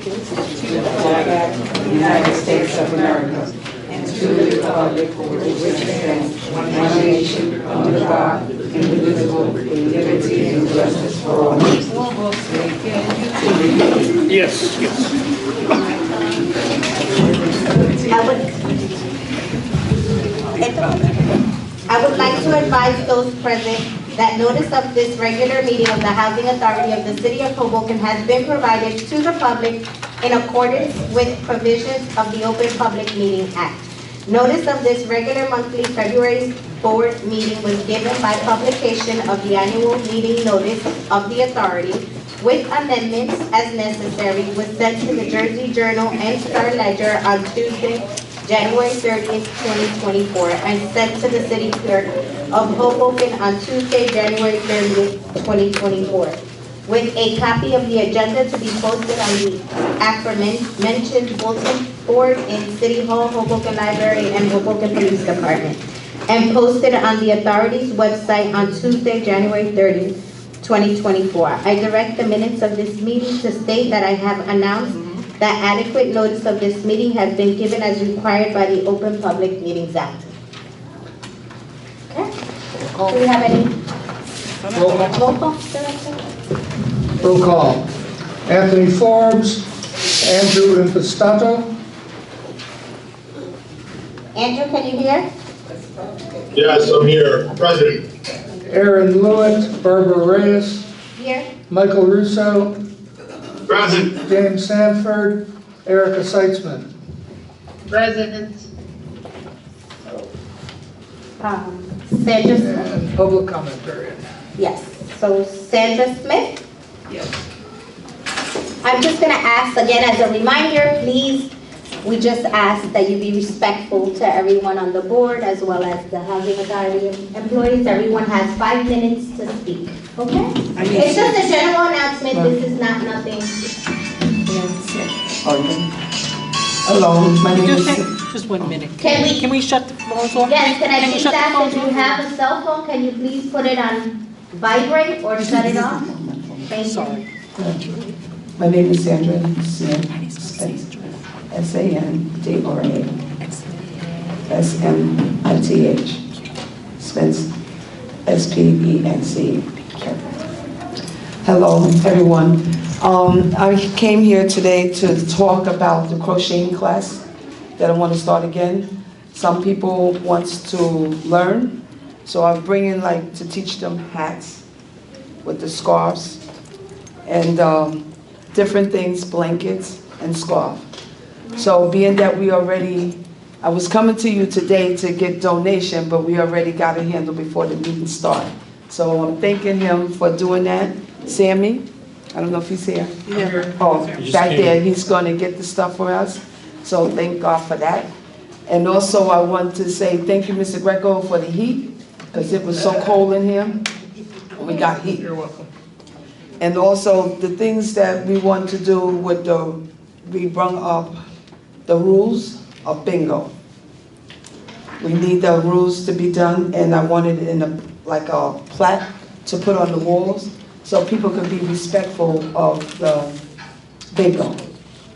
allegiance to the flag of the United States of America and to the republic for which it stands, one nation, under God, indivisible, with liberty and justice for all. Yes, yes. I would like to advise those present that notice of this regular meeting of the Housing Authority of the City of Hoboken has been provided to the public in accordance with provisions of the Open Public Meeting Act. Notice of this regular monthly February board meeting was given by publication of the annual meeting notice of the authority with amendments as necessary, was sent to the Jersey Journal and Star Ledger on Tuesday, January 30th, 2024, and sent to the city clerk of Hoboken on Tuesday, January 30th, 2024, with a copy of the agenda to be posted on the aforementioned bulletin board in City Hall, Hoboken Library, and Hoboken Police Department, and posted on the authority's website on Tuesday, January 30th, 2024. I direct the minutes of this meeting to state that I have announced that adequate notice of this meeting has been given as required by the Open Public Meetings Act. Okay. Do we have any? Roll call. Roll call, Director? Roll call. Anthony Forbes, Andrew Impastato. Andrew, can you hear? Yes, I'm here. President. Aaron Lewitt, Barbara Reyes, Here. Michael Russo, Present. James Sanford, Erica Seitzman. President. Sandra Smith? And public comment period. Yes. So Sandra Smith? Yes. I'm just going to ask again as a reminder, please, we just ask that you be respectful to everyone on the board as well as the Housing Authority employees. Everyone has 5 minutes to speak, okay? It's just a general announcement. This is not nothing. Hello, my name is... Just 1 minute. Can we shut the phones off? Yes, can I you please shut the ask phones if you off? have a cell phone, can you please put it on vibrate or shut it off? Thank you. Sorry. My name is Sandra S-A-N-D-R-A S-M-I-T-H Spence S-P-E-N-C. Hello, everyone. I came here today to talk about the crocheting class that I want to start again. Some people want to learn, so I'm bringing to teach them hats with the scarves and different things, blankets and scarf. So being that I was coming to you today to get donation, but we already got it handled before the meeting started. So I'm thanking him for doing that. Sammy, I don't know if he's here. Yeah. Oh, back there, he's going to get the stuff for us. So thank God for that. And also I want to say thank you, Mr. Greco, for the heat, because it was so cold in here. We got heat. You're welcome. And also the things that we want to do with we brought up the rules of bingo. We need the rules to be done, and I wanted it in a plaque to put on the walls so people can be respectful of the bingo.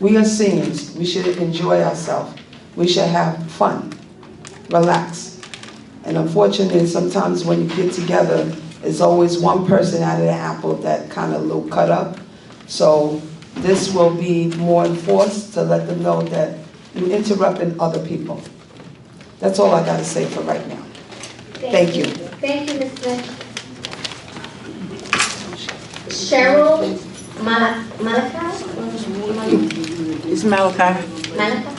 We are seniors. We should enjoy ourselves. We should have fun, relax. And unfortunately, sometimes when you get together, there's always one person out of the apple that kind of a little cut up. So this will be more enforced to let them know that you're interrupting other people. That's all I got to say for right now. Thank you. Thank you, Ms. Smith. Cheryl Malachi? It's Malachi. Malachi?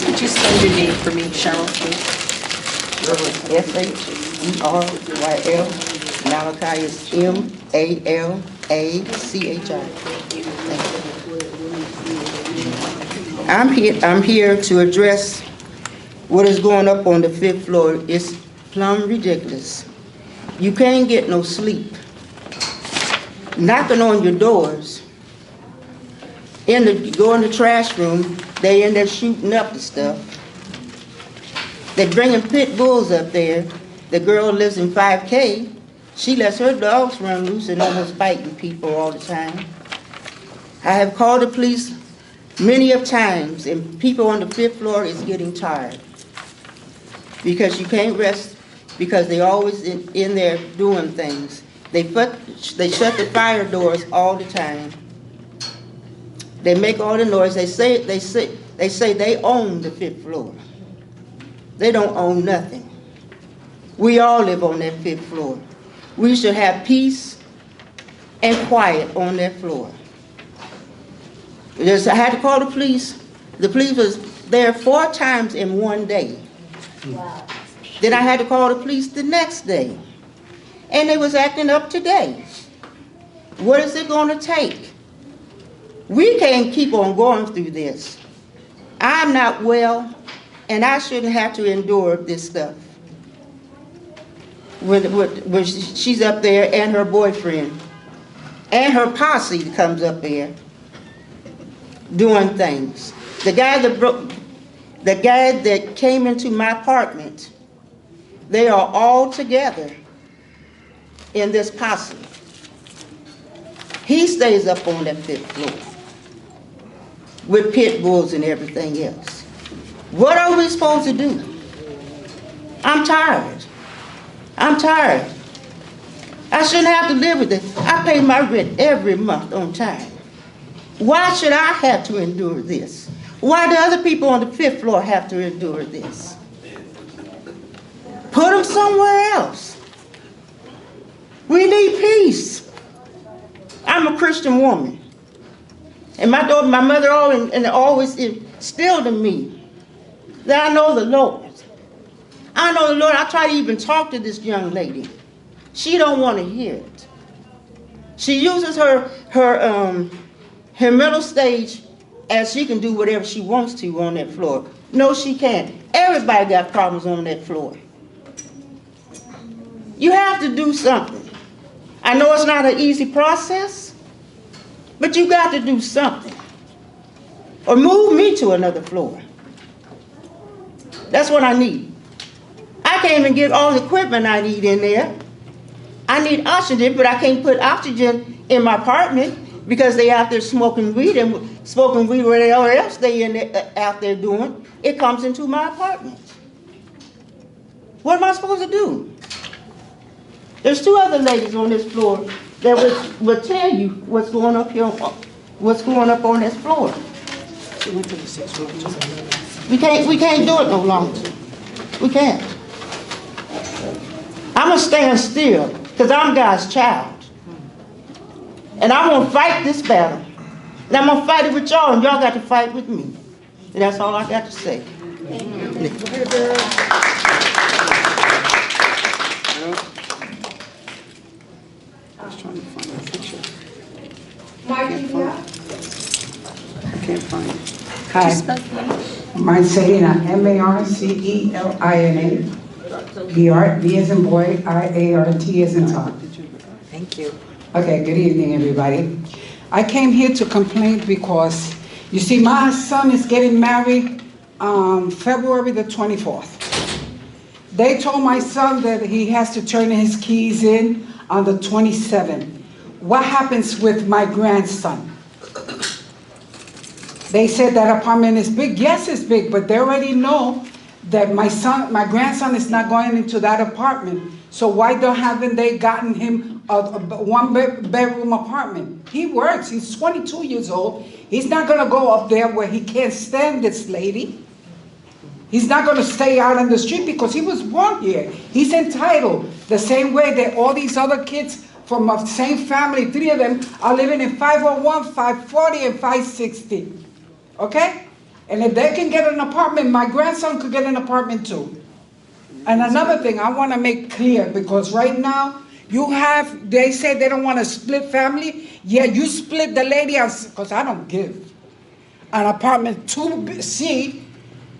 Could you spell your name for me, Cheryl, please? S-H-E-R-Y-L. Malachi is M-A-L-A-C-H-I. I'm here to address what is going up on the 5th floor. It's plumb ridiculous. You can't get no sleep. Knocking on your doors. Go in the trash room, they in there shooting up the stuff. They're bringing pit bulls up there. The girl lives in 5K. She lets her dogs run loose and almost fighting people all the time. I have called the police many of times, and people on the 5th floor is getting tired. Because you can't rest, because they always in there doing things. They shut the fire doors all the time. They make all the noise. They say they own the 5th floor. They don't own nothing. We all live on that 5th floor. We should have peace and quiet on that floor. I had to call the police. The police was there 4 times in one day. Wow. Then I had to call the police the next day. And they was acting up today. What is it going to take? We can't keep on going through this. I'm not well, and I shouldn't have to endure this stuff. When she's up there and her boyfriend and her posse comes up there doing things. The guy that came into my apartment, they are all together in this posse. He stays up on that 5th floor with pit bulls and everything else. What are we supposed to do? I'm tired. I'm tired. I shouldn't have to live with this. I pay my rent every month on time. Why should I have to endure this? Why do other people on the 5th floor have to endure this? Put them somewhere else. We need peace. I'm a Christian woman. And my mother always instilled in me that I know the Lord. I know the Lord. I try to even talk to this young lady. She don't want to hear it. She uses her mental stage as she can do whatever she wants to on that floor. No, she can't. Everybody got problems on that floor. You have to do something. I know it's not an easy process, but you got to do something. Or move me to another floor. That's what I need. I can't even get all the equipment I need in there. I need oxygen, but I can't put oxygen in my apartment because they out there smoking weed and smoking weed whatever else they out there doing. It comes into my apartment. What am I supposed to do? There's 2 other ladies on this floor that would tell you what's going up here, what's going up on this floor. We can't do it no longer. We can't. I'm gonna stand still because I'm God's child, and I'm gonna fight this battle. And I'm gonna fight it with y'all, and y'all got to fight with me. And that's all I got to say. Hi, Marcelina, Marcelina, B as in boy, IART as in Tom. Thank you. Okay, good evening, everybody. I came here to complain because, you see, my son is getting married February the 24th. They told my son that he has to turn his keys in on the 27th. What happens with my grandson? They said that apartment is big. Yes, it's big, but they already know that my grandson is not going into that apartment. So why haven't they gotten him a 1-bedroom apartment? He works. He's 22 years old. He's not going to go up there where he can't stand this lady. He's not going to stay out on the street because he was born here. He's entitled the same way that all these other kids from the same family, 3 of them, are living in 501, 540, and 560. Okay? And if they can get an apartment, my grandson could get an apartment too. And another thing I want to make clear, because right now, they say they don't want to split family. Yeah, you split the lady, because I don't give. An apartment 2C,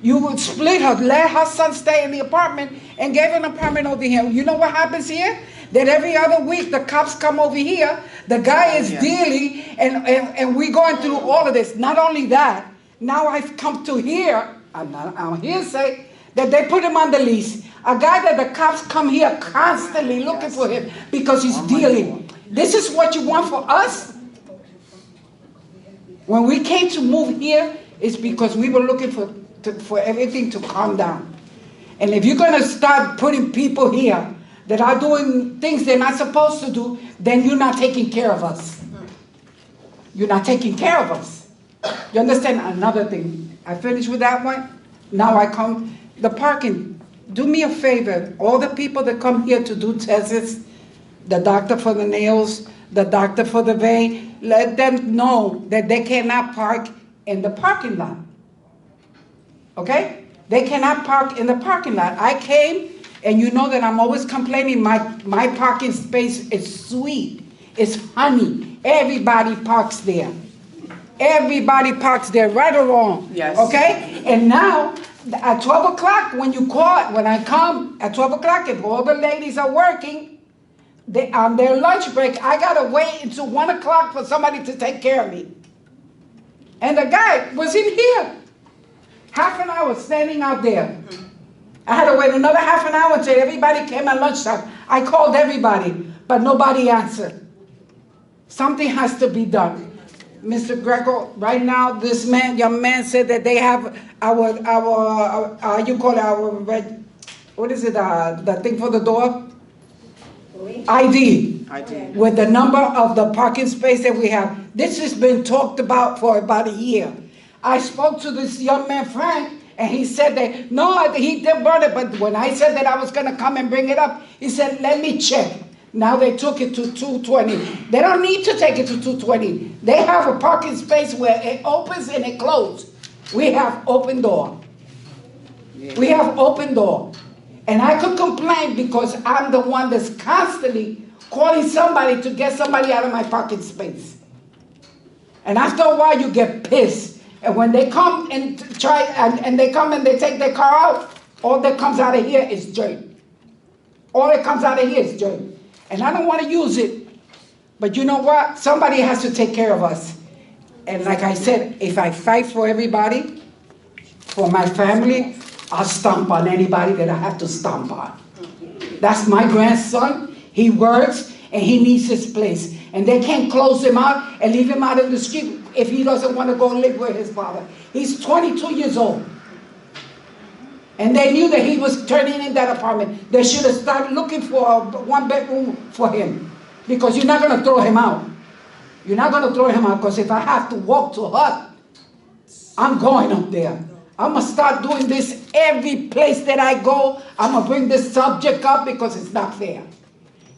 you would split her, let her son stay in the apartment, and gave an apartment over here. You know what happens here? That every other week the cops come over here, the guy is dealing, and we're going through all of this. Not only that, now I've come to hear, I'm hearsay, that they put him on the lease. A guy that the cops come here constantly looking for him because he's dealing. This is what you want for us? When we came to move here, it's because we were looking for everything to calm down. And if you're gonna start putting people here that are doing things they're not supposed to do, then you're not taking care of us. You're not taking care of us. You understand? Another thing, I finished with that one. Now I come, the parking. Do me a favor, all the people that come here to do tests, the doctor for the nails, the doctor for the vein, let them know that they cannot park in the parking lot. Okay? They cannot park in the parking lot. I came, and you know that I'm always complaining, my parking space is sweet. It's honey. Everybody parks there. Everybody parks there, right or wrong. Yes. Okay? And now, at 12 o'clock, when I come, at 12 o'clock, if all the ladies are working, on their lunch break, I gotta wait until 1 o'clock for somebody to take care of me. And the guy was in here. Half an hour standing out there. I had to wait another half an hour until everybody came at lunchtime. I called everybody, but nobody answered. Something has to be done. Mr. Greco, right now, this young man said that they have what is it, the thing for the door? ID. With the number of the parking space that we have. This has been talked about for about a year. I spoke to this young man, Frank, and he said that, no, he did burn it, but when I said that I was gonna come and bring it up, he said, let me check. Now they took it to 220. They don't need to take it to 220. They have a parking space where it opens and it closes. We have open door. We have open door. And I could complain because I'm the one that's constantly calling somebody to get somebody out of my parking space. And after a while, you get pissed. And when they come and they come and they take their car out, all that comes out of here is dirt. All that comes out of here is dirt. And I don't want to use it. But you know what? Somebody has to take care of us. And like I said, if I fight for everybody, for my family, I'll stomp on anybody that I have to stomp on. That's my grandson. He works and he needs his place. And they can't close him out and leave him out in the street if he doesn't want to go live with his father. He's 22 years old. And they knew that he was turning in that apartment. They should have started looking for a one-bedroom for him. Because you're not going to throw him out. You're not going to throw him out because if I have to walk to her, I'm going up there. I'm going to start doing this every place that I go. I'm going to bring this subject up because it's not fair.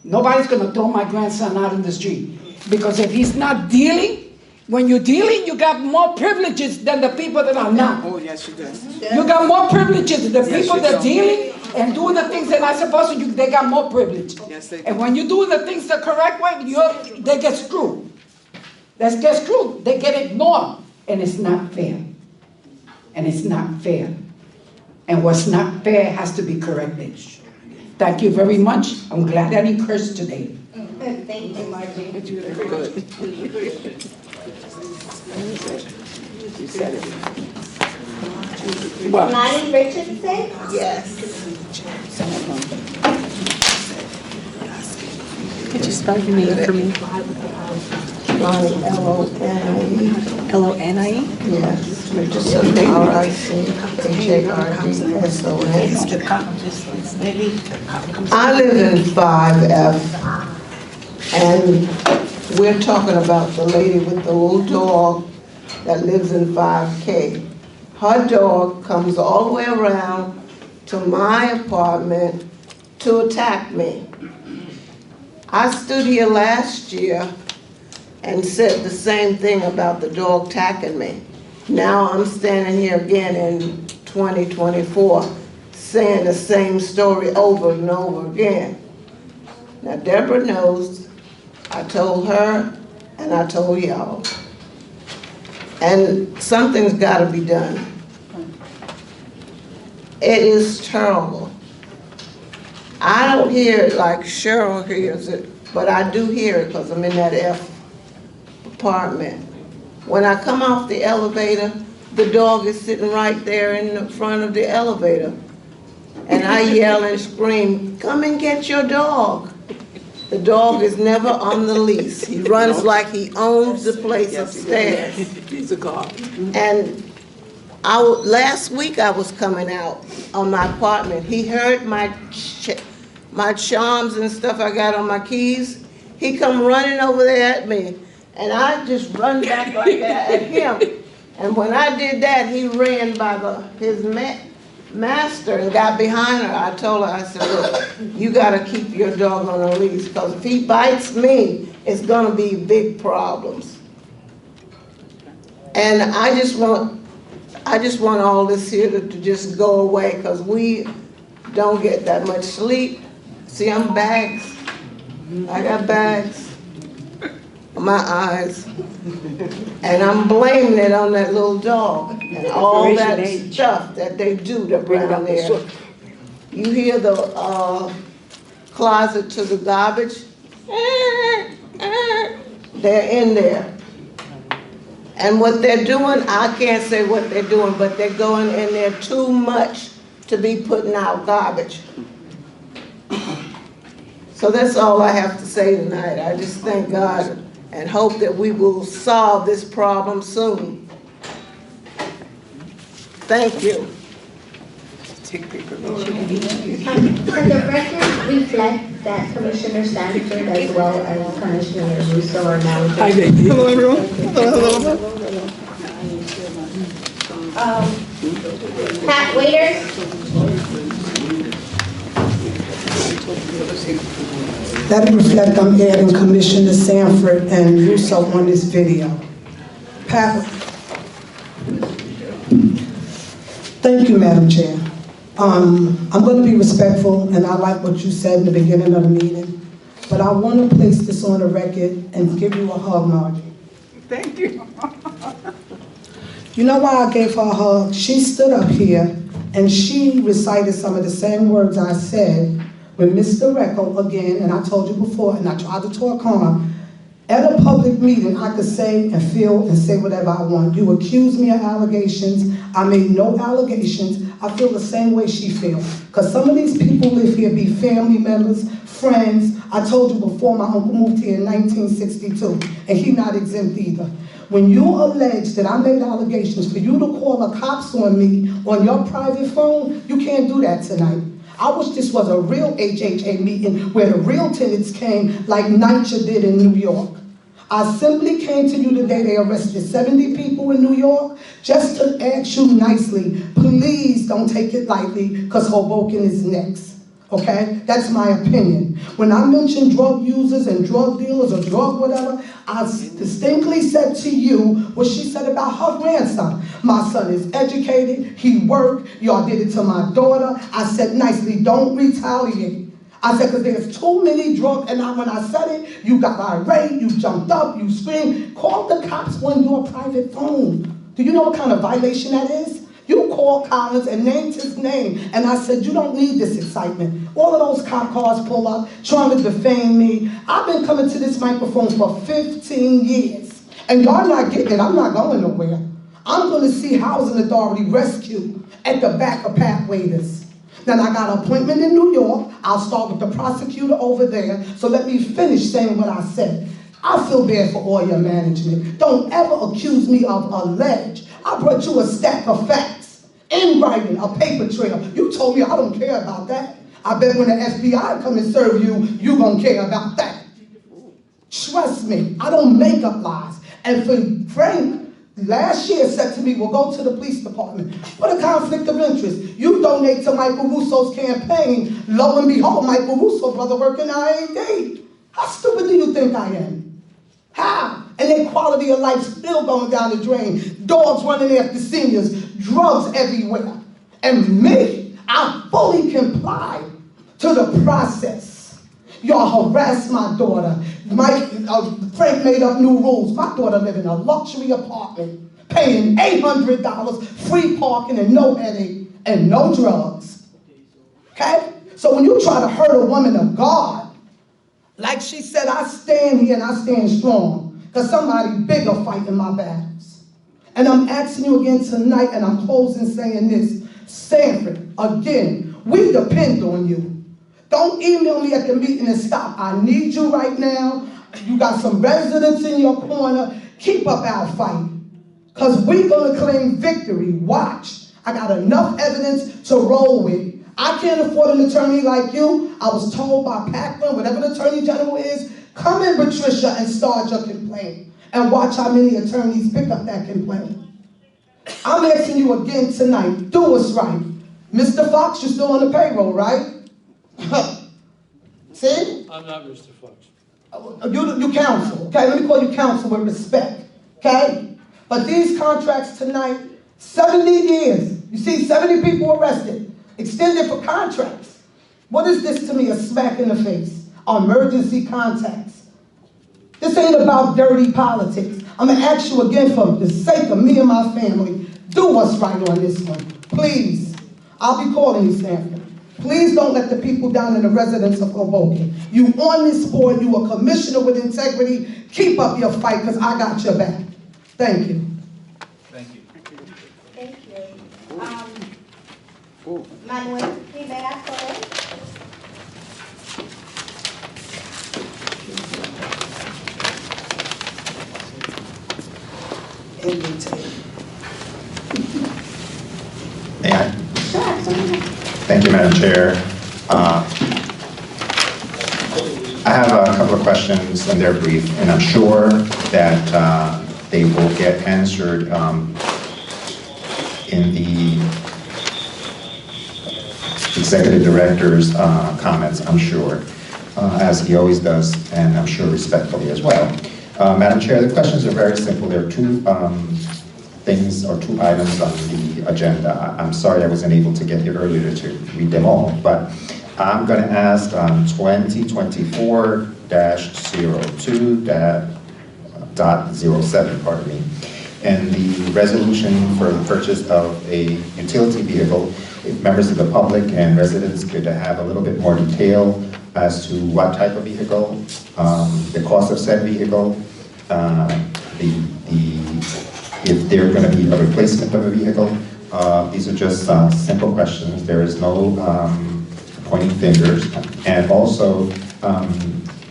Nobody's going to throw my grandson out in the street. Because if he's not dealing, when you're dealing, you got more privileges than the people that are not. Oh, yes, you do. You got more privileges. The people that are dealing and doing the things they're not supposed to do, they got more privilege. Yes, they do. And when you do the things the correct way, they get screwed. They get screwed. They get ignored. And it's not fair. And it's not fair. And what's not fair has to be corrected. Thank you very much. I'm glad I didn't curse today. Thank you, Margie. You said it. Lonnie Richardson? Could you spell your name for me? Lonnie, L-O-N-I-E. L-O-N-I-E? Yes, Richardson, R-I-C-H-A-R-D-S-O-N. I live in 5F, and we're talking about the lady with the little dog that lives in 5K. Her dog comes all the way around to my apartment to attack me. I stood here last year and said the same thing about the dog attacking me. Now I'm standing here again in 2024 saying the same story over and over again. Now Deborah knows, I told her and I told y'all. And something's got to be done. It is terrible. I don't hear it like Cheryl hears it, but I do hear it because I'm in that F apartment. When I come off the elevator, the dog is sitting right there in the front of the elevator. And I yell and scream, "Come and get your dog." The dog is never on the leash. He runs like he owns the place upstairs. He's a god. And last week I was coming out on my apartment. He heard my charms and stuff I got on my keys. He come running over there at me, and I just run back like that at him. And when I did that, he ran by his master and got behind her. I told her, I said, look, you got to keep your dog on a leash, because if he bites me, it's going to be big problems. And I just want all this here to just go away, because we don't get that much sleep. See, I'm bags. I got bags on my eyes. And I'm blaming it on that little dog and all that stuff that they do around there. You hear the closet to the garbage? They're in there. And what they're doing, I can't say what they're doing, but they're going in there too much to be putting out garbage. So that's all I have to say tonight. I just thank God and hope that we will solve this problem soon. Thank you. For the record, reflect that Commissioner Sanford as well as Commissioner Russo are now. Hi, baby. Hello, everyone. Hello. Pat Waiter. Let it reflect I'm adding Commissioner Sanford and Russo on this video. Pat. Thank you, Madam Chair. I'm going to be respectful, and I like what you said in the beginning of the meeting, but I want to place this on the record and give you a hug, Margie. Thank you. You know why I gave her a hug? She stood up here and she recited some of the same words I said when Mr. Recco, again, and I told you before, and I tried to talk calm, at a public meeting, I could say and feel and say whatever I want. You accused me of allegations. I made no allegations. I feel the same way she feels. Because some of these people live here, be family members, friends. I told you before, my uncle moved here in 1962, and he's not exempt either. When you allege that I made allegations, for you to call the cops on me on your private phone, you can't do that tonight. I wish this was a real HHA meeting where the real tenants came like NYCHA did in New York. I simply came to you today, they arrested 70 people in New York, just to ask you nicely, please don't take it lightly, because Hoboken is next, okay? That's my opinion. When I mention drug users and drug dealers or drug whatever, I distinctly said to you what she said about her grandson. My son is educated, he worked, y'all did it to my daughter. I said nicely, don't retaliate. I said, because there's too many drugs, and when I said it, you got irate, you jumped up, you screamed. Call the cops on your private phone. Do you know what kind of violation that is? You called Collins and named his name, and I said, you don't need this excitement. All of those cop cars pull up, trying to defame me. I've been coming to this microphone for 15 years, and y'all not getting it. I'm not going nowhere. I'm going to see Housing Authority rescue at the back of Pat Waiters. Then I got an appointment in New York. I'll start with the prosecutor over there. So let me finish saying what I said. I feel bad for all your management. Don't ever accuse me of allege. I brought you a stack of facts in writing, a paper trail. You told me I don't care about that. I bet when the FBI come and serve you, you gonna care about that. Trust me, I don't make up lies. And for Frank, last year said to me, well, go to the police department. What a conflict of interest. You donate to Michael Russo's campaign. Lo and behold, Michael Russo, brother, working IAD. How stupid do you think I am? How? And their quality of life still going down the drain. Dogs running after seniors. Drugs everywhere. And me, I fully comply to the process. Y'all harassed my daughter. Frank made up new rules. My daughter lived in a luxury apartment, paying $800, free parking and no headache, and no drugs. Okay? So when you try to hurt a woman of God, like she said, I stand here and I stand strong, because somebody bigger fighting my battles. And I'm asking you again tonight, and I'm closing saying this. Sanford, again, we depend on you. Don't email me at the meeting and stop. I need you right now. You got some residents in your corner. Keep up our fight. Because we're going to claim victory. Watch. I got enough evidence to roll with. I can't afford an attorney like you. I was told by Packman, whatever the attorney general is, come in, Patricia, and start your complaint. And watch how many attorneys pick up that complaint. I'm asking you again tonight, do what's right. Mr. Fox, you're still on the payroll, right? See? I'm not Mr. Fox. You counsel, okay? Let me call you counsel with respect, okay? But these contracts tonight, 70 years. You see, 70 people arrested, extended for contracts. What is this to me? A smack in the face. Emergency contacts. This ain't about dirty politics. I'm gonna ask you again for the sake of me and my family, do what's right on this one, please. I'll be calling you, Stanford. Please don't let the people down in the residents of Hoboken. You on this board, you a commissioner with integrity. Keep up your fight, because I got your back. Thank you. Thank you. Thank you. Manuel Rivera Torres. May I? Thank you, Madam Chair. I have a couple of questions, and they're brief, and I'm sure that they will get answered in the Executive Director's comments, I'm sure, as he always does, and I'm sure respectfully as well. Madam Chair, the questions are very simple. There are two things or two items on the agenda. I'm sorry I wasn't able to get here earlier to read them all, but I'm going to ask 2024-02.07, pardon me, and the resolution for the purchase of a utility vehicle. If members of the public and residents could have a little bit more detail as to what type of vehicle, the cost of said vehicle, if they're going to be a replacement of a vehicle. These are just simple questions. There is no pointing fingers. And also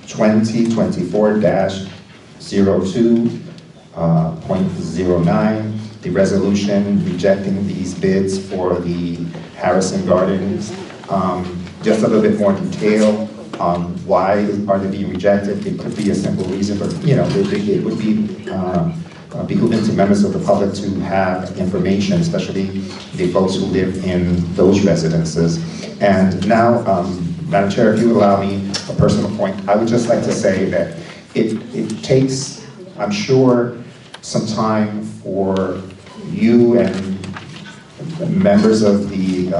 2024-02.09, the resolution rejecting these bids for the Harrison Gardens. Just a little bit more detail on why are they being rejected. It could be a simple reason, but you know, it would be behooving to members of the public to have information, especially the folks who live in those residences. And now, Madam Chair, if you would allow me a personal point, I would just like to say that it takes, I'm sure, some time for you and members of the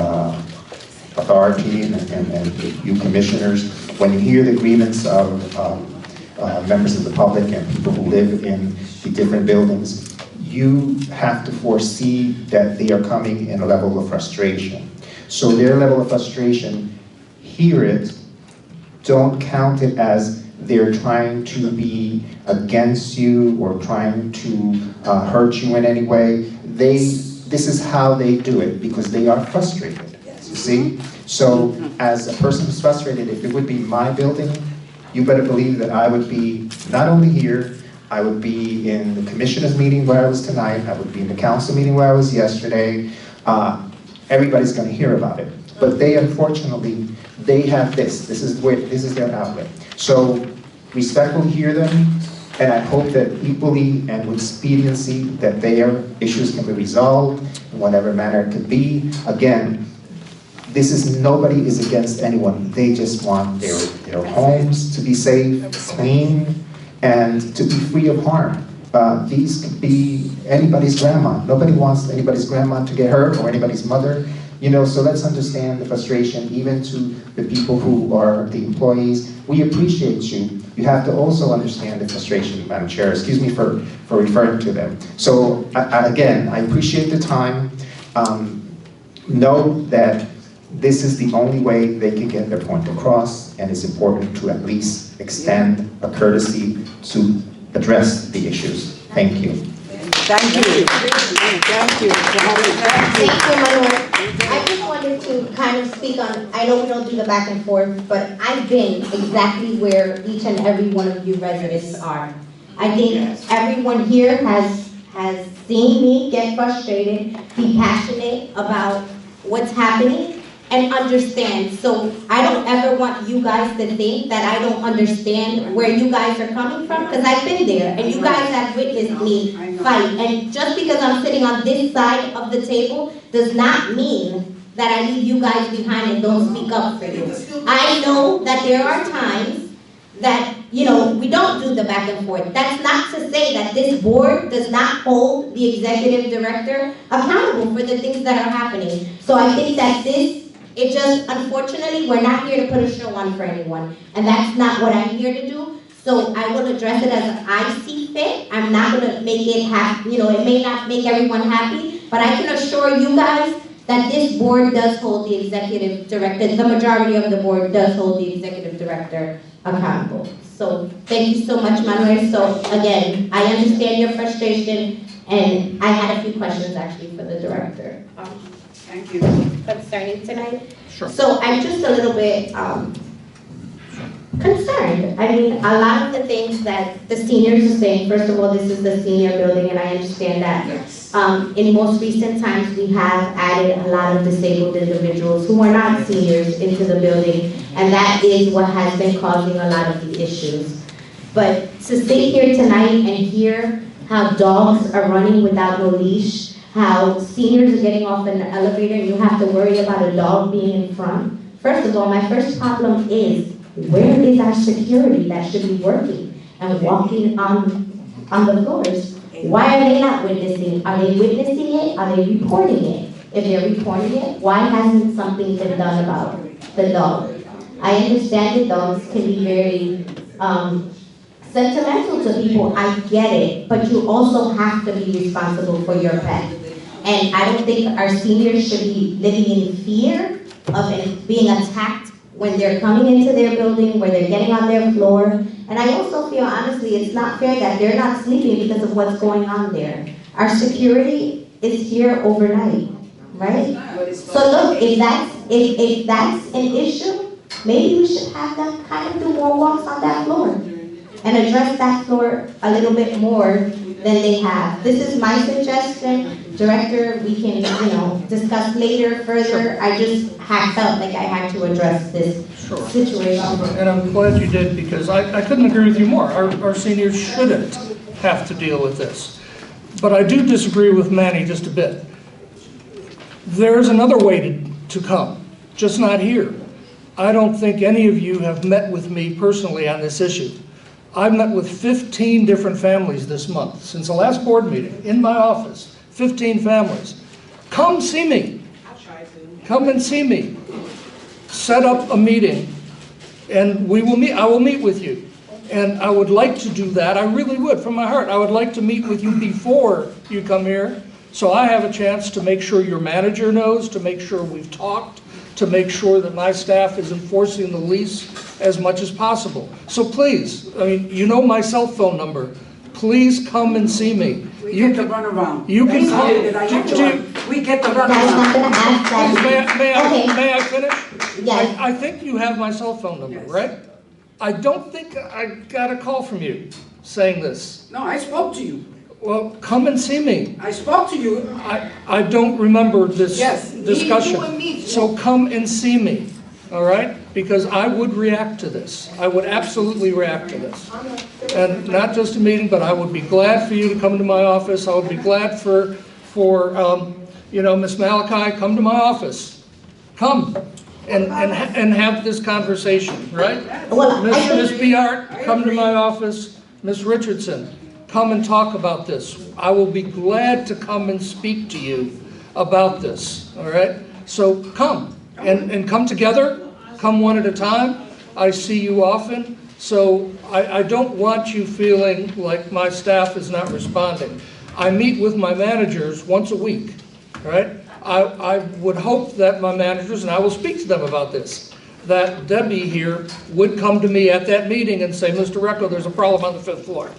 authority and you commissioners, when you hear the grievance of members of the public and people who live in the different buildings, you have to foresee that they are coming in a level of frustration. So their level of frustration, hear it, don't count it as they're trying to be against you or trying to hurt you in any way. This is how they do it because they are frustrated, you see? So as a person who's frustrated, if it would be my building, you better believe that I would be not only here, I would be in the commissioners meeting where I was tonight, I would be in the council meeting where I was yesterday. Everybody's gonna hear about it. But they, unfortunately, they have this is their outlet. So respectfully hear them, and I hope that equally and with expediency that their issues can be resolved in whatever manner it could be. Again, nobody is against anyone. They just want their homes to be safe, clean, and to be free of harm. These could be anybody's grandma. Nobody wants anybody's grandma to get hurt or anybody's mother. You know, so let's understand the frustration, even to the people who are the employees. We appreciate you. You have to also understand the frustration, Madam Chair. Excuse me for referring to them. So again, I appreciate the time. Know that this is the only way they can get their point across, and it's important to at least extend a courtesy to address the issues. Thank you. Thank you. Thank you. Thank you, Manuel. I just wanted to kind of speak on, I know we don't do the back and forth, but I've been exactly where each and every one of you residents are. I think everyone here has seen me get frustrated, be passionate about what's happening, and understand. So I don't ever want you guys to think that I don't understand where you guys are coming from, because I've been there, and you guys have witnessed me fight. And just because I'm sitting on this side of the table does not mean that I leave you guys behind and don't speak up for you. I know that there are times that, you know, we don't do the back and forth. That's not to say that this board does not hold the executive director accountable for the things that are happening. So I think that it just, unfortunately, we're not here to put a show on for anyone. And that's not what I'm here to do. So I will address it as I see fit. I'm not gonna make it happy, you know, it may not make everyone happy, but I can assure you guys that this board does hold the executive director, the majority of the board does hold the executive director accountable. So thank you so much, Manuel. So again, I understand your frustration, and I had a few questions actually for the director. Thank you. Concerning tonight. Sure. So I'm just a little bit concerned. I mean, a lot of the things that the seniors are saying, first of all, this is the senior building, and I understand that. Yes. In most recent times, we have added a lot of disabled individuals who are not seniors into the building, and that is what has been causing a lot of the issues. But to sit here tonight and hear how dogs are running without no leash, how seniors are getting off an elevator and you have to worry about a dog being in front. First of all, my first problem is, where is our security that should be working and walking on the floors? Why are they not witnessing? Are they witnessing it? Are they reporting it? If they're reporting it, why hasn't something been done about the dog? I understand that dogs can be very sentimental to people, I get it, but you also have to be responsible for your pet. And I don't think our seniors should be living in fear of being attacked when they're coming into their building, where they're getting on their floor. And I also feel, honestly, it's not fair that they're not sleeping because of what's going on there. Our security is here overnight, right? So look, if that's an issue, maybe we should have them kind of do more walks on that floor and address that floor a little bit more than they have. This is my suggestion. Director, we can, discuss later further. I just felt like I had to address this situation. And I'm glad you did, because I couldn't agree with you more. Our seniors shouldn't have to deal with this. But I do disagree with Manny just a bit. There's another way to come, just not here. I don't think any of you have met with me personally on this issue. I've met with 15 different families this month, since the last board meeting, in my office, 15 families. Come see me. Come and see me. Set up a meeting, and we will meet. I will meet with you. And I would like to do that. I really would, from my heart. I would like to meet with you before you come here, so I have a chance to make sure your manager knows, to make sure we've talked, to make sure that my staff is enforcing the lease as much as possible. So please, you know my cell phone number. Please come and see me. We get the runaround. You can come. We get the That's not runaround. gonna ask that. May I finish? Yes. I think you have my cell phone number, Yes. right? I don't think I got a call from you saying this. No, I spoke to you. Well, come and see me. I spoke to you. I don't remember this Yes, discussion. you and me. So come and see me, all right? Because I would react to this. I would absolutely react to this. And not just a meeting, but I would be glad for you to come to my office. I would be glad for Ms. Malachi, come to my office. Come and have this conversation, right? Well, Ms. Biart, come to my office. Ms. Richardson, come and talk about this. I will be glad to come and speak to you about this, all right? So come, and come together, come one at a time. I see you often, so I don't want you feeling like my staff is not responding. I meet with my managers once a week, all right? I would hope that my managers, and I will speak to them about this, that Debbie here would come to me at that meeting and say, Mr. Recco, there's a problem on the 5th floor.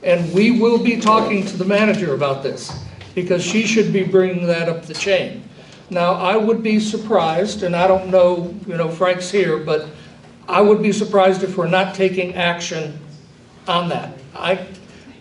And we will be talking to the manager about this, because she should be bringing that up the chain. Now, I would be surprised, and I don't know, Frank's here, but I would be surprised if we're not taking action on that.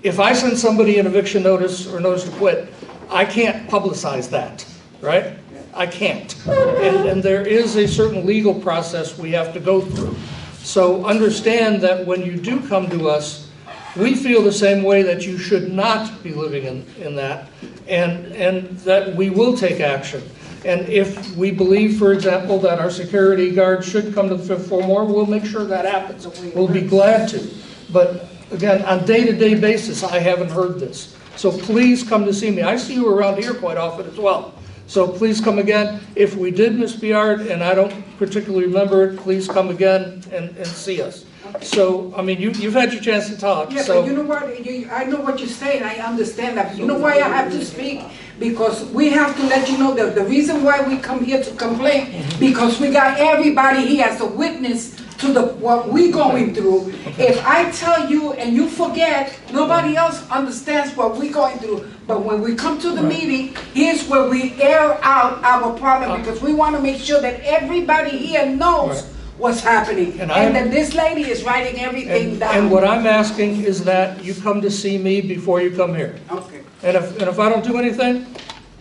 If I send somebody an eviction notice or notice to quit, I can't publicize that, right? I can't. And there is a certain legal process we have to go through. So understand that when you do come to us, we feel the same way that you should not be living in that, and that we will take action. And if we believe, for example, that our security guard should come to the fifth floor more, we'll make sure that happens. We'll be glad to. But again, on a day-to-day basis, I haven't heard this. So please come to see me. I see you around here quite often as well. So please come again. If we did misbehave and I don't particularly remember it, please come again and see us. So, I mean, you've had your chance to talk. Yeah, so. but you know what? I know what you're saying. I understand that. You know why I have to speak? Because we have to let you know that the reason why we come here to complain, because we got everybody here as a witness to what we're going through. If I tell you and you forget, nobody else understands what we're going through. But when we come to the meeting, here's where we air out our problem, because we want to make sure that everybody here knows what's happening, and that this lady is writing everything down. And what I'm asking is that you come to see me before you come here. Okay. And if I don't do anything,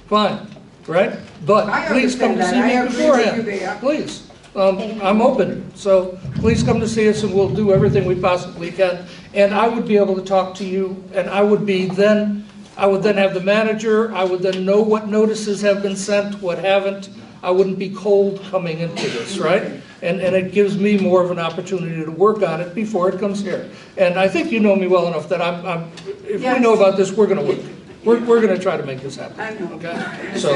fine, right? But please come to see me beforehand. Please. I'm open, so please come to see us and we'll do everything we possibly can. And I would be able to talk to you, and I would then have the manager, I would then know what notices have been sent, what haven't. I wouldn't be cold coming into this, right? And it gives me more of an opportunity to work on it before it comes here. And I think you know me well enough that if we know about this, we're going to work. We're going to try to make this happen. I know. Okay? So,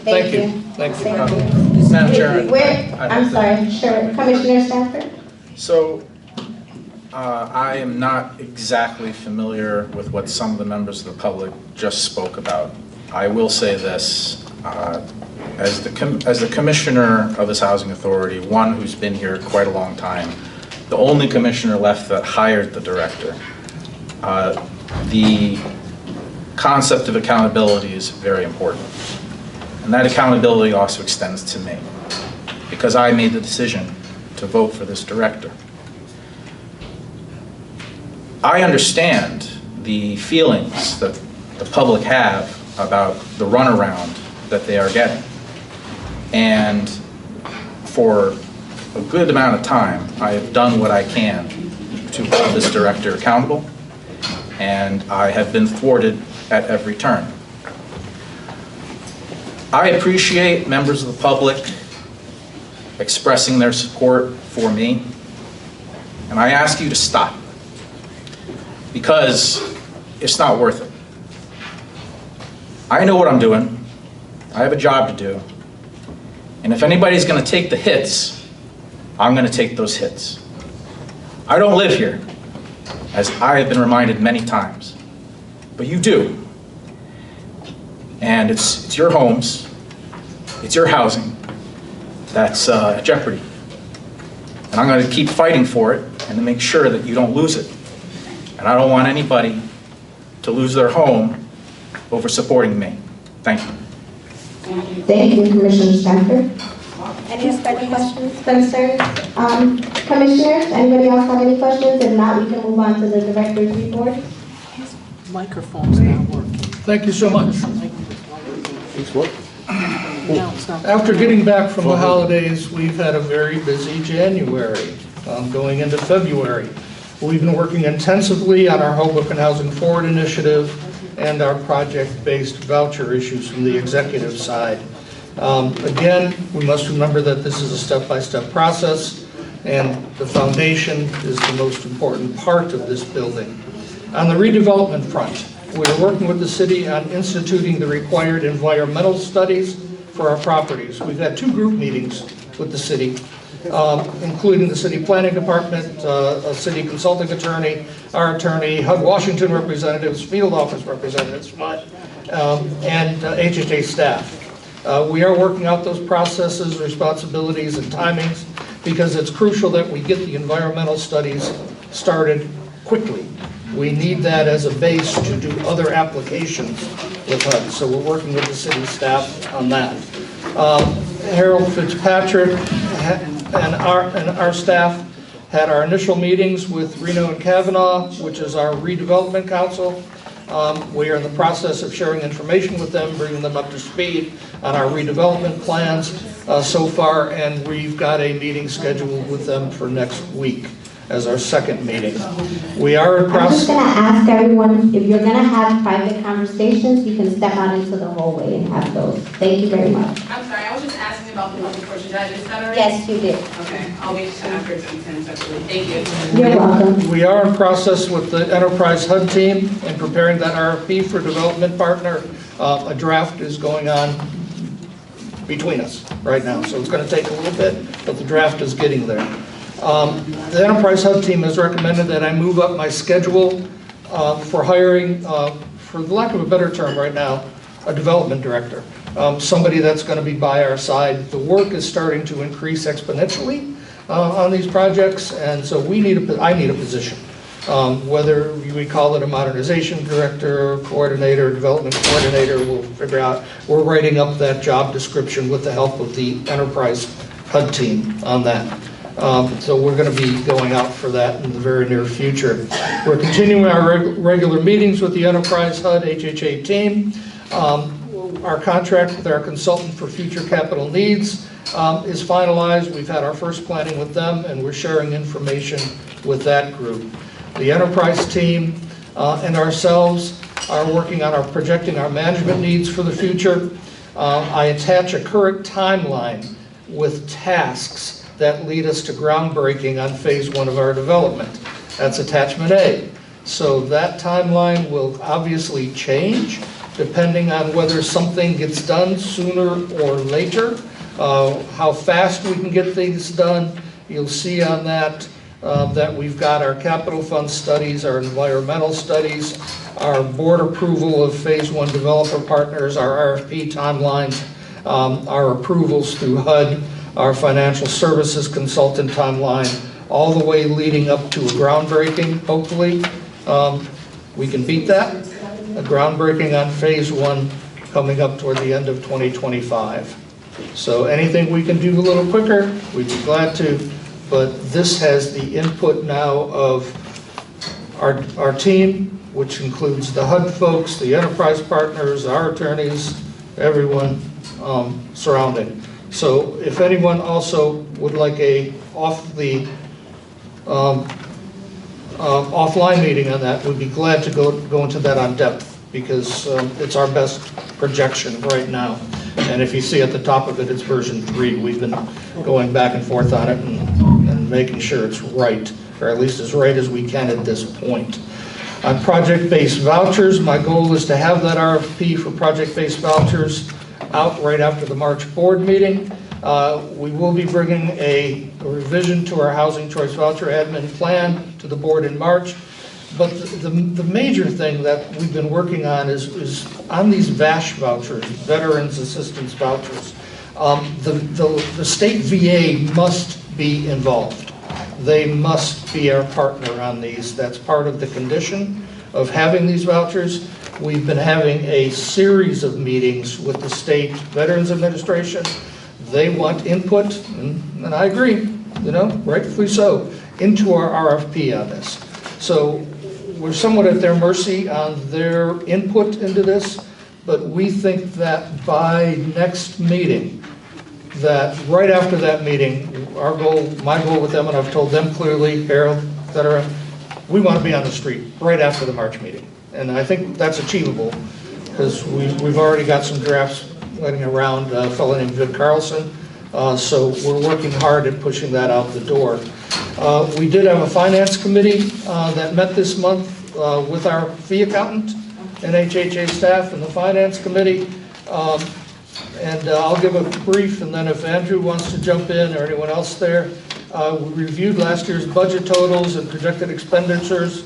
thank you. Thank you. Madam Chair. I'm sorry, sure. Commissioner Stafford? So, I am not exactly familiar with what some of the members of the public just spoke about. I will say this, as the commissioner of this housing authority, one who's been here quite a long time, the only commissioner left that hired the director, the concept of accountability is very important. And that accountability also extends to me, because I made the decision to vote for this director. I understand the feelings that the public have about the runaround that they are getting. And for a good amount of time, I have done what I can to hold this director accountable, and I have been thwarted at every turn. I appreciate members of the public expressing their support for me, and I ask you to stop, because it's not worth it. I know what I'm doing. I have a job to do. And if anybody's going to take the hits, I'm going to take those hits. I don't live here, as I have been reminded many times, but you do. And it's your homes, it's your housing that's at jeopardy. And I'm going to keep fighting for it and to make sure that you don't lose it. And I don't want anybody to lose their home over supporting me. Thank you. Thank you, Commissioner Stafford. Any other questions, concerns? Commissioners, anybody else have any questions? If not, we can move on to the director's report. His microphone's not working. Thank you so much. No, it's not. After getting back from the holidays, we've had a very busy January, going into February. We've been working intensively on our Hoboken Housing Forward initiative and our project-based voucher issues from the executive side. Again, we must remember that this is a step-by-step process, and the foundation is the most important part of this building. On the redevelopment front, we're working with the city on instituting the required environmental studies for our properties. We've had 2 group meetings with the city, including the city planning department, a city consulting attorney, our attorney, HUD Washington representatives, field office representatives, and HHA staff. We are working out those processes, responsibilities, and timings, because it's crucial that we get the environmental studies started quickly. We need that as a base to do other applications with HUD. So we're working with the city staff on that. Harold Fitzpatrick and our staff had our initial meetings with Reno and Kavanaugh, which is our redevelopment council. We are in the process of sharing information with them, bringing them up to speed on our redevelopment plans so far, and we've got a meeting scheduled with them for next week as our second meeting. We are in I'm just process. going to ask everyone, if you're going to have private conversations, you can step out into the hallway and have those. Thank you very much. I'm sorry, I was just asking about the public portion. Did I miss that already? Yes, you did. Okay, I'll wait after it's been separately. Thank you. You're welcome. We are in process with the Enterprise HUD team in preparing that RFP for development partner. A draft is going on between us right now, so it's going to take a little bit, but the draft is getting there. The Enterprise HUD team has recommended that I move up my schedule for hiring, for the lack of a better term right now, a development director. Somebody that's going to be by our side. The work is starting to increase exponentially on these projects, and so I need a position. Whether we call it a modernization director, coordinator, development coordinator, we'll figure out. We're writing up that job description with the help of the Enterprise HUD team on that. So we're going to be going out for that in the very near future. We're continuing our regular meetings with the Enterprise HUD HHA team. Our contract with our consultant for future capital needs is finalized. We've had our first planning with them, and we're sharing information with that group. The Enterprise team and ourselves are working on projecting our management needs for the future. I attach a current timeline with tasks that lead us to groundbreaking on phase 1 of our development. That's attachment A. So that timeline will obviously change depending on whether something gets done sooner or later, how fast we can get things done. You'll see on that that we've got our capital fund studies, our environmental studies, our board approval of phase 1 developer partners, our RFP timelines, our approvals through HUD, our financial services consultant timeline, all the way leading up to a groundbreaking, hopefully. We can beat that. A groundbreaking on phase 1 coming up toward the end of 2025. So anything we can do a little quicker, we'd be glad to, but this has the input now of our team, which includes the HUD folks, the enterprise partners, our attorneys, everyone surrounding. So if anyone also would like a offline meeting on that, we'd be glad to go into that on depth, because it's our best projection right now. And if you see at the top of it, it's version 3. We've been going back and forth on it and making sure it's right, or at least as right as we can at this point. On project-based vouchers, my goal is to have that RFP for project-based vouchers out right after the March board meeting. We will be bringing a revision to our housing choice voucher admin plan to the board in March. But the major thing that we've been working on is on these VASH vouchers, Veterans Assistance Vouchers. The state VA must be involved. They must be our partner on these. That's part of the condition of having these vouchers. We've been having a series of meetings with the State Veterans Administration. They want input, and I agree, rightfully so, into our RFP on this. So we're somewhat at their mercy on their input into this, but we think that by next meeting, that right after that meeting, my goal with them, and I've told them clearly, Harold, et cetera, we want to be on the street right after the March meeting. And I think that's achievable, because we've already got some drafts running around, a fellow named Vic Carlson. So we're working hard at pushing that out the door. We did have a finance committee that met this month with our fee accountant and HHA staff and the finance committee. And I'll give a brief, and then if Andrew wants to jump in or anyone else there. We reviewed last year's budget totals and projected expenditures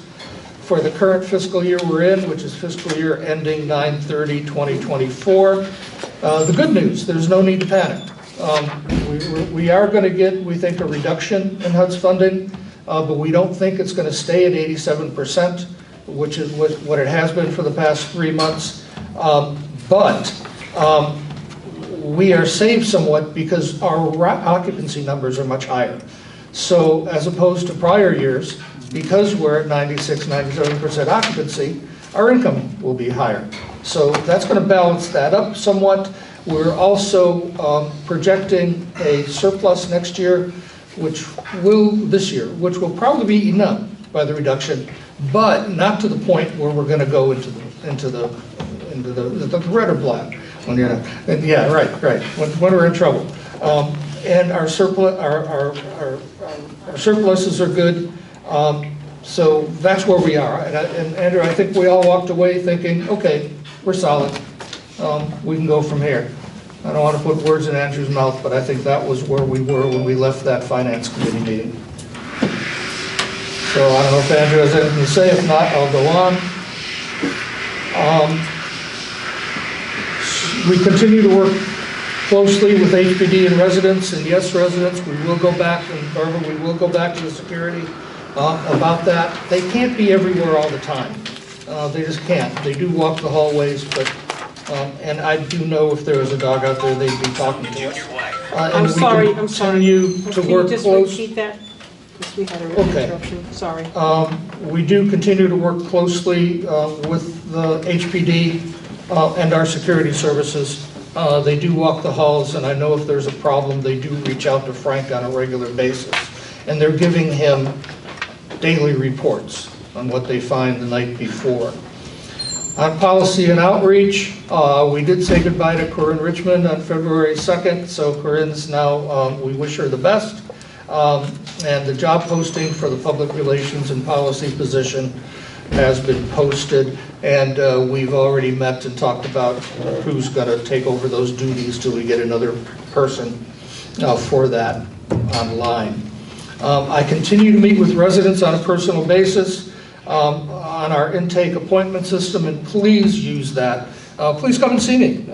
for the current fiscal year we're in, which is fiscal year ending 9/30/2024. The good news, there's no need to panic. We are going to get, we think, a reduction in HUD's funding, but we don't think it's going to stay at 87%. which is what it has been for the past 3 months. But we are saved somewhat because our occupancy numbers are much higher. So as opposed to prior years, because we're at 96, 97% occupancy, our income will be higher. So that's going to balance that up somewhat. We're also projecting a surplus next year, which will probably be eaten up by the reduction, but not to the point where we're going to go into the red or black. When you're not, yeah, right. When we're in trouble, and our surpluses are good. So that's where we are. And Andrew, I think we all walked away thinking, okay, we're solid. We can go from here. I don't want to put words in Andrew's mouth, but I think that was where we were when we left that finance committee meeting. So I don't know if Andrew has anything to say. If not, I'll go on. We continue to work closely with HPD and residents, and yes, residents, we will go back, and Barbara, we will go back to the security about that. They can't be everywhere all the time. They just can't. They do walk the hallways, but and I do know if there was a dog out there, they'd be talking to us. I'm sorry. Continue to work Can you just repeat that? Because we had a interruption. Sorry. We do continue to work closely with the HPD and our security services. They do walk the halls, and I know if there's a problem, they do reach out to Frank on a regular basis. And they're giving him daily reports on what they find the night before. On policy and outreach, we did say goodbye to Corinne Richmond on February 2nd, so Corinne's now, we wish her the best. And the job posting for the public relations and policy position has been posted, and we've already met and talked about who's going to take over those duties till we get another person for that online. I continue to meet with residents on a personal basis on our intake appointment system, and please use that. Please come and see me.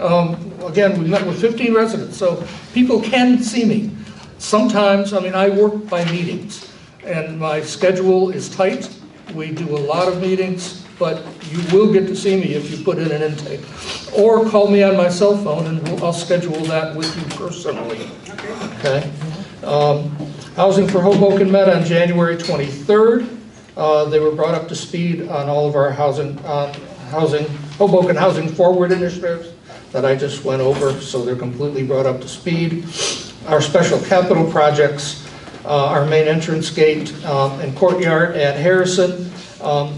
Again, we met with 15 residents, so people can see me. Sometimes, I mean, I work by meetings, and my schedule is tight. We do a lot of meetings, but you will get to see me if you put in an intake. Or call me on my cell phone, and I'll schedule that with you personally. Okay? Housing for Hoboken met on January 23rd. They were brought up to speed on all of our Hoboken Housing Forward initiatives that I just went over, so they're completely brought up to speed. Our special capital projects, our main entrance gate and courtyard at Harrison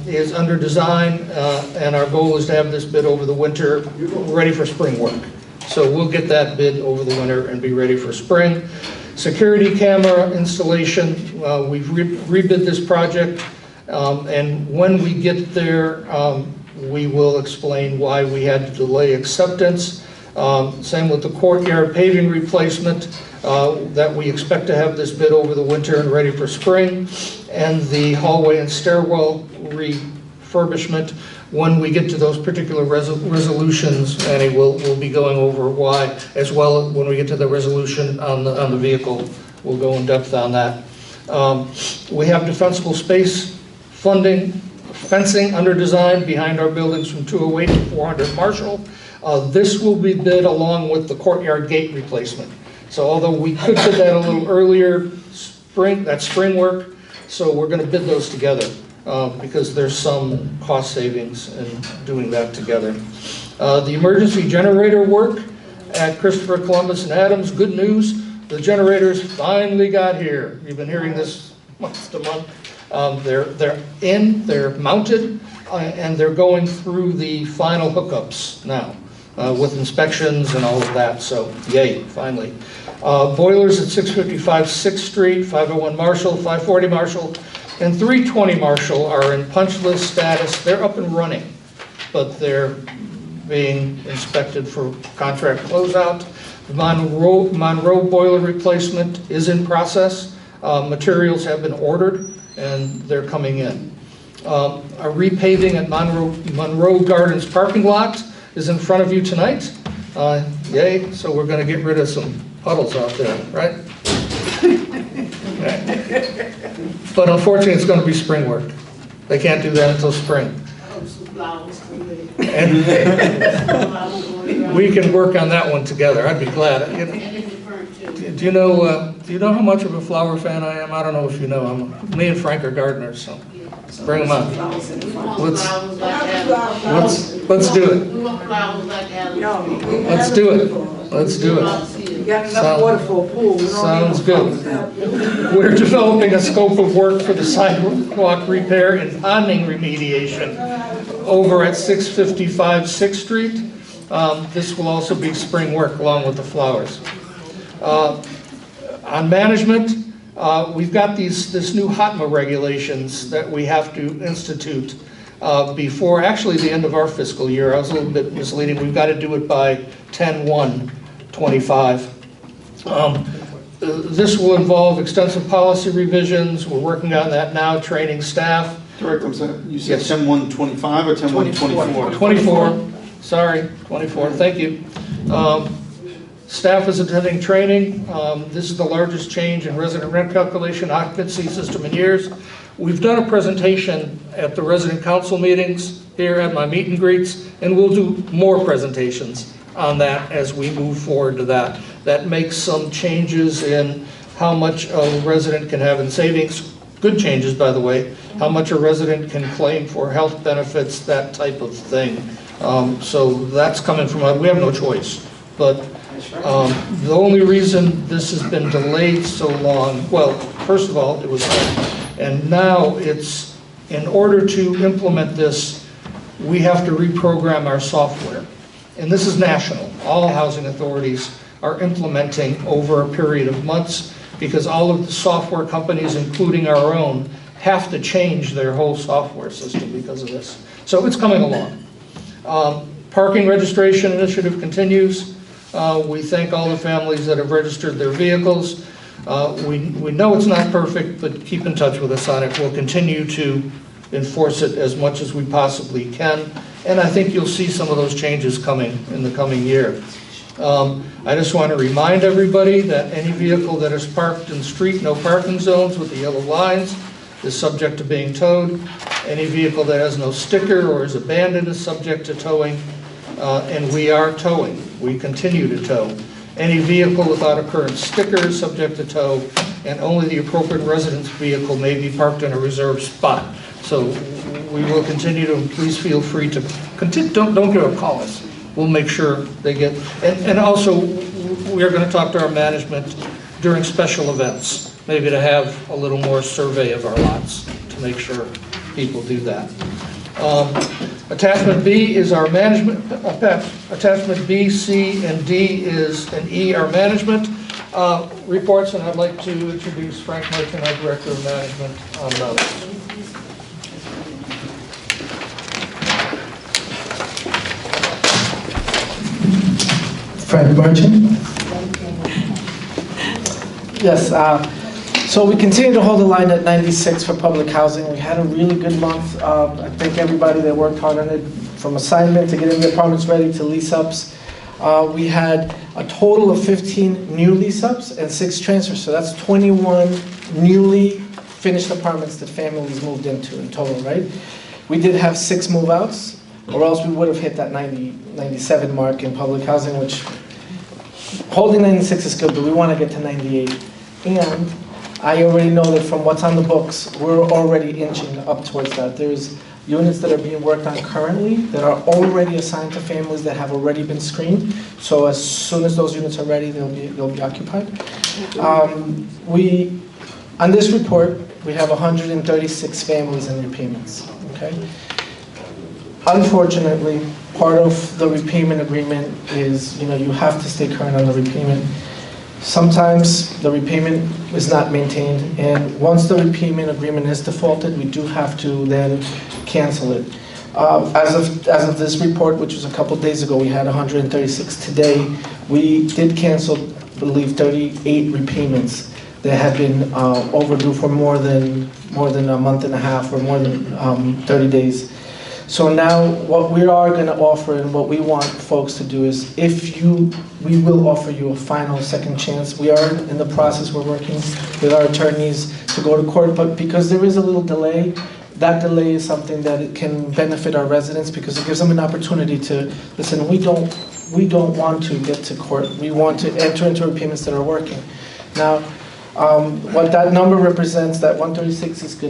is under design, and our goal is to have this bid over the winter, ready for spring work. So we'll get that bid over the winter and be ready for spring. Security camera installation, we've rebid this project, and when we get there, we will explain why we had to delay acceptance. Same with the courtyard paving replacement, that we expect to have this bid over the winter and ready for spring, and the hallway and stairwell refurbishment. When we get to those particular resolutions, Annie, we'll be going over why, as well as when we get to the resolution on the vehicle, we'll go in depth on that. We have defensible space funding, fencing under design behind our buildings from 208 to 400 Marshall. This will be bid along with the courtyard gate replacement. So although we could bid that a little earlier, that's spring work, so we're going to bid those together because there's some cost savings in doing that together. The emergency generator work at Christopher Columbus and Adams, good news, the generators finally got here. You've been hearing this month to month. They're mounted, and they're going through the final hookups now with inspections and all of that, so yay, finally. Boilers at 655 6th Street, 501 Marshall, 540 Marshall, and 320 Marshall are in punch list status. They're up and running, but they're being inspected for contract closeout. The Monroe boiler replacement is in process. Materials have been ordered, and they're coming in. A repaving at Monroe Gardens parking lot is in front of you tonight. Yay, so we're going to get rid of some puddles out there, right? But unfortunately, it's going to be spring work. They can't do that until spring. flowers for you. And we can work on that one together. I'd be glad. Do you know how much of a flower fan I am? I don't know if you know. Me and Frank are gardeners, so bring them up. Let's do it. We want flowers like that. Let's do it. Let's do it. You got enough water for a pool. Sounds good. We're developing a scope of work for the sidewalk repair and ponding remediation over at 655 6th Street. This will also be spring work along with the flowers. On management, we've got this new HHA regulations that we have to institute before actually the end of our fiscal year. I was a little bit misleading. We've got to do it by 10/1/25. This will involve extensive policy revisions. We're working on that now, training staff. Correct, I'm sorry. You said 10/1/25 or 10/1/24? 24, sorry, 24, thank you. Staff is attending training. This is the largest change in resident rent calculation occupancy system in years. We've done a presentation at the resident council meetings here at my meet and greets, and we'll do more presentations on that as we move forward to that. That makes some changes in how much a resident can have in savings, good changes by the way, how much a resident can claim for health benefits, that type of thing. So that's coming from, we have no choice. But the only reason this has been delayed so long, well, first of all, it was hard. And now it's, in order to implement this, we have to reprogram our software. And this is national. All housing authorities are implementing over a period of months because all of the software companies, including our own, have to change their whole software system because of this. So it's coming along. Parking registration initiative continues. We thank all the families that have registered their vehicles. We know it's not perfect, but keep in touch with us on it. We'll continue to enforce it as much as we possibly can. And I think you'll see some of those changes coming in the coming year. I just want to remind everybody that any vehicle that is parked in street no parking zones with the yellow lines is subject to being towed. Any vehicle that has no sticker or is abandoned is subject to towing. And we are towing. We continue to tow. Any vehicle without a current sticker is subject to tow, and only the appropriate residence vehicle may be parked in a reserved spot. So we will continue to, please feel free to continue, don't give up, call us. We'll make sure they get, and also we are going to talk to our management during special events, maybe to have a little more survey of our lots to make sure people do that. Attachment B is our management, attachment B, C, and D and E are management reports, and I'd like to introduce Frank Merchant, our Director of Management, on those. Frank Merchant. Yes, so we continue to hold the line at 96 for public housing. We had a really good month. I thank everybody that worked hard on it, from assignment to getting the apartments ready to lease-ups. We had a total of 15 new lease-ups and 6 transfers, so that's 21 newly finished apartments that families moved into in total, right? We did have 6 move-outs, or else we would have hit that 97 mark in public housing, which holding 96 is good, but we want to get to 98. And I already know that from what's on the books, we're already inching up towards that. There's units that are being worked on currently that are already assigned to families that have already been screened. So as soon as those units are ready, they'll be occupied. On this report, we have 136 families in repayments. Okay. Unfortunately, part of the repayment agreement is, you have to stay current on the repayment. Sometimes the repayment is not maintained, and once the repayment agreement is defaulted, we do have to then cancel it. As of this report, which was a couple days ago, we had 136 today. We did cancel, I believe, 38 repayments that had been overdue for more than a month and a half or more than 30 days. So now what we are going to offer and what we want folks to do is we will offer you a final second chance. We are in the process, we're working with our attorneys to go to court, but because there is a little delay, that delay is something that it can benefit our residents because it gives them an opportunity to, listen, we don't want to get to court. We want to enter into repayments that are working. Now, what that number represents, that 136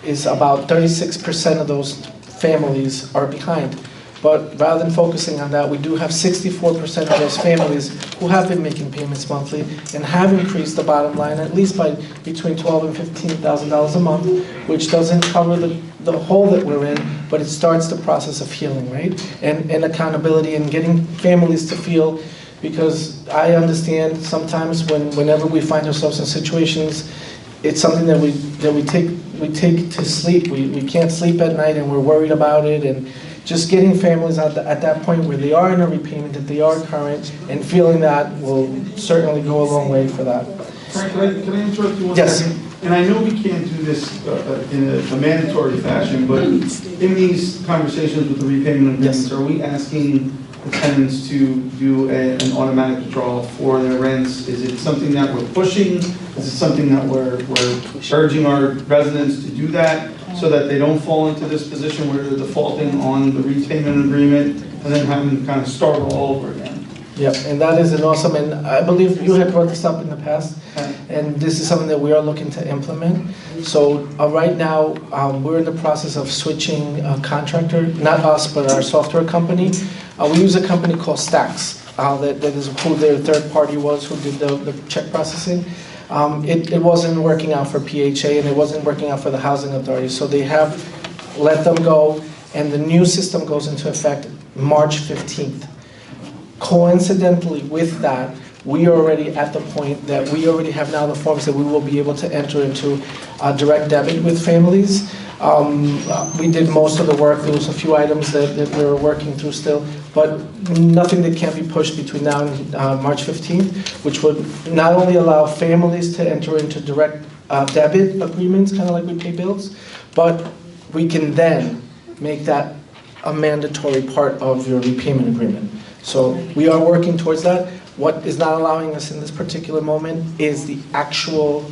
is about 36% of those families are behind. But rather than focusing on that, we do have 64% of those families who have been making payments monthly and have increased the bottom line at least by between $12,000 and $15,000 a month, which doesn't cover the hole that we're in, but it starts the process of healing, right? And accountability and getting families to feel, because I understand sometimes whenever we find ourselves in situations, it's something that we take to sleep. We can't sleep at night and we're worried about it, and just getting families at that point where they are in a repayment, that they are current, and feeling that will certainly go a long way for that. Frank, can I interrupt you one Yes. second? And I know we can't do this in a mandatory fashion, but in these conversations with the repayment agreements, are we asking the tenants to do an automatic withdrawal for their rents? Is it something that we're pushing? Is it something that we're urging our residents to do that so that they don't fall into this position where they're defaulting on the repayment agreement and then having to kind of start all over again? Yep, and that is an awesome, and I believe you had brought this up in the past, and this is something that we are looking to implement. So right now, we're in the process of switching a contractor, not us, but our software company. We use a company called Stacks, that is who their third party was, who did the check processing. It wasn't working out for PHA, and it wasn't working out for the housing authority, so they have let them go, and the new system goes into effect March 15th. Coincidentally with that, we are already at the point that we already have now the forms that we will be able to enter into direct debit with families. We did most of the work. There was a few items that we were working through still, but nothing that can't be pushed between now and March 15th, which would not only allow families to enter into direct debit agreements, kind of like we pay bills, but we can then make that a mandatory part of your repayment agreement. So we are working towards that. What is not allowing us in this particular moment is the actual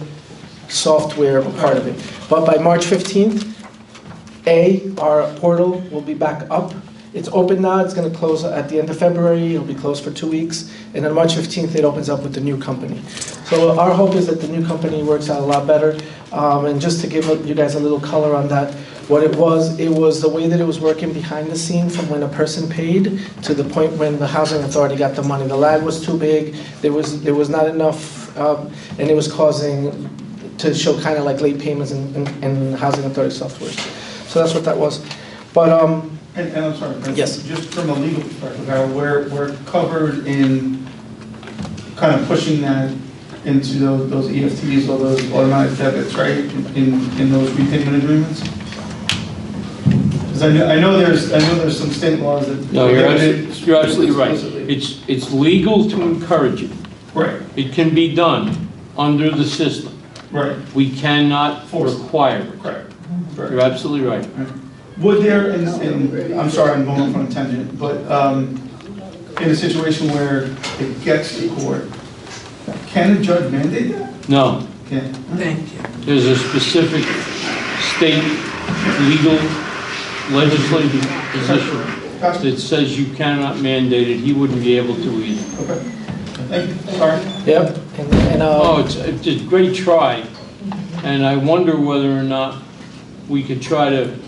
software part of it. But by March 15th, our portal will be back up. It's open now. It's going to close at the end of February. It'll be closed for 2 weeks. And on March 15th, it opens up with the new company. So our hope is that the new company works out a lot better. And just to give you guys a little color on that, what it was the way that it was working behind the scene from when a person paid to the point when the housing authority got the money. The lag was too big. There was not enough, and it was causing to show kind of like late payments in housing authority software. So that's what that was. But And I'm sorry, Frank, yes. just from a legal perspective, we're covered in kind of pushing that into those EFTs or those automatic debits, right, in those repayment agreements? Because I know there's some state laws that. No, you're absolutely right. It's legal to encourage it. Right. It can be done under the system. Right. We cannot require it. Correct. You're absolutely right. Would there, I'm sorry, I'm going off on a tangent, but in a situation where it gets to court, can a judge mandate that? No. Okay. Thank you. There's a specific state legal legislative position that says you cannot mandate it. He wouldn't be able to either. Okay. Thank you. Sorry. Yep. It's a great try, and I wonder whether or not we could try to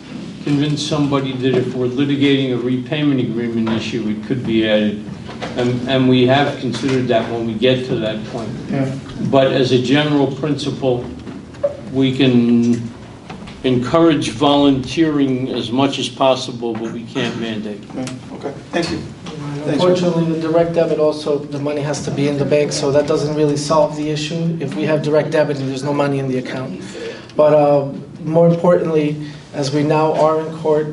convince somebody that if we're litigating a repayment agreement issue, it could be added. And we have considered that when we get to that point. Yeah. But as a general principle, we can encourage volunteering as much as possible, but we can't mandate. Okay, thank you. Unfortunately, the direct debit also, the money has to be in the bank, so that doesn't really solve the issue if we have direct debit and there's no money in the account. But more importantly, as we now are in court,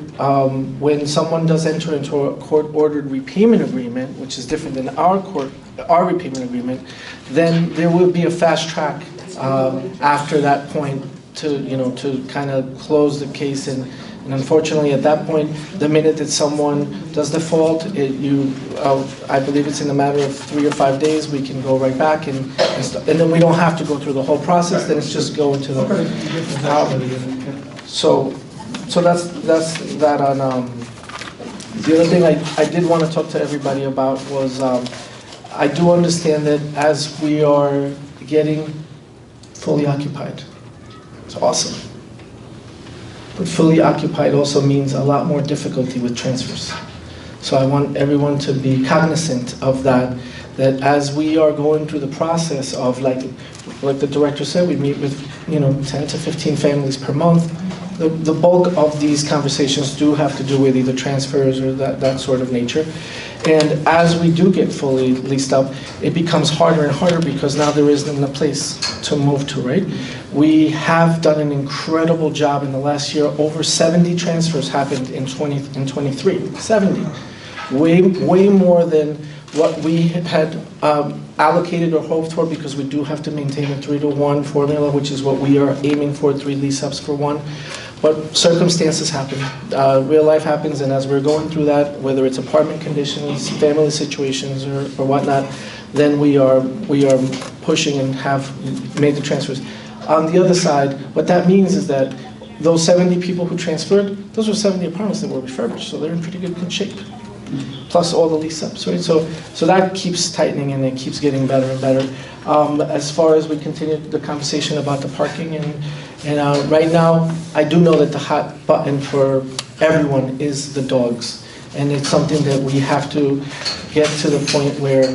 when someone does enter into a court-ordered repayment agreement, which is different than our repayment agreement, then there will be a fast track after that point to kind of close the case. And unfortunately, at that point, the minute that someone does default, I believe it's in a matter of 3 or 5 days, we can go right back and then we don't have to go through the whole process. Then it's just going to the. So so that's that on, the other thing I did want to talk to everybody about was, I do understand that as we are getting fully occupied, it's awesome. But fully occupied also means a lot more difficulty with transfers. So I want everyone to be cognizant of that as we are going through the process of, like the director said, we meet with 10 to 15 families per month. The bulk of these conversations do have to do with either transfers or that sort of nature. And as we do get fully leased up, it becomes harder and harder because now there isn't a place to move to, right? We have done an incredible job in the last year. Over 70 transfers happened in 23. 70. Way more than what we had allocated or hoped for, because we do have to maintain a 3-to-1 formula, which is what we are aiming for, 3 lease-ups for 1. But circumstances happen, real life happens, and as we're going through that, whether it's apartment conditions, family situations, or whatnot, then we are pushing and have made the transfers. On the other side, what that means is that those 70 people who transferred, those were 70 apartments that were refurbished, so they're in pretty good shape. Plus all the lease-ups, right? So that keeps tightening and it keeps getting better and better. As far as we continue the conversation about the parking, and right now, I do know that the hot button for everyone is the dogs. And it's something that we have to get to the point where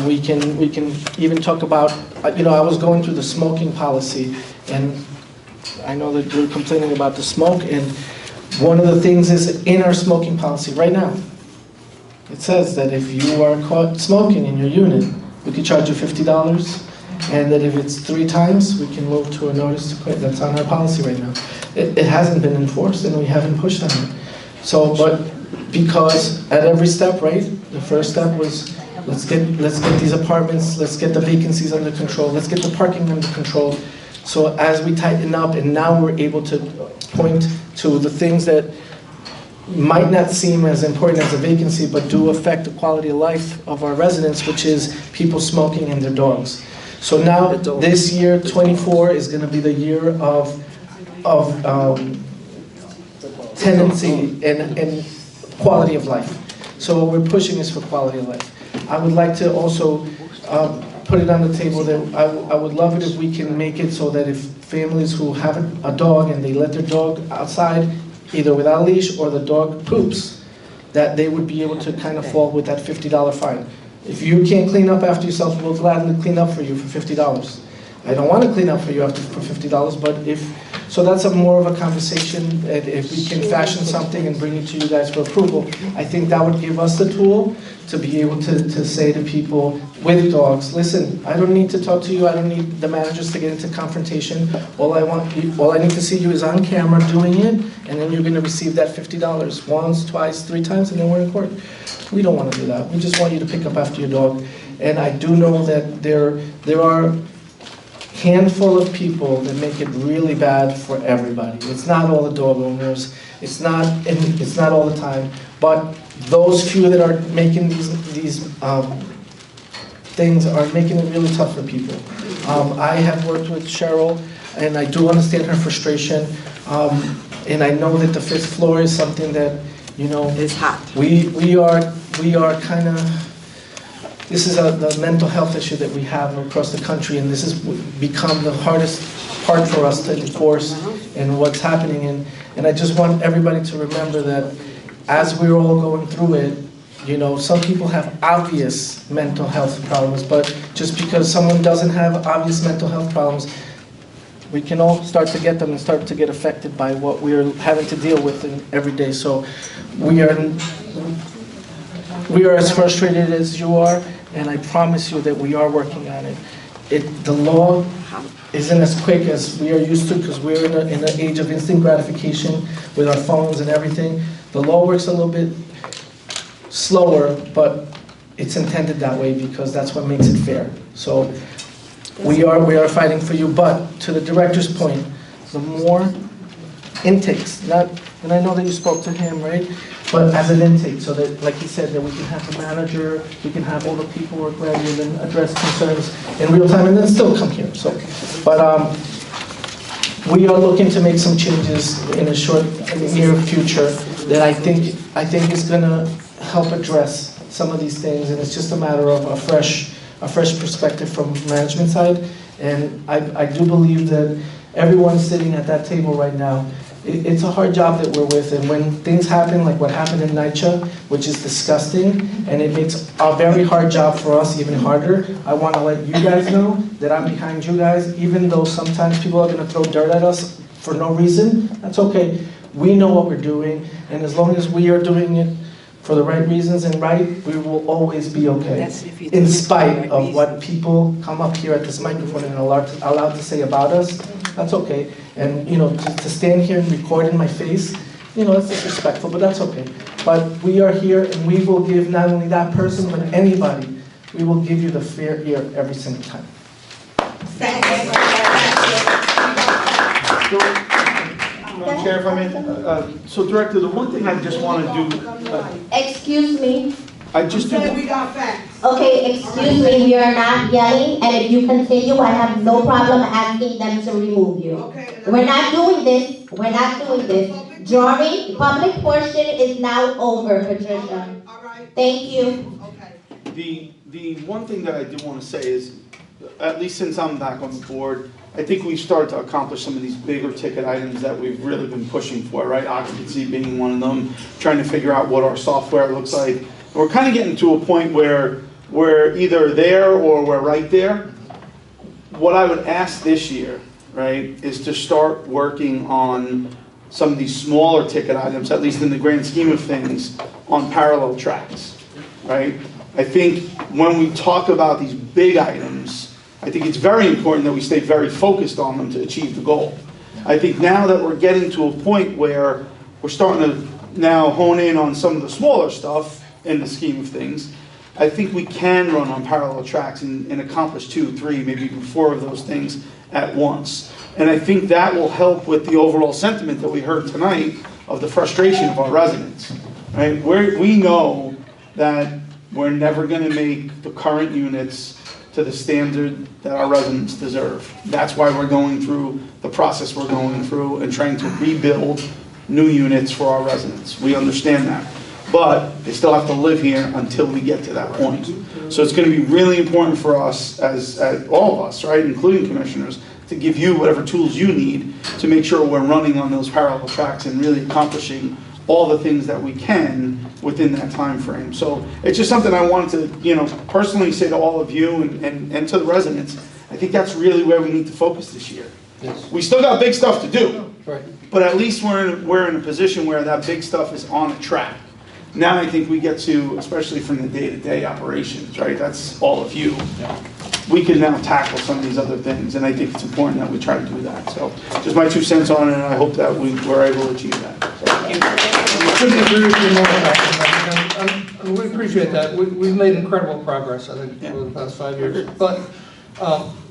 we can even talk about, I was going through the smoking policy, and I know that you're complaining about the smoke, and one of the things is in our smoking policy right now, it says that if you are caught smoking in your unit, we could charge you $50, and that if it's 3 times, we can move to a notice to quit. That's on our policy right now. It hasn't been enforced, and we haven't pushed on it. So, but because at every step, right, the first step was let's get these apartments, let's get the vacancies under control, let's get the parking under control. So as we tighten up, and now we're able to point to the things that might not seem as important as a vacancy, but do affect the quality of life of our residents, which is people smoking and their dogs. So now, this year, 24, is going to be the year of tenancy and quality of life. So what we're pushing is for quality of life. I would like to also put it on the table that I would love it if we can make it so that if families who have a dog and they let their dog outside, either without a leash or the dog poops, that they would be able to kind of fall with that $50 fine. If you can't clean up after yourself, we'll gladly clean up for you for $50. I don't want to clean up for you for $50, but so that's more of a conversation. If we can fashion something and bring it to you guys for approval, I think that would give us the tool to be able to say to people with dogs, listen, I don't need to talk to you, I don't need the managers to get into confrontation. All I need to see you is on camera doing it, and then you're going to receive that $50 once, twice, 3 times, and then we're in court. We don't want to do that. We just want you to pick up after your dog. And I do know that there are handful of people that make it really bad for everybody. It's not all the dog owners, it's not all the time, but those few that are making these things are making it really tough for people. I have worked with Cheryl, and I do understand her frustration, and I know that the 5th floor is something that, it's hot. We are kind of. This is the mental health issue that we have across the country, and this has become the hardest part for us to enforce and what's happening. And I just want everybody to remember that as we're all going through it, some people have obvious mental health problems, but just because someone doesn't have obvious mental health problems, we can all start to get them and start to get affected by what we're having to deal with every day. So we are as frustrated as you are, and I promise you that we are working on it. The law isn't as quick as we are used to, because we're in an age of instant gratification with our phones and everything. The law works a little bit slower, but it's intended that way because that's what makes it fair. So we are fighting for you, but to the director's point, the more intakes, and I know that you spoke to him, right? But as an intake, so that, like he said, that we can have a manager, we can have all the paperwork ready, and then address concerns in real time, and then still come here. So, but we are looking to make some changes in a short, near future that I think is gonna help address some of these things, and it's just a matter of a fresh perspective from management side. And I do believe that everyone sitting at that table right now, it's a hard job that we're with, and when things happen like what happened in NYCHA, which is disgusting, and it makes a very hard job for us even harder, I want to let you guys know that I'm behind you guys, even though sometimes people are going to throw dirt at us for no reason. That's okay. We know what we're doing, and as long as we are doing it for the right reasons and right, we will always be okay. In spite of what people come up here at this microphone and are allowed to say about us, that's okay. And to stand here and record in my face, that's disrespectful, but that's okay. But we are here, and we will give not only that person, but anybody, we will give you the fair ear every single time. Madam Chair, if I may, so Director, the one thing I just want to do, Excuse me. I just do. Okay, excuse me, we are not yelling, and if you continue, I have no problem asking them to remove you. We're not doing this, Jury, public portion is now over, Patricia. Thank you. The one thing that I do want to say is, at least since I'm back on the board, I think we've started to accomplish some of these bigger ticket items that we've really been pushing for, right? Occupancy being one of them, trying to figure out what our software looks like. We're kind of getting to a point where we're either there or we're right there. What I would ask this year, right, is to start working on some of these smaller ticket items, at least in the grand scheme of things, on parallel tracks, right? I think when we talk about these big items, I think it's very important that we stay very focused on them to achieve the goal. I think now that we're getting to a point where we're starting to now hone in on some of the smaller stuff in the scheme of things, I think we can run on parallel tracks and accomplish 2, 3, maybe even 4 of those things at once. And I think that will help with the overall sentiment that we heard tonight of the frustration of our residents, right? We know that we're never going to make the current units to the standard that our residents deserve. That's why we're going through the process we're going through and trying to rebuild new units for our residents. We understand that. But they still have to live here until we get to that point. So it's going to be really important for us, as all of us, right, including commissioners, to give you whatever tools you need to make sure we're running on those parallel tracks and really accomplishing all the things that we can within that time frame. So it's just something I wanted to, personally say to all of you and to the residents. I think that's really where we need to focus this year. Yes. We still got big stuff to do, Right. but at least we're in a position where that big stuff is on a track. Now I think we get to, especially from the day-to-day operations, right? That's all of you. We can now tackle some of these other things, and I think it's important that we try to do that. So just my 2 cents on it, and I hope that we're able to achieve that. I couldn't agree with you more on that. And we appreciate that. We've made incredible progress, I think, over the past 5 years. But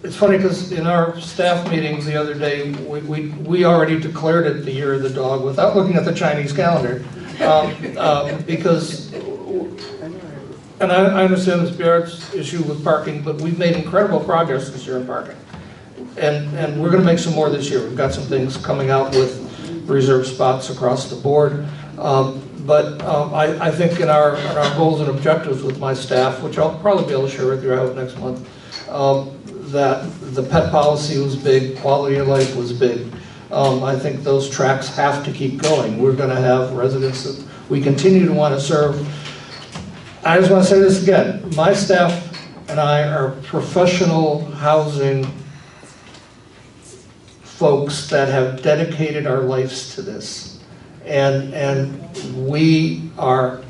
it's funny because in our staff meeting the other day, we already declared it the year of the dog without looking at the Chinese calendar. Because, and I understand the Spirit's issue with parking, but we've made incredible progress this year in parking. And we're going to make some more this year. We've got some things coming out with reserve spots across the board. But I think in our goals and objectives with my staff, which I'll probably be able to share with you out next month, that the pet policy was big, quality of life was big. I think those tracks have to keep going. We're going to have residents that we continue to want to serve. I just want to say this again. My staff and I are professional housing folks that have dedicated our lives to this. And we are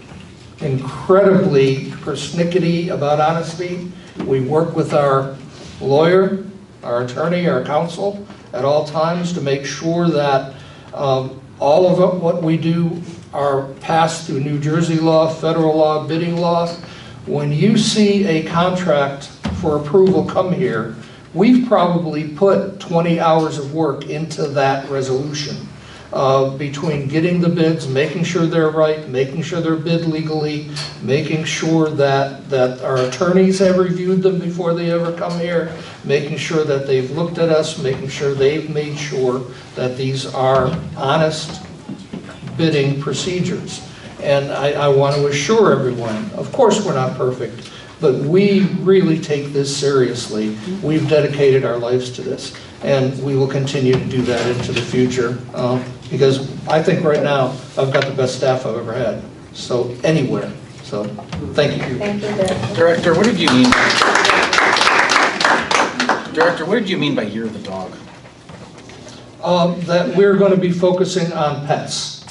incredibly persnickety about honesty. We work with our lawyer, our attorney, our counsel at all times to make sure that all of what we do are passed through New Jersey law, federal law, bidding law. When you see a contract for approval come here, we've probably put 20 hours of work into that resolution. between getting the bids, making sure they're right, making sure they're bid legally, making sure that our attorneys have reviewed them before they ever come here, making sure that they've looked at us, making sure they've made sure that these are honest bidding procedures. And I want to assure everyone, of course we're not perfect, but we really take this seriously. We've dedicated our lives to this, and we will continue to do that into the future, because I think right now I've got the best staff I've ever had, so anywhere. So, thank you. Thank you, Bill. Director, what did you mean? Director, what did you mean by year of the dog? That we're going to be focusing on pets.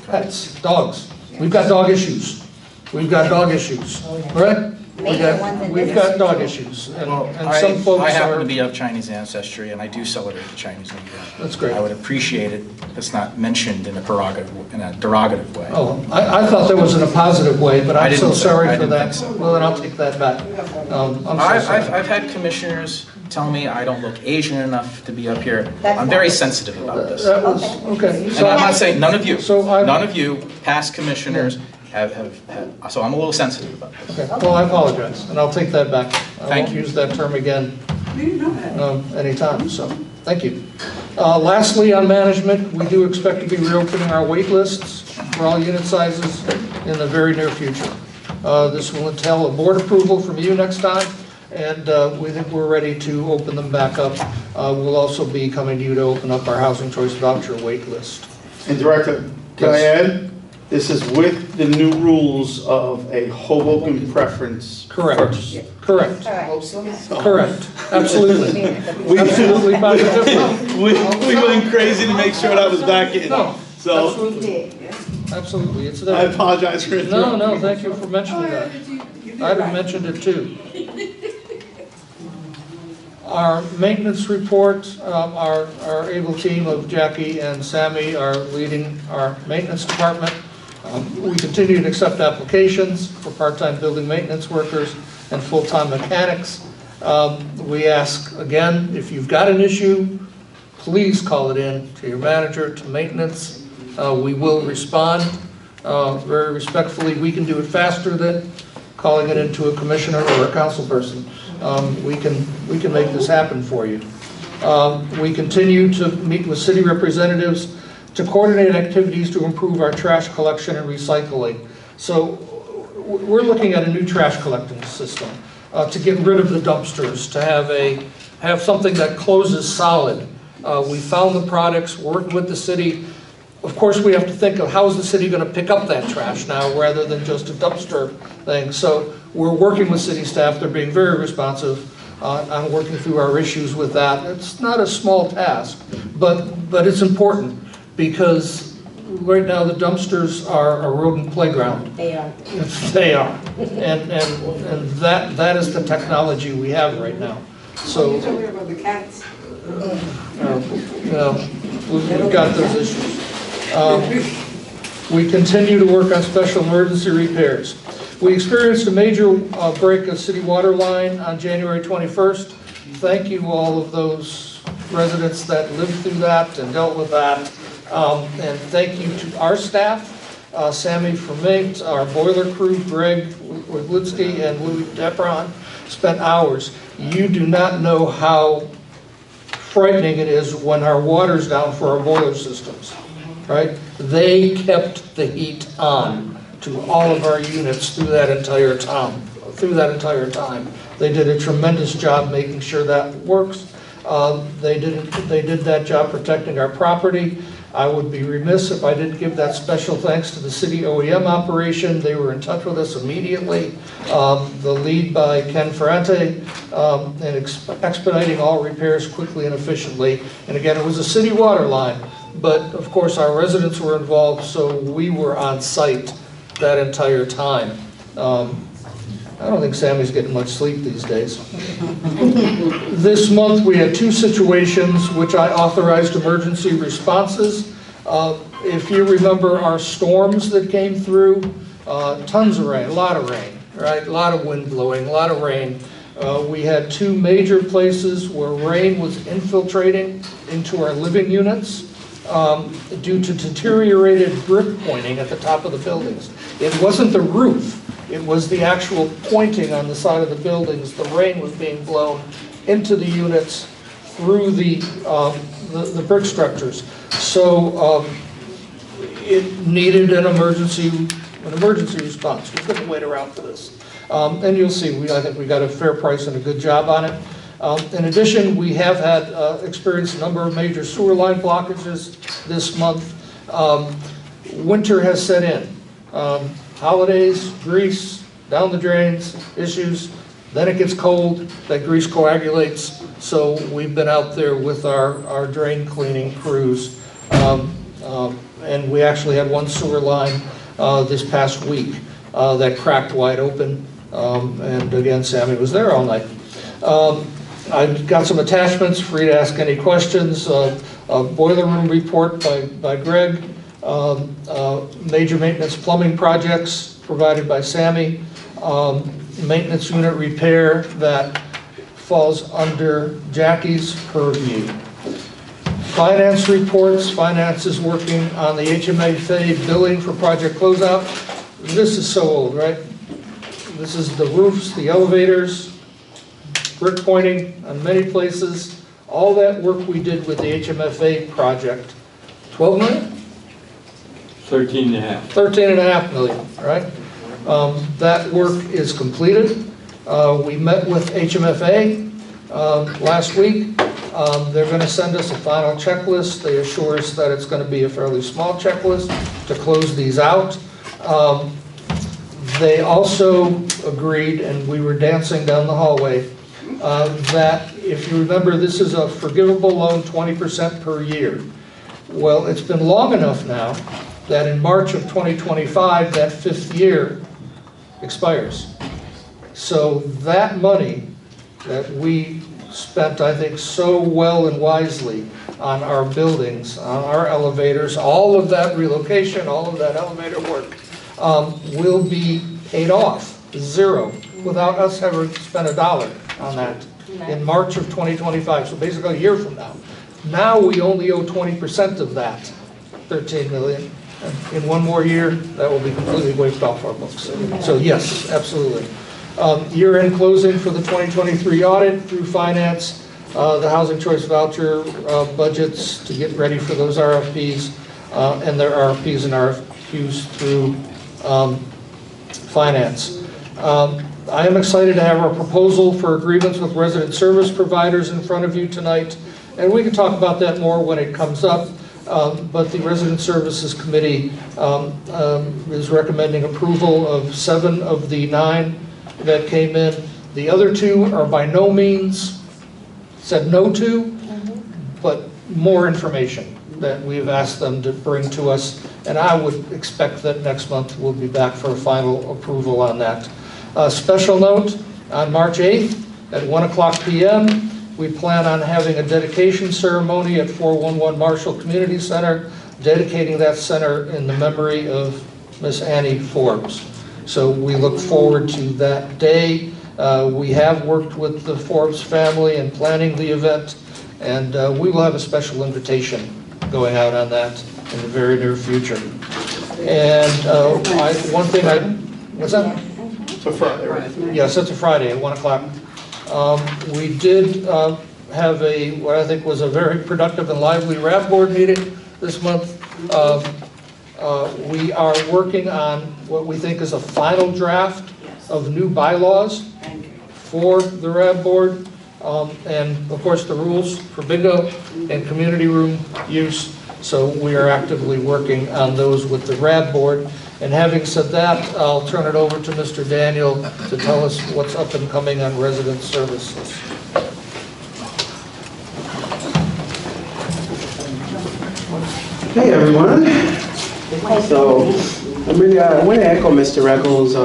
Pets, dogs. We've got dog issues. We've got dog issues, right? We've got dog issues, and some folks I happen are. to be of Chinese ancestry, and I do celebrate the Chinese New Year. That's great. I would appreciate it if it's not mentioned in a derogative way. Oh, I thought there was in a positive way, but I'm so sorry for that. So. Well, then I'll take that back. I'm so sorry. I've had commissioners tell me I don't look Asian enough to be up here. I'm very sensitive about this. That was, okay. And I'm not saying, none of you, So none of you, past commissioners, have, so I'm a little sensitive about this. Okay, well, I apologize, and I'll take that back. I Thank won't you. use that term again anytime, so, thank you. Lastly, on management, we do expect to be reopening our wait lists for all unit sizes in the very near future. This will entail a board approval from you next time, and we think we're ready to open them back up. We'll also be coming to you to open up our housing choice voucher wait list. And Director, can I add? This is with the new rules of a Hoboken preference. Correct. First. Correct. Correct. Absolutely. Absolutely. Absolutely. We went crazy to make sure that was back in. No, So absolutely. Absolutely, it's there. I apologize for interrupting. No, thank you for mentioning that. I'd have mentioned it too. Our maintenance report, our able team of Jackie and Sammy are leading our maintenance department. We continue to accept applications for part-time building maintenance workers and full-time mechanics. We ask, again, if you've got an issue, please call it in to your manager, to maintenance. We will respond very respectfully. We can do it faster than calling it into a commissioner or a council person. We can make this happen for you. We continue to meet with city representatives to coordinate activities to improve our trash collection and recycling. So we're looking at a new trash collecting system to get rid of the dumpsters, to have something that closes solid. We found the products, worked with the city. Of course, we have to think of how is the city going to pick up that trash now rather than just a dumpster thing. So we're working with city staff. They're being very responsive on working through our issues with that. It's not a small task, but it's important because right now the dumpsters are a rodent playground. They are. They are. And that is the technology we have right now. So, You're talking about the cats. We've got those issues. We continue to work on special emergency repairs. We experienced a major break of city water line on January 21st. Thank you all of those residents that lived through that and dealt with that. And thank you to our staff, Sammy Fermate, our boiler crew, Greg Woodlitsky and Louis Depron, spent hours. You do not know how frightening it is when our water's down for our boiler systems, right? They kept the heat on to all of our units through that entire time. They did a tremendous job making sure that works. They did that job protecting our property. I would be remiss if I didn't give that special thanks to the city OEM operation. They were in touch with us immediately. The lead by Ken Ferrante in expediting all repairs quickly and efficiently. And again, it was a city water line, but of course our residents were involved, so we were on site that entire time. I don't think Sammy's getting much sleep these days. This month we had two situations which I authorized emergency responses. If you remember our storms that came through, tons of rain, a lot of rain, right? A lot of wind blowing, a lot of rain. We had two major places where rain was infiltrating into our living units. due to deteriorated brick pointing at the top of the buildings. It wasn't the roof, it was the actual pointing on the side of the buildings. The rain was being blown into the units through the brick structures. So it needed an emergency response. We couldn't wait around for this. And you'll see, I think we got a fair price and a good job on it. In addition, we have had experienced a number of major sewer line blockages this month. Winter has set in. Holidays, grease, down the drains, issues. Then it gets cold, that grease coagulates. So we've been out there with our drain cleaning crews. And we actually had one sewer line this past week that cracked wide open. And again, Sammy was there all night. I've got some attachments, free to ask any questions. A boiler room report by Greg. Major maintenance plumbing projects provided by Sammy. Maintenance unit repair that falls under Jackie's purview. Finance reports, finance is working on the HMA billing for project closeout. This is so old, right? This is the roofs, the elevators, brick pointing on many places. All that work we did with the HMFA project, 12 million? 13.5. 13.5 million, right? That work is completed. We met with HMFA last week. They're going to send us a final checklist. They assure us that it's going to be a fairly small checklist to close these out. They also agreed, and we were dancing down the hallway, that if you remember, this is a forgivable loan, 20% per year. Well, it's been long enough now that in March of 2025, that 5th year expires. So that money that we spent, I think, so well and wisely on our buildings, on our elevators, all of that relocation, all of that elevator work, will be paid off, zero, without us having spent $1 on that in March of 2025, so basically a year from now. Now we only owe 20% of that, 13 million. In one more year, that will be completely wiped off our books. So yes, absolutely. Year-end closing for the 2023 audit through finance, the housing choice voucher budgets to get ready for those RFPs, and their RFPs and RFQs through finance. I am excited to have our proposal for agreements with resident service providers in front of you tonight, and we can talk about that more when it comes up. But the Resident Services Committee is recommending approval of 7 of the 9 that came in. The other 2 are by no means said no to, but more information that we've asked them to bring to us. And I would expect that next month we'll be back for a final approval on that. Special note, on March 8th at 1:00 p.m., we plan on having a dedication ceremony at 411 Marshall Community Center, dedicating that center in the memory of Miss Annie Forbes. So we look forward to that day. We have worked with the Forbes family in planning the event, and we will have a special invitation going out on that in the very near future. And what's that? It's a Friday, right? Yes, it's a Friday at 1:00. We did have what I think was a very productive and lively RAB board meeting this month. We are working on what we think is a final draft of new bylaws for the RAB board, and of course the rules for bingo and community room use. So we are actively working on those with the RAB board. And having said that, I'll turn it over to Mr. Daniel to tell us what's up and coming on resident services. Hey everyone. So I want to echo Mr. Reckles'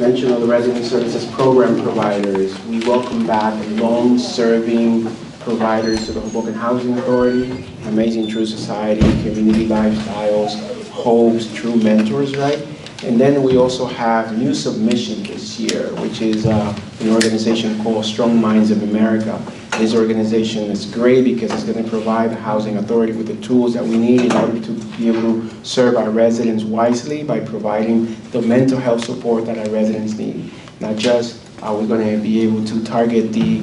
mention of the resident services program providers. We welcome back long-serving providers to the Hoboken Housing Authority, Amazing True Society, Community Lifestyles, hopes, true mentors, right? And then we also have new submission this year, which is an organization called Strong Minds of America. This organization is great because it's going to provide the Housing Authority with the tools that we need in order to be able to serve our residents wisely by providing the mental health support that our residents need. Not just are we going to be able to target the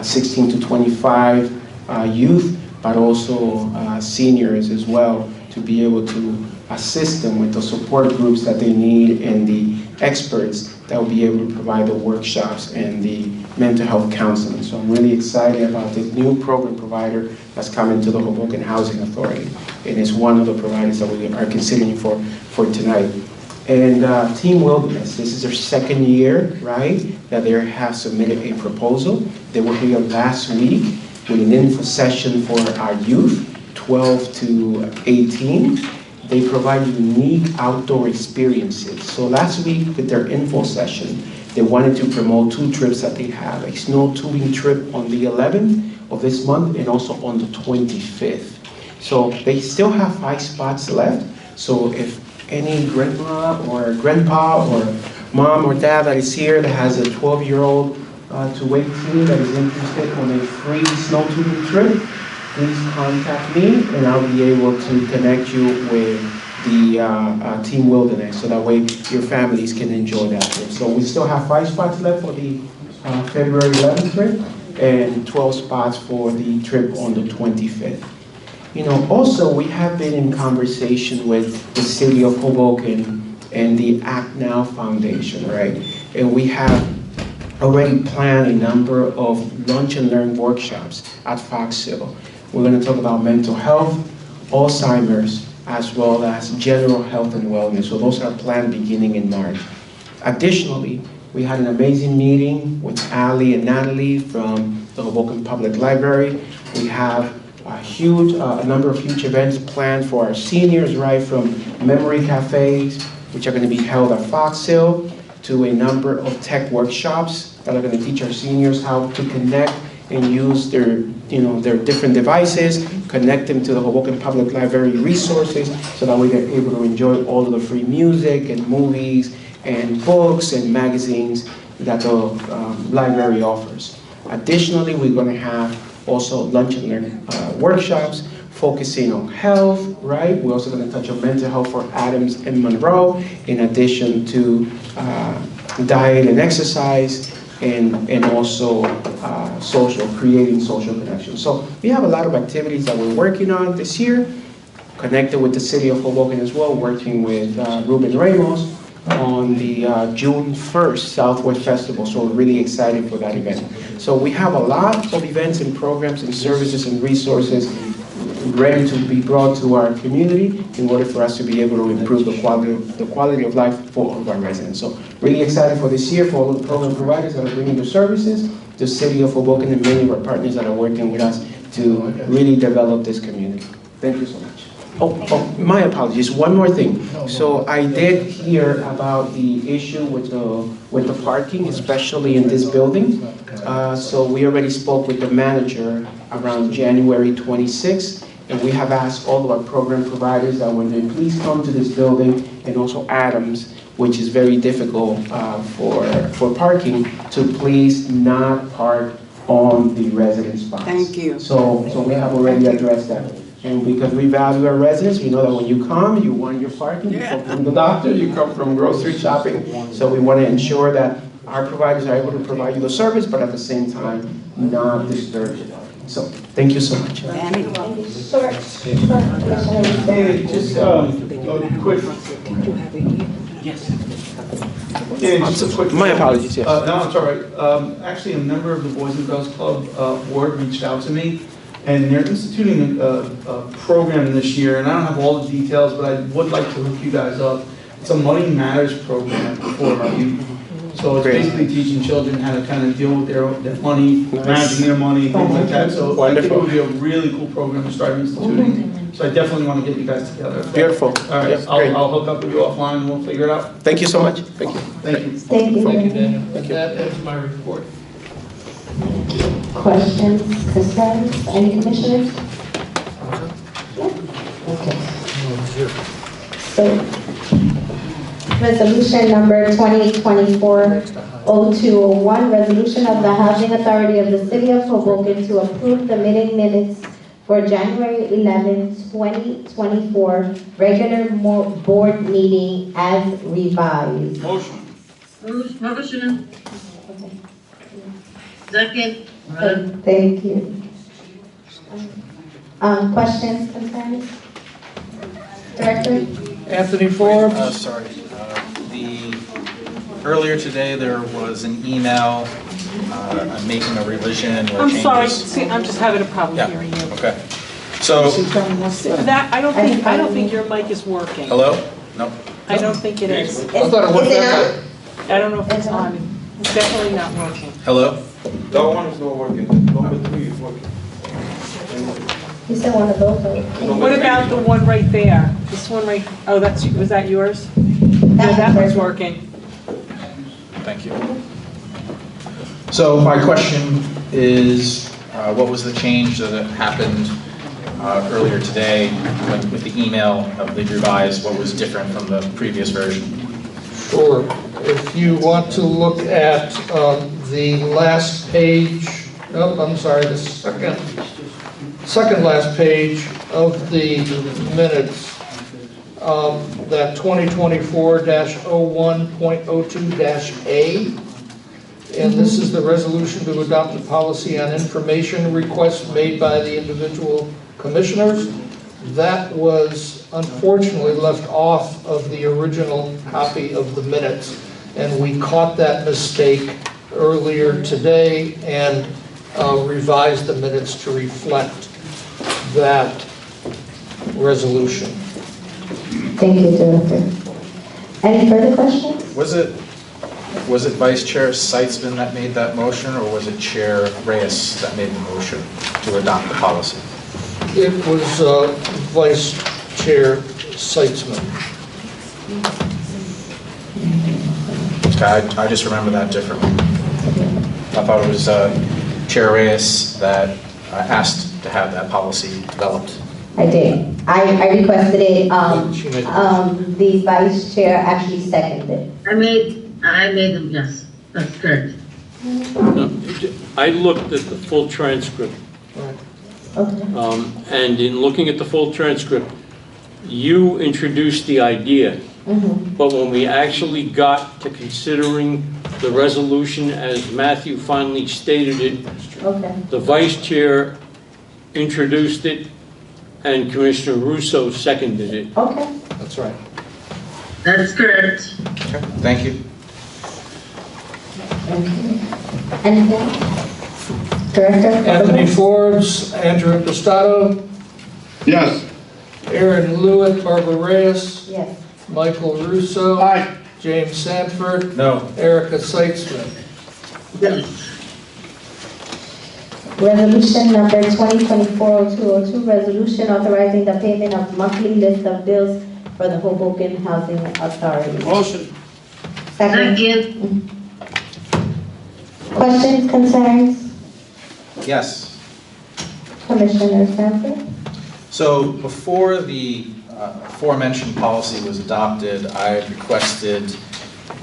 16 to 25 youth, but also seniors as well, to be able to assist them with the support groups that they need and the experts that will be able to provide the workshops and the mental health counseling. So I'm really excited about this new program provider that's coming to the Hoboken Housing Authority. And it's one of the providers that we are considering for tonight. And Team Wilderness, this is their second year, right, that they have submitted a proposal. They were here last week with an info session for our youth, 12 to 18. They provide unique outdoor experiences. So last week with their info session, they wanted to promote 2 trips that they have, a snow tubing trip on the 11th of this month and also on the 25th. So they still have 5 spots left. So if any grandma or grandpa or mom or dad that is here that has a 12-year-old to 18 that is interested on a free snow tubing trip, please contact me and I'll be able to connect you with the Team Wilderness so that way your families can enjoy that trip. So we still have 5 spots left for the February 11th trip and 12 spots for the trip on the 25th. You know, also we have been in conversation with the City of Hoboken and the Act Now Foundation, right? And we have already planned a number of lunch and learn workshops at Fox Hill. We're going to talk about mental health, Alzheimer's, as well as general health and wellness. So those are planned beginning in March. Additionally, we had an amazing meeting with Ali and Natalie from the Hoboken Public Library. We have a number of huge events planned for our seniors, right, from memory cafes, which are going to be held at Fox Hill, to a number of tech workshops that are going to teach our seniors how to connect and use their different devices, connect them to the Hoboken Public Library resources so that we get able to enjoy all of the free music and movies and books and magazines that the library offers. Additionally, we're going to have also lunch and learn workshops focusing on health, right? We're also going to touch on mental health for Adams and Monroe, in addition to diet and exercise, and also creating social connections. So we have a lot of activities that we're working on this year, connected with the City of Hoboken as well, working with Ruben Ramos on the June 1st Southwest Festival. So we're really excited for that event. So we have a lot of events and programs and services and resources ready to be brought to our community in order for us to be able to improve the quality of life for all of our residents. So really excited for this year, for all the program providers that are bringing their services, the City of Hoboken and many of our partners that are working with us to really develop this community. Thank you so much. Oh, my apologies. One more thing. So I did hear about the issue with the parking, especially in this building. So we already spoke with the manager around January 26th, and we have asked all of our program providers that when they please come to this building, and also Adams, which is very difficult for parking, to please not park on the resident spots. Thank you. So we have already addressed that. And because we value our residents, we know that when you come, you want your parking, you come from the doctor, you come from grocery shopping. So we want to ensure that our providers are able to provide you the service, but at the same time, not disturb you. So, thank you so much. Hey, just quick. Yes. Yeah, just a quick. My apologies, yes. No, it's all right. Actually, a member of the Boys and Girls Club board reached out to me, and they're instituting a program this year, and I don't have all the details, but I would like to hook you guys up. It's a Money Matters program for our youth. So it's basically teaching children how to kind of deal with their money, managing their money, things like that. So I think it would be a really cool program to start instituting. So I definitely want to get you guys together. Beautiful. All right, I'll hook up with you offline and we'll figure it out. Thank you so much. Thank you. Thank you. Thank you. Thank you, Daniel. That ends my report. Questions, concerns, any commissioners? Okay. So, Resolution number 2024-0201, resolution of the Housing Authority of the City of Hoboken to approve the meeting minutes for January 11, 2024, regular board meeting as revised. Motion. Motion. Second. Thank you. Questions, concerns? Director? Anthony Forbes? Sorry. Earlier today, there was an email making a revision or I'm changes. sorry, see, I'm just having a problem Yeah, hearing you. okay. So, That, I don't think your mic is working. hello? No? I don't think it is. I thought it worked that time. I don't know if it's on. It's definitely not working. Hello? That one is not working. Number 3 is working. You said one of those. What about the one right there? This one right, oh, was that yours? Yeah, that one's working. Thank you. So my question is, what was the change that happened earlier today with the email of the revised? What was different from the previous version? Sure. If you want to look at the last page, I'm sorry, the second last page of the minutes, that 2024-01.02-A, and this is the resolution to adopt a policy on information requests made by the individual commissioners. That was unfortunately left off of the original copy of the minutes, and we caught that mistake earlier today and revised the minutes to reflect that resolution. Thank you, Director. Any further questions? Was it Vice Chair Seitzman that made that motion, or was it Chair Reyes that made the motion to adopt the policy? It was Vice Chair Seitzman. Okay, I just remember that differently. I thought it was Chair Reyes that asked to have that policy developed. I did. I requested it. The vice chair actually seconded it. I made them, yes. That's correct. I looked at the full transcript. Okay. And in looking at the full transcript, you introduced the idea. But when we actually got to considering the resolution as Matthew finally stated it, the vice chair introduced it and Commissioner Russo seconded it. Okay. That's right. That's correct. Okay, thank you. Anything else? Director? Anthony Forbes, Andrew Pistato. Yes. Aaron Lewitt, Barbara Reyes. Yes. Michael Russo. Aye. James Sanford. No. Erica Seitzman. Yes. Resolution number 2024-0202, resolution authorizing the payment of monthly list of bills for the Hoboken Housing Authority. Motion. Second. Questions, concerns? Yes. Commissioner Sanford? So before the aforementioned policy was adopted, I requested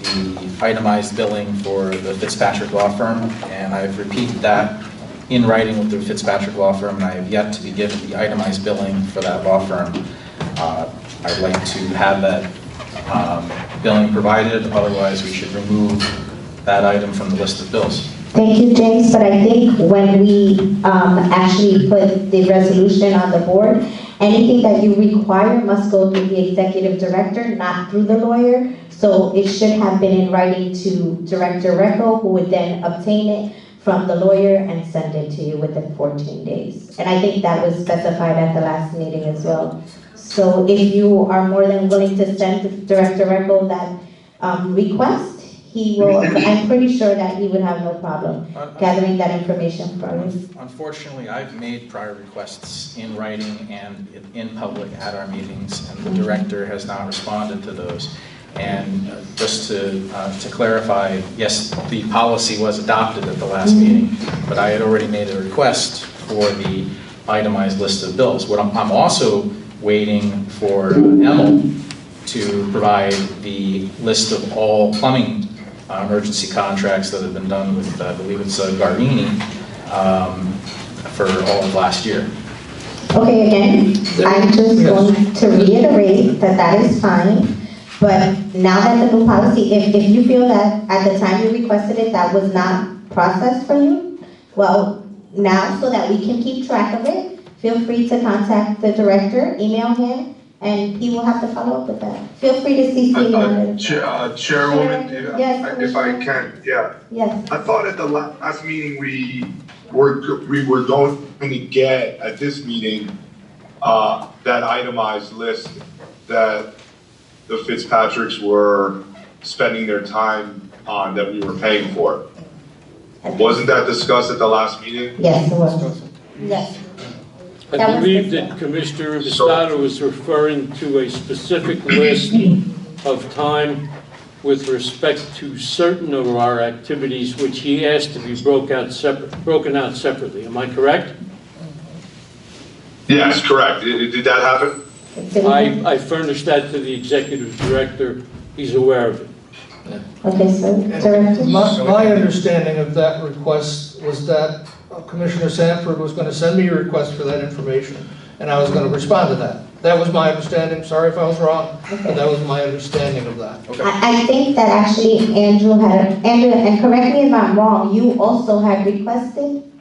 the itemized billing for the Fitzpatrick Law Firm, and I've repeated that in writing with the Fitzpatrick Law Firm, and I have yet to be given the itemized billing for that law firm. I'd like to have that billing provided, otherwise we should remove that item from the list of bills. Thank you, James, but I think when we actually put the resolution on the board, anything that you require must go through the executive director, not through the lawyer. So it should have been in writing to Director Recco, who would then obtain it from the lawyer and send it to you within 14 days. And I think that was specified at the last meeting as well. So if you are more than willing to send to Director Recco that request, he will, I'm pretty sure that he would have no problem gathering that information from us. Unfortunately, I've made prior requests in writing and in public at our meetings, and the director has not responded to those. And just to clarify, yes, the policy was adopted at the last meeting, but I had already made a request for the itemized list of bills. What I'm also waiting for Emil to provide the list of all plumbing emergency contracts that have been done with, I believe it's Gardini, for all of last year. Okay, again, I'm just going to reiterate that that is fine, but now that the new policy, if you feel that at the time you requested it, that was not processed for you, well, now so that we can keep track of it, feel free to contact the director, email him, and he will have to follow up with that. Feel free to CC me on it. Chairwoman, Yes, if I can, yeah. Yes. I thought at the last meeting we were going to get at this meeting that itemized list that the Fitzpatricks were spending their time on that we were paying for. Wasn't that discussed at the last meeting? Yes, it was. Yes. I believe that Commissioner Impastato was referring to a specific list of time with respect to certain of our activities, which he asked to be broken out separately. Am I correct? Yes, correct. Did that happen? I furnished that to the executive director. He's aware of it. Okay, so Director? My understanding of that request was that Commissioner Sanford was going to send me a request for that information, and I was going to respond to that. That was my understanding. Sorry if I was wrong, but that was my understanding of that. I think that actually Andrew, and correct me if I'm wrong, you also had requested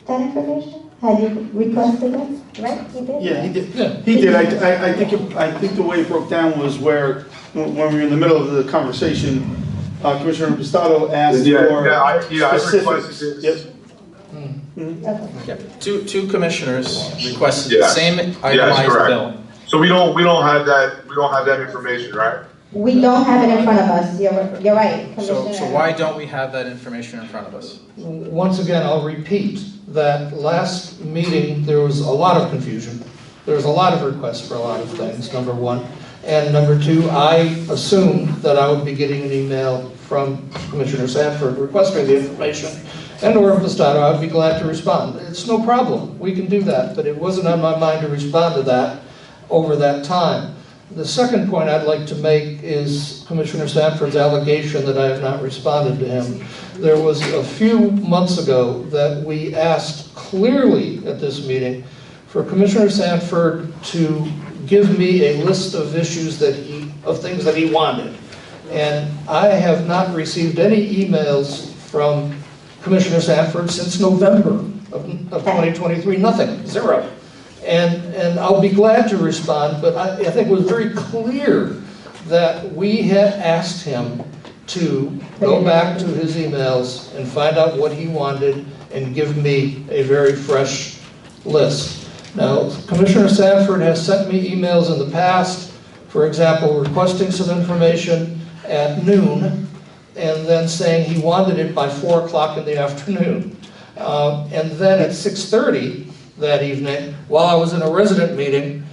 that information? Had you requested it, right? You did? Yeah, he did. He did. I think the way it broke down was where, when we were in the middle of the conversation, Commissioner Impastato asked for specifics. Yes. Yeah. Two commissioners requested the same itemized bill. So we don't have that information, right? We don't have it in front of us. You're right, Commissioner. So why don't we have that information in front of us? Once again, I'll repeat that last meeting, there was a lot of confusion. There was a lot of requests for a lot of things, number one. And number two, I assumed that I would be getting an email from Commissioner Sanford requesting the information, and/or Impastato. I'd be glad to respond. It's no problem. We can do that, but it wasn't on my mind to respond to that over that time. The second point I'd like to make is Commissioner Sanford's allegation that I have not responded to him. There was a few months ago that we asked clearly at this meeting for Commissioner Sanford to give me a list of issues of things that he wanted. And I have not received any emails from Commissioner Sanford since November of 2023, nothing, zero. And I'll be glad to respond, but I think it was very clear that we had asked him to go back to his emails and find out what he wanted and give me a very fresh list. Now, Commissioner Sanford has sent me emails in the past, for example, requesting some information at noon and then saying he wanted it by 4 o'clock in the afternoon. And then at 6:30 that evening, while I was in a resident meeting,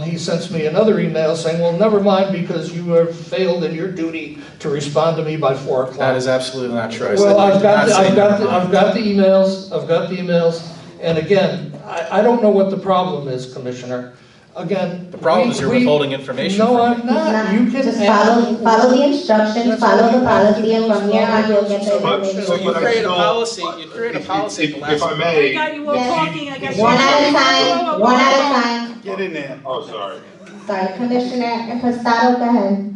he sends me another email saying, well, never mind, because you have failed in your duty to respond to me by 4 o'clock. That is absolutely not true. Well, I've got the emails, and again, I don't know what the problem is, Commissioner. Again, the problem is you're withholding information. No, I'm not. You can just follow the instructions, follow the policy, and from here on you'll get the information. So you create a policy. You create a policy. If I may. I got you all talking. I got you. One at a time. One at a time. Get in there. Oh, sorry. Sorry, Commissioner Impastato, go ahead.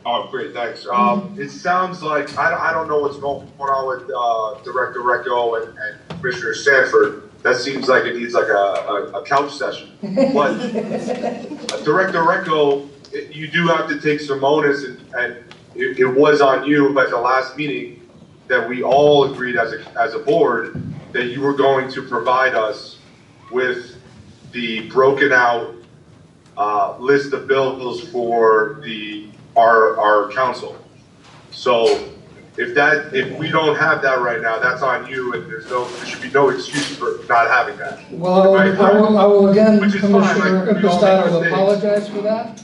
Oh, great, thanks. It sounds like, I don't know what's going on with Director Recco and Commissioner Sanford. That seems like it needs like a couch session. But Director Recco, you do have to take some onus, and it was on you at the last meeting that we all agreed as a board that you were going to provide us with the broken out list of bills for our council. So if we don't have that right now, that's on you, and there should be no excuse for not having that. Well, I will again, Commissioner Impastato, apologize for that.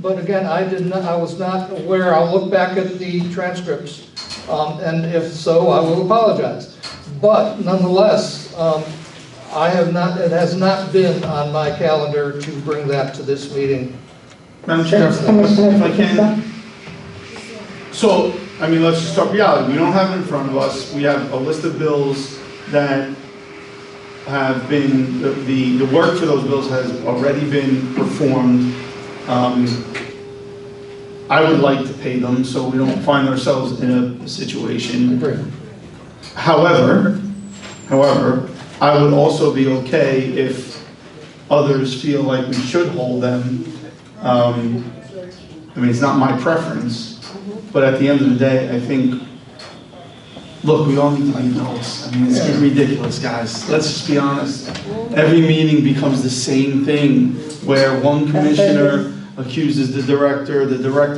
But again, I was not aware. I'll look back at the transcripts, and if so, I will apologize. But nonetheless, It has not been on my calendar to bring that to this meeting. Madam Chair, if I can. So, I mean, let's just talk reality. We don't have it in front of us. We have a list of bills that have been, the work for those bills has already been performed. I would like to pay them so we don't find ourselves in a situation. However, I would also be okay if others feel like we should hold them. I mean, it's not my preference, but at the end of the day, I think, look, we all need to be adults. I mean, it's getting ridiculous, guys. Let's just be honest. Every meeting becomes the same thing, where one commissioner accuses the director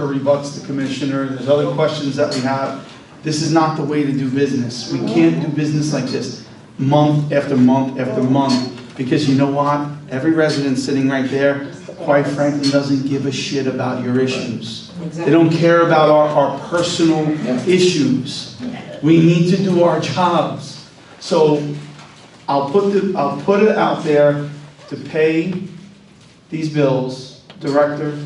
rebuts the commissioner, there's other questions that we have. This is not the way to do business. We can't do business like this month after month after month, because you know what? Every resident sitting right there, quite frankly, doesn't give a shit about your issues. They don't care about our personal issues. We need to do our jobs. So I'll put it out there to pay these bills. Director,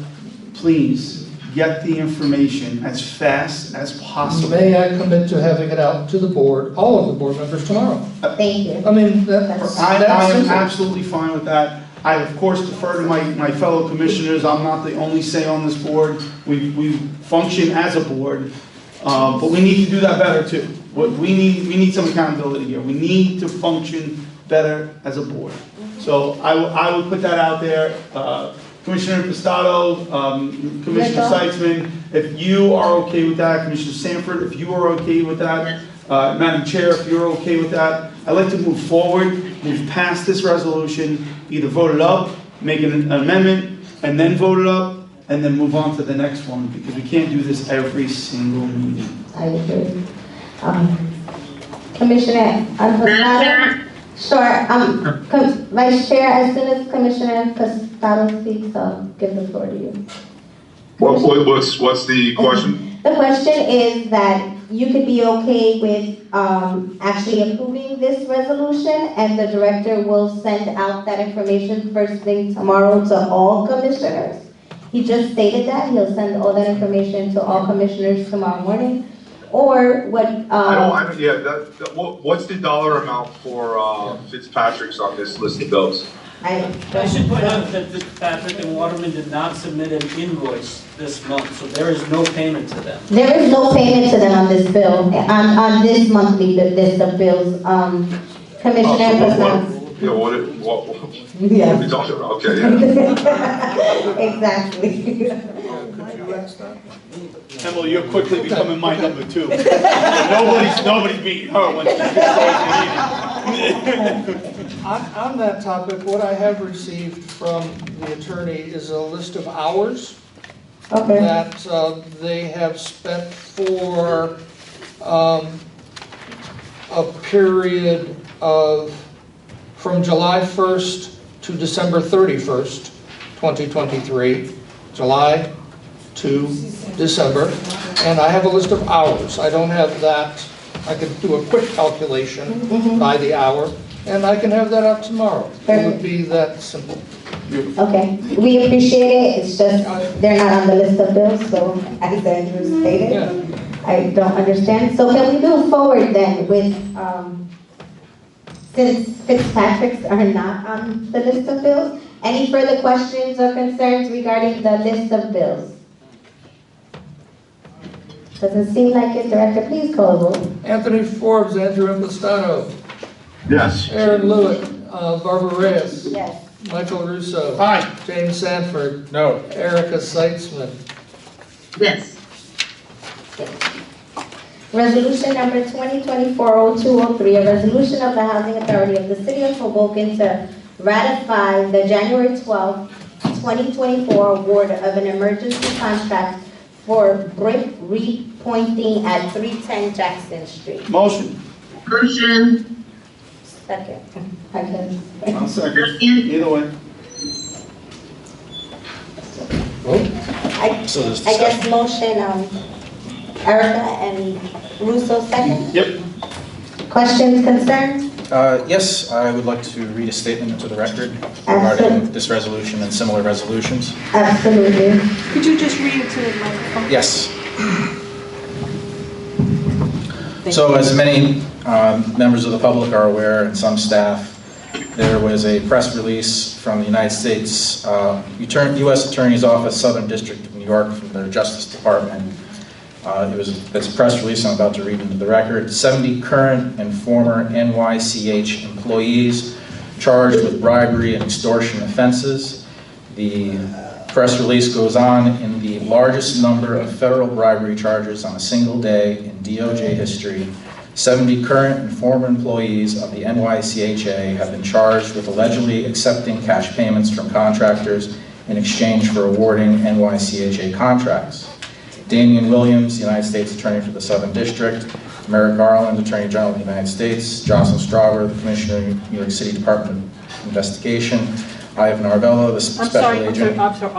please get the information as fast as possible. May I commit to having it out to the board, all of the board members tomorrow? Thank you. I mean, I'm absolutely fine with that. I, of course, defer to my fellow commissioners. I'm not the only say on this board. We function as a board, but we need to do that better too. We need some accountability here. We need to function better as a board. So I would put that out there. Commissioner Pistato, Commissioner Seitzman, if you are okay with that, Commissioner Sanford, if you are okay with that, Madam Chair, if you're okay with that, I'd like to move forward, move past this resolution, either vote it up, make an amendment, and then vote it up, and then move on to the next one, because we can't do this every single meeting. I agree. Commissioner Pistato? Sure. Vice Chair, as soon as Commissioner Pistato speaks, I'll give the floor to you. What's the question? The question is that you could be okay with actually approving this resolution, and the director will send out that information first thing tomorrow to all commissioners. He just stated that he'll send all that information to all commissioners tomorrow morning. Or what? What's the dollar amount for Fitzpatrick's on this list of bills? I should point out that Fitzpatrick and Waterman did not submit an invoice this month, so there is no payment to them. There is no payment to them on this bill, on this monthly list of bills. Commissioner What are we talking about? Okay, yeah. Exactly. Emily, you're quickly becoming my number two. Nobody's beating her when she gets meeting. On that topic, what I have received from the attorney is a list of hours that they have spent for a period of from July 1st to December 31st, 2023, July to December, and I have a list of hours. I don't have that. I could do a quick calculation by the hour, and I can have that out tomorrow. It would be that simple. Okay, we appreciate it. It's just they're not on the list of bills, so as Andrew stated, I don't understand. So can we move forward then with, since Fitzpatrick's are not on the list of bills, any further questions or concerns regarding the list of bills? Doesn't seem like it. Director, please call the roll. Anthony Forbes, Andrew Impastato. Yes. Aaron Lewitt, Barbara Reyes. Yes. Michael Russo. Aye. James Sanford. No. Erica Seitzman. Yes. Resolution number 2024-0203, a resolution of the Housing Authority of the City of Hoboken to ratify the January 12, 2024 award of an emergency contract for brick repointing at 310 Jackson Street. Motion. Motion. Second. I guess. 1 second. Either way. I guess motion, Erica and Russo second. Yep. Questions, concerns? Yes, I would like to read a statement into the record regarding this resolution and similar resolutions. Absolutely. Could you just read it to the microphone? Yes. So as many members of the public are aware, and some staff, there was a press release from the United States U.S. Attorney's Office, Southern District of New York, from their Justice Department. It's a press release I'm about to read into the record. 70 current and former NYCH employees charged with bribery and extortion offenses. The press release goes on, in the largest number of federal bribery charges on a single day in DOJ history, 70 current and former employees of the NYCHA have been charged with allegedly accepting cash payments from contractors in exchange for awarding NYCHA contracts. Damian Williams, United States Attorney for the Southern District; Merrick Garland, Attorney General of the United States; Jocelyn Strawber, the Commissioner of the New York City Department of Investigation; Ivan Arvello, the Special Agent. I'm sorry,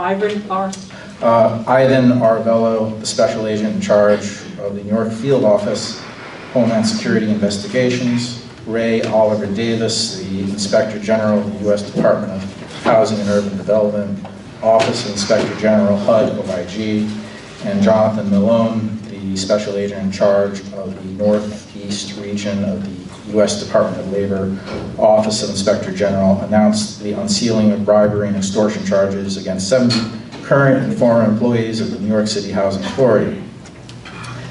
Ivan Arvello, the Special Agent in charge of the New York Field Office, Homeland Security Investigations; Ray Oliver Davis, the Inspector General of the U.S. Department of Housing and Urban Development, Office of Inspector General, HUD, OIG; and Jonathan Malone, the Special Agent in charge of the Northeast region of the U.S. Department of Labor, Office of Inspector General, announced the unsealing of bribery and extortion charges against 70 current and former employees of the New York City Housing Authority.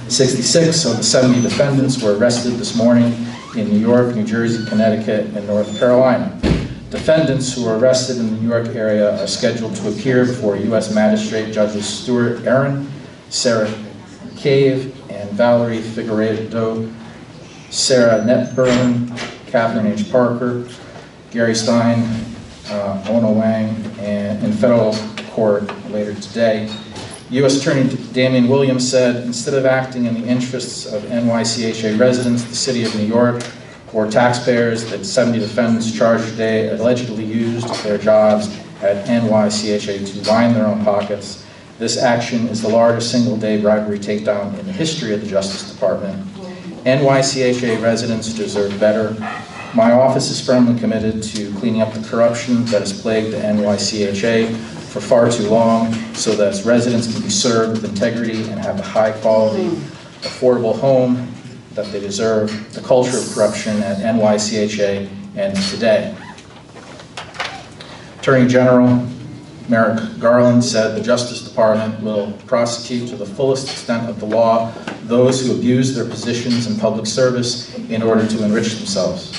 66 of the 70 defendants were arrested this morning in New York, New Jersey, Connecticut, and North Carolina. Defendants who were arrested in the New York area are scheduled to appear before U.S. Magistrate Judges Stuart Aaron, Sarah Cave, and Valerie Figueredo, Sarah Netberlin, Catherine H. Parker, Gary Stein, Ona Wang, and in federal court later today. U.S. Attorney Damian Williams said, instead of acting in the interests of NYCHA residents, the city of New York, or taxpayers that 70 defendants charged today allegedly used their jobs at NYCHA to line their own pockets, this action is the largest single-day bribery takedown in the history of the Justice Department. NYCHA residents deserve better. My office is firmly committed to cleaning up the corruption that has plagued the NYCHA for far too long, so that its residents can be served with integrity and have a high-quality, affordable home that they deserve. The culture of corruption at NYCHA ends today. Attorney General Merrick Garland said the Justice Department will prosecute to the fullest extent of the law those who abuse their positions in public service in order to enrich themselves.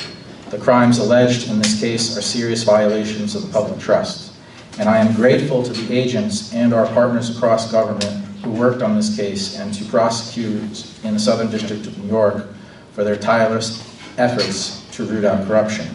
The crimes alleged in this case are serious violations of the public trust, and I am grateful to the agents and our partners across government who worked on this case and to prosecutors in the Southern District of New York for their tireless efforts to root out corruption.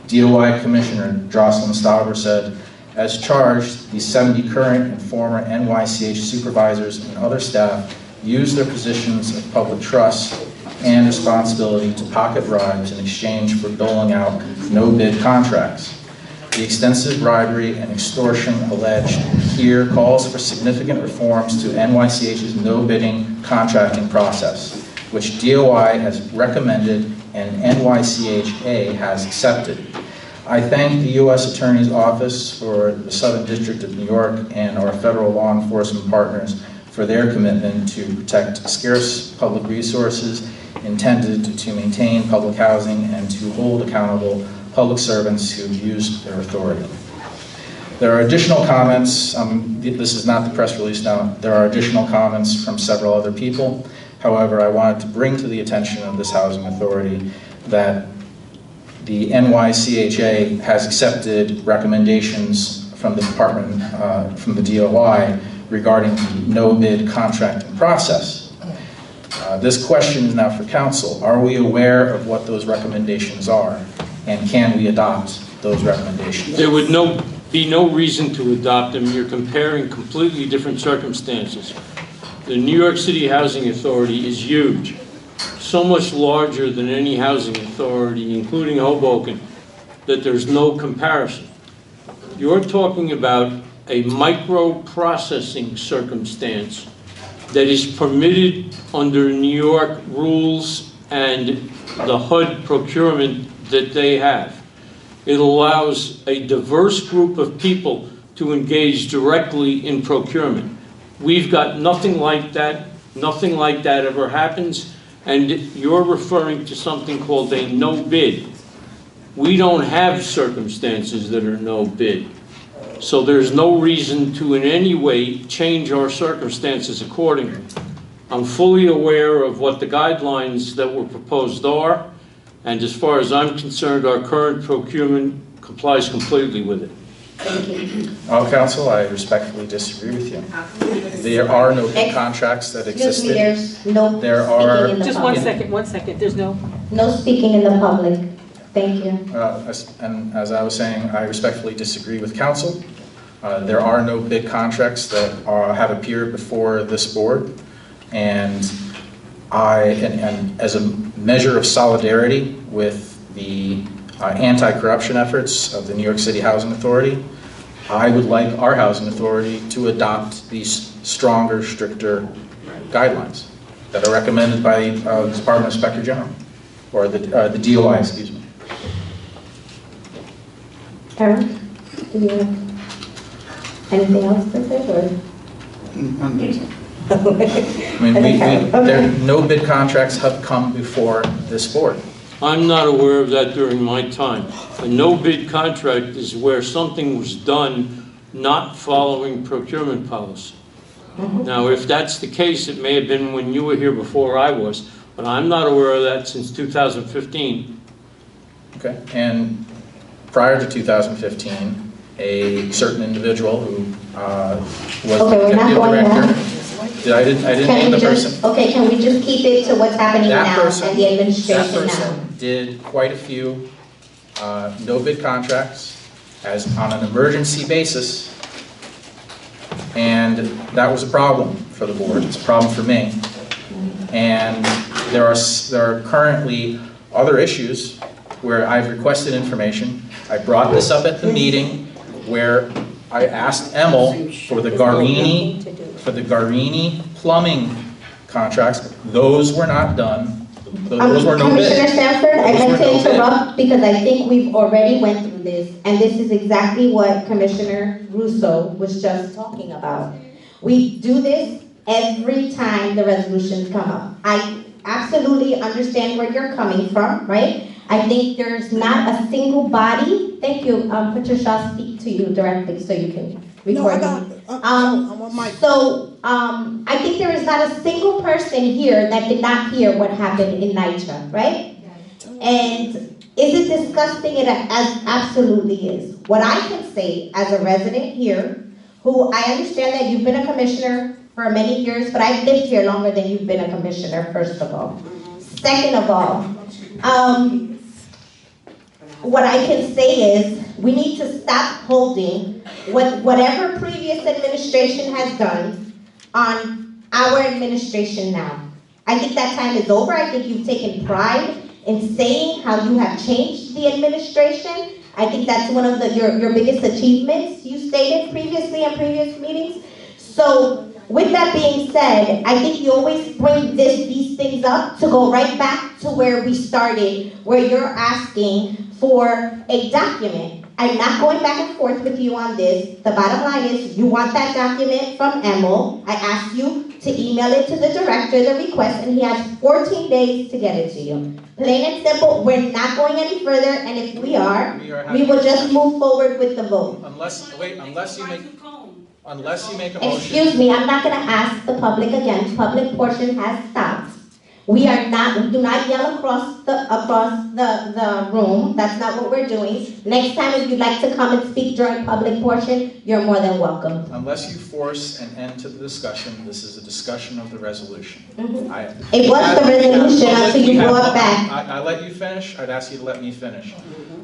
DOI Commissioner Jocelyn Strawber said, as charged, these 70 current and former NYCH supervisors and other staff used their positions of public trust and responsibility to pocket bribes in exchange for doling out no-bid contracts. The extensive bribery and extortion alleged here calls for significant reforms to NYCH's no-bidding contracting process, which DOI has recommended and NYCHA has accepted. I thank the U.S. Attorney's Office for the Southern District of New York and our federal law enforcement partners for their commitment to protect scarce public resources intended to maintain public housing and to hold accountable public servants who abuse their authority. There are additional comments. This is not the press release now. There are additional comments from several other people. However, I wanted to bring to the attention of this housing authority that the NYCHA has accepted recommendations from the department, from the DOI, regarding the no-bid contracting process. This question is now for council. Are we aware of what those recommendations are? And can we adopt those recommendations? There would be no reason to adopt them. You're comparing completely different circumstances. The New York City Housing Authority is huge, so much larger than any housing authority, including Hoboken, that there's no comparison. You're talking about a micro-processing circumstance that is permitted under New York rules and the HUD procurement that they have. It allows a diverse group of people to engage directly in procurement. We've got nothing like that. Nothing like that ever happens. And you're referring to something called a no bid. We don't have circumstances that are no bid. So there's no reason to in any way change our circumstances accordingly. I'm fully aware of what the guidelines that were proposed are, and as far as I'm concerned, our current procurement complies completely with it. Council, I respectfully disagree with you. There are no bid contracts that existed. There's no There speaking are in the Just public. 1 second, there's no. No speaking in the public. Thank you. And as I was saying, I respectfully disagree with council. There are no bid contracts that have appeared before this board. And as a measure of solidarity with the anti-corruption efforts of the New York City Housing Authority, I would like our housing authority to adopt these stronger, stricter guidelines that are recommended by the Department of Inspector General, or the DOI, excuse me. Eric, do you have anything else to say, or? I mean, no bid contracts have come before this board. I'm not aware of that during my time. A no-bid contract is where something was done not following procurement policy. Now, if that's the case, it may have been when you were here before I was, but I'm not aware of that since 2015. Okay, and prior to 2015, a certain individual who was Okay, we're not the going director. there. I didn't name the person. Okay, can we just keep it to what's happening That now person, and the administration that now? person did quite a few no bid contracts as on an emergency basis, and that was a problem for the board. It's a problem for me. And there are currently other issues where I've requested information. I brought this up at the meeting where I asked Emil for the Garini plumbing contracts. Those were not done. Those were no bid. Commissioner Sanford, I'd Those like were to no bid. interrupt because I think we've already went through this, and this is exactly what Commissioner Russo was just talking about. We do this every time the resolutions come up. I absolutely understand where you're coming from, right? I think there's not a single body. Thank you, Patricia, I'll speak to you directly so you can record me. I think there is not a single person here that did not hear what happened in NYCHA, right? And is it disgusting? It as absolutely is. What I can say as a resident here, who I understand that you've been a commissioner for many years, but I've lived here longer than you've been a commissioner, first of all. Second of all, what I can say is we need to stop holding whatever previous administration has done on our administration now. I think that time is over. I think you've taken pride in saying how you have changed the administration. I think that's one of your biggest achievements you stated previously in previous meetings. So with that being said, I think you always bring these things up to go right back to where we started, where you're asking for a document. I'm not going back and forth with you on this. The bottom line is you want that document from Emil. I asked you to email it to the director, the request, and he has 14 days to get it to you. Plain and simple, we're not going any further, and if we are, we will just move forward with the vote. Unless you make a motion. Excuse me, I'm not gonna ask the public again. Public portion has stopped. We do not yell across the room. That's not what we're doing. Next time, if you'd like to come and speak during public portion, you're more than welcome. Unless you force an end to the discussion, this is a discussion of the resolution. It was the resolution until you brought back. I let you finish. I'd ask you to let me finish.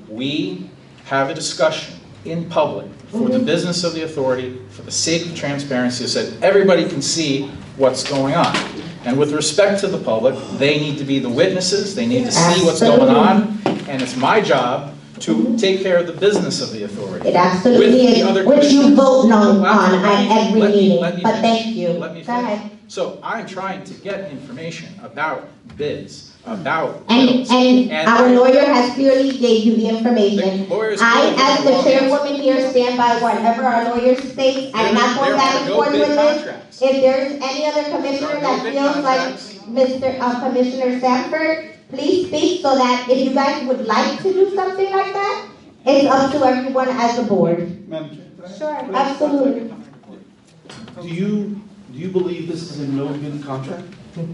We have a discussion in public for the business of the authority, for the sake of transparency, so that everybody can see what's going on. And with respect to the public, they need to be the witnesses, they need to see what's going on, and it's my job to take care of the business of the authority. It absolutely is, which you vote no on at every meeting, but thank you. Go ahead. So I'm trying to get information about bids, about And, bills. and our lawyer has clearly gave you the information. The lawyer's I, clearly as giving the the wrong chairwoman here, stand by whatever our lawyer states. I'm not going back and forth with this. If there's any other commissioner that feels like Commissioner Sanford, please speak so that if you guys would like to do something like that, it's up to everyone as a board. Madam Chair. Sure, absolutely. Do you believe this is a no-bid contract? Do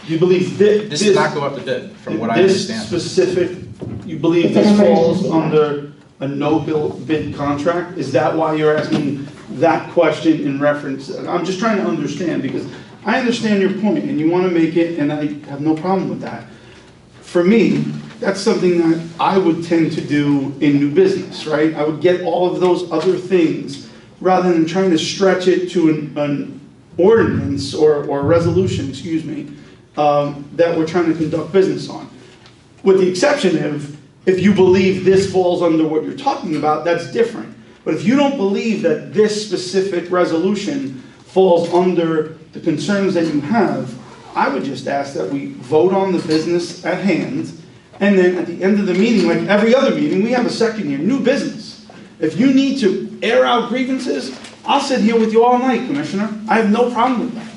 you believe this This did not go up to bid, from what I this understand. specific, you believe this falls under a no-bid contract? Is that why you're asking that question in reference? I'm just trying to understand, because I understand your point, and you want to make it, and I have no problem with that. For me, that's something that I would tend to do in new business, right? I would get all of those other things rather than trying to stretch it to an ordinance or a resolution, excuse me, that we're trying to conduct business on. With the exception of, if you believe this falls under what you're talking about, that's different. But if you don't believe that this specific resolution falls under the concerns that you have, I would just ask that we vote on the business at hand, and then at the end of the meeting, like every other meeting, we have a second here, new business. If you need to air out grievances, I'll sit here with you all night, Commissioner. I have no problem with that.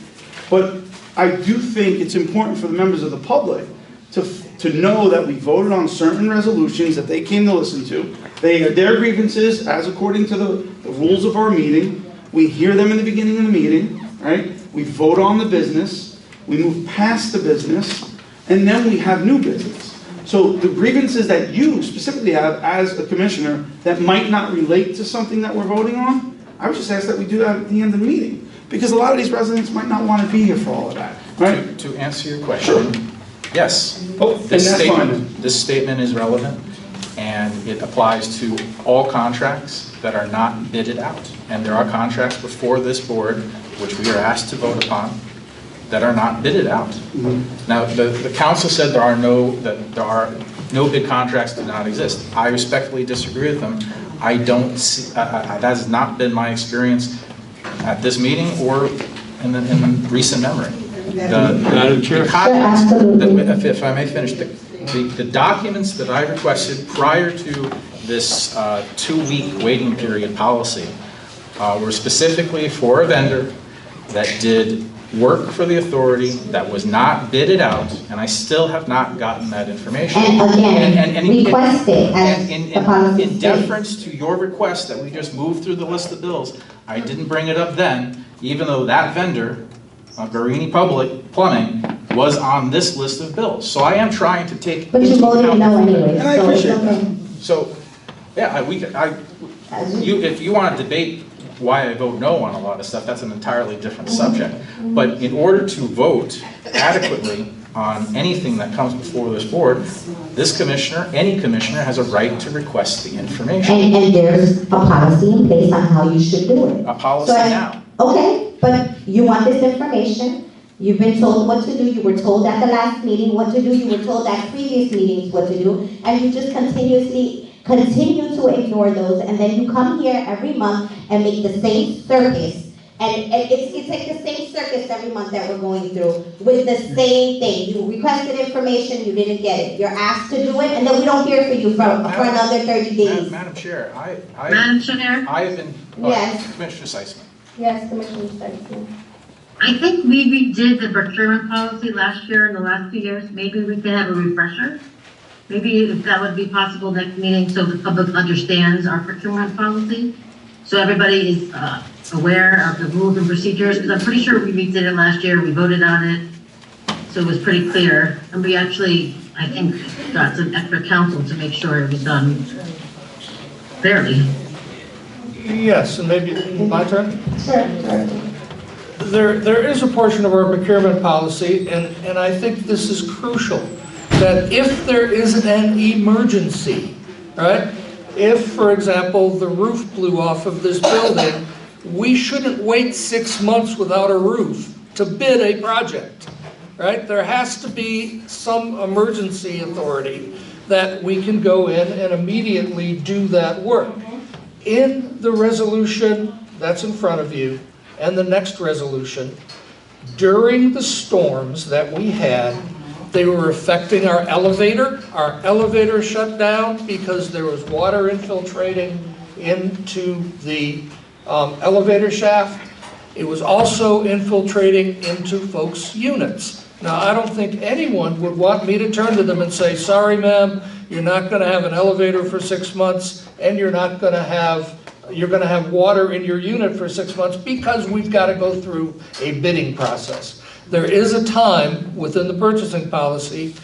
But I do think it's important for the members of the public to know that we voted on certain resolutions that they came to listen to. They are their grievances as according to the rules of our meeting. We hear them in the beginning of the meeting, right? We vote on the business, we move past the business, and then we have new business. So the grievances that you specifically have as a commissioner that might not relate to something that we're voting on, I would just ask that we do that at the end of the meeting. Because a lot of these residents might not want to be here for all of that, right? To answer your question, Sure. Yes. Oh, This statement is relevant, and it applies to all contracts that are not bidded out. And there are contracts before this board, which we are asked to vote upon, that are not bidded out. Now, the council said there are no bid contracts do not exist. I respectfully disagree with them. I don't see, that has not been my experience at this meeting or in recent memory. Madam Chair. If I may finish, the documents that I requested prior to this 2-week waiting period policy were specifically for a vendor that did work for the authority that was not bidded out, and I still have not gotten that information. And again, request it as the policy in deference to your request that we just move through the list of bills, I didn't bring it up then, even though that vendor, Guarini Plumbing, was on this list of bills. So I am trying to take But you voted no anyway, and I so appreciate it's okay. that. So, yeah, if you want to debate why I vote no on a lot of stuff, that's an entirely different subject. But in order to vote adequately on anything that comes before this board, this commissioner, any commissioner, has a right to request the information. And there's a policy in place on how you should do it. A policy now. Okay, but you want this information. You've been told what to do. You were told at the last meeting what to do. You were told at previous meetings what to do. And you just continue to ignore those. And then you come here every month and make the same circus. And it's like the same circus every month that we're going through with the same thing. You requested information, you didn't get it. You're asked to do it, and then we don't hear from you for another 30 days. Madam Chair, Madam Chair? I have been, Yes. Commissioner Seisman. Yes, Commissioner Seisman. I think we redid the procurement policy last year and the last few years. Maybe we could have a refresher. Maybe if that would be possible next meeting so the public understands our procurement policy. So everybody is aware of the rules and procedures, because I'm pretty sure we redid it last year, we voted on it, so it was pretty clear. And we actually, I think, got some extra counsel to make sure it was done fairly. Yes, and maybe my turn? Sure. There is a portion of our procurement policy, and I think this is crucial, that if there is an emergency, right? If, for example, the roof blew off of this building, we shouldn't wait 6 months without a roof to bid a project, right? There has to be some emergency authority that we can go in and immediately do that work. In the resolution that's in front of you, and the next resolution, During the storms that we had, they were affecting our elevator. Our elevator shut down because there was water infiltrating into the elevator shaft. It was also infiltrating into folks' units. Now, I don't think anyone would want me to turn to them and say, sorry, ma'am, you're not going to have an elevator for 6 months, and you're going to have water in your unit for 6 months, because we've got to go through a bidding process. There is a time within the purchasing policy,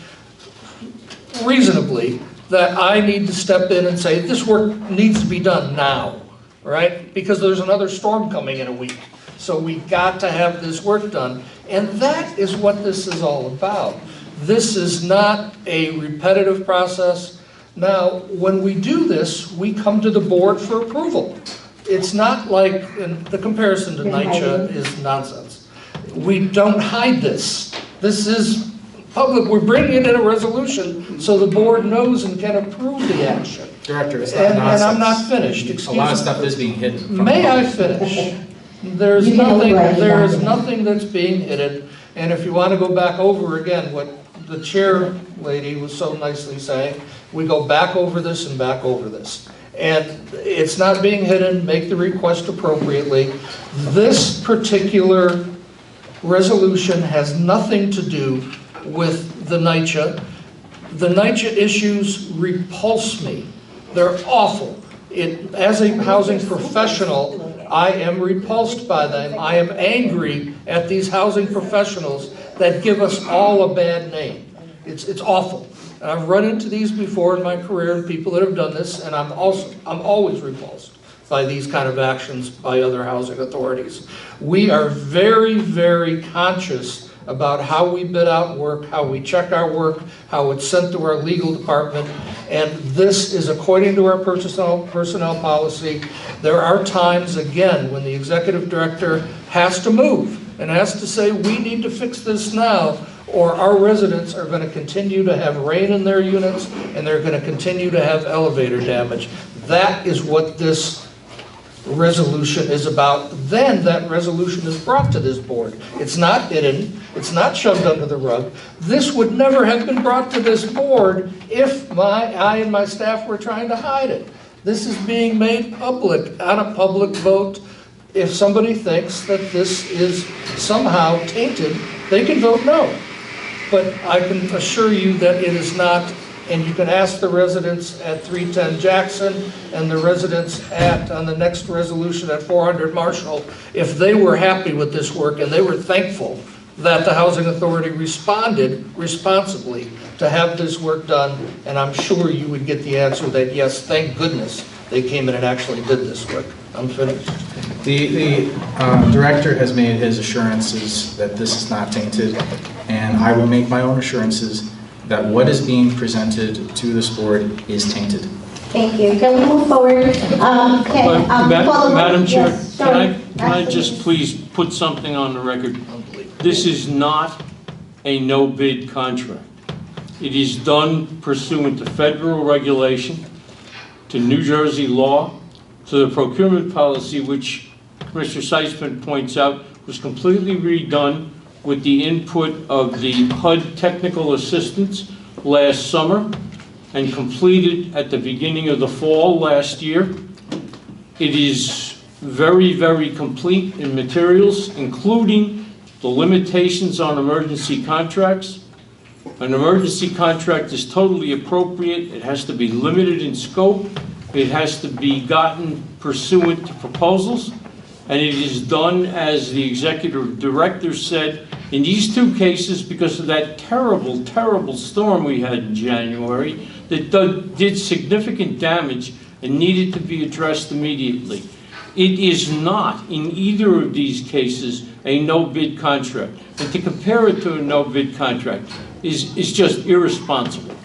reasonably, that I need to step in and say, this work needs to be done now, right? Because there's another storm coming in a week. So we got to have this work done. And that is what this is all about. This is not a repetitive process. Now, when we do this, we come to the board for approval. It's not like, and the comparison to NYCHA is nonsense. We don't hide this. This is public. We're bringing it in a resolution so the board knows and can approve the action. Director, it's not nonsense. And I'm not finished, excuse me. A lot of stuff is being hidden. May I finish? There's nothing that's being hidden. And if you want to go back over again what the chair lady was so nicely saying, we go back over this and back over this. And it's not being hidden. Make the request appropriately. This particular resolution has nothing to do with the NYCHA. The NYCHA issues repulse me. They're awful. As a housing professional, I am repulsed by them. I am angry at these housing professionals that give us all a bad name. It's awful. And I've run into these before in my career, and people that have done this, and I'm always repulsed by these kind of actions by other housing authorities. We are very, very conscious about how we bid out work, how we check our work, how it's sent to our legal department, and this is according to our personnel policy. There are times, again, when the executive director has to move and has to say, we need to fix this now, or our residents are going to continue to have rain in their units, and they're going to continue to have elevator damage. That is what this resolution is about. Then that resolution is brought to this board. It's not hidden. It's not shoved under the rug. This would never have been brought to this board if I and my staff were trying to hide it. This is being made public on a public vote. If somebody thinks that this is somehow tainted, they can vote no. But I can assure you that it is not. And you can ask the residents at 310 Jackson and the residents on the next resolution at 400 Marshall if they were happy with this work and they were thankful that the Housing Authority responded responsibly to have this work done. And I'm sure you would get the answer that yes, thank goodness they came in and actually did this work. I'm finished. The director has made his assurances that this is not tainted, and I will make my own assurances that what is being presented to this board is tainted. Thank you. Can we move forward? Madam Chair, yes, can I just please put something on the record? This is not a no-bid contract. It is done pursuant to federal regulation, to New Jersey law, to the procurement policy, which Commissioner Seisman points out was completely redone with the input of the HUD technical assistants last summer and completed at the beginning of the fall last year. It is very, very complete in materials, including the limitations on emergency contracts. An emergency contract is totally appropriate. It has to be limited in scope. It has to be gotten pursuant to proposals. And it is done, as the executive director said, in these two cases because of that terrible, terrible storm we had in January that did significant damage and needed to be addressed immediately. It is not, in either of these cases, a no-bid contract. And to compare it to a no-bid contract is just irresponsible.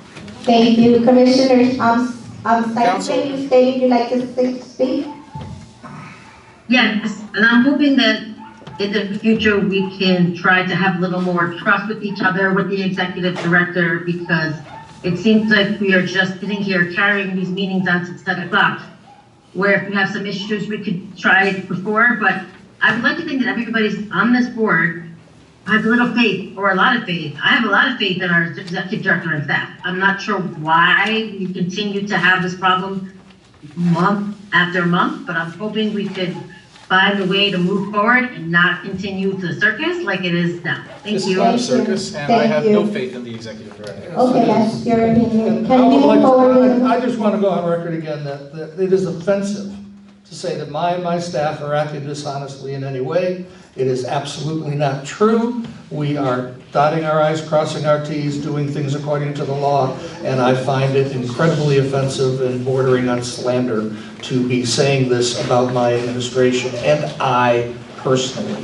Thank you, Commissioner. Seisman, you stated you'd like to speak? Yes, and I'm hoping that in the future we can try to have a little more trust with each other, with the executive director, because it seems like we are just sitting here carrying these meetings on to 7 o'clock, where if we have some issues we could try before, but I would like to think that everybody's on this board I have little faith, or a lot of faith. I have a lot of faith in our executive director and staff. I'm not sure why we continue to have this problem month after month, but I'm hoping we could find a way to move forward and not continue the circus like it is now. Thank This is you. not a circus, and I Thank have you. no faith in the executive director. Okay, that's your opinion. I Can we would like move forward? to, I just want to go on record again that it is offensive to say that my staff are acting dishonestly in any way. It is absolutely not true. We are dotting our i's, crossing our t's, doing things according to the law, and I find it incredibly offensive and bordering on slander to be saying this about my administration and I personally.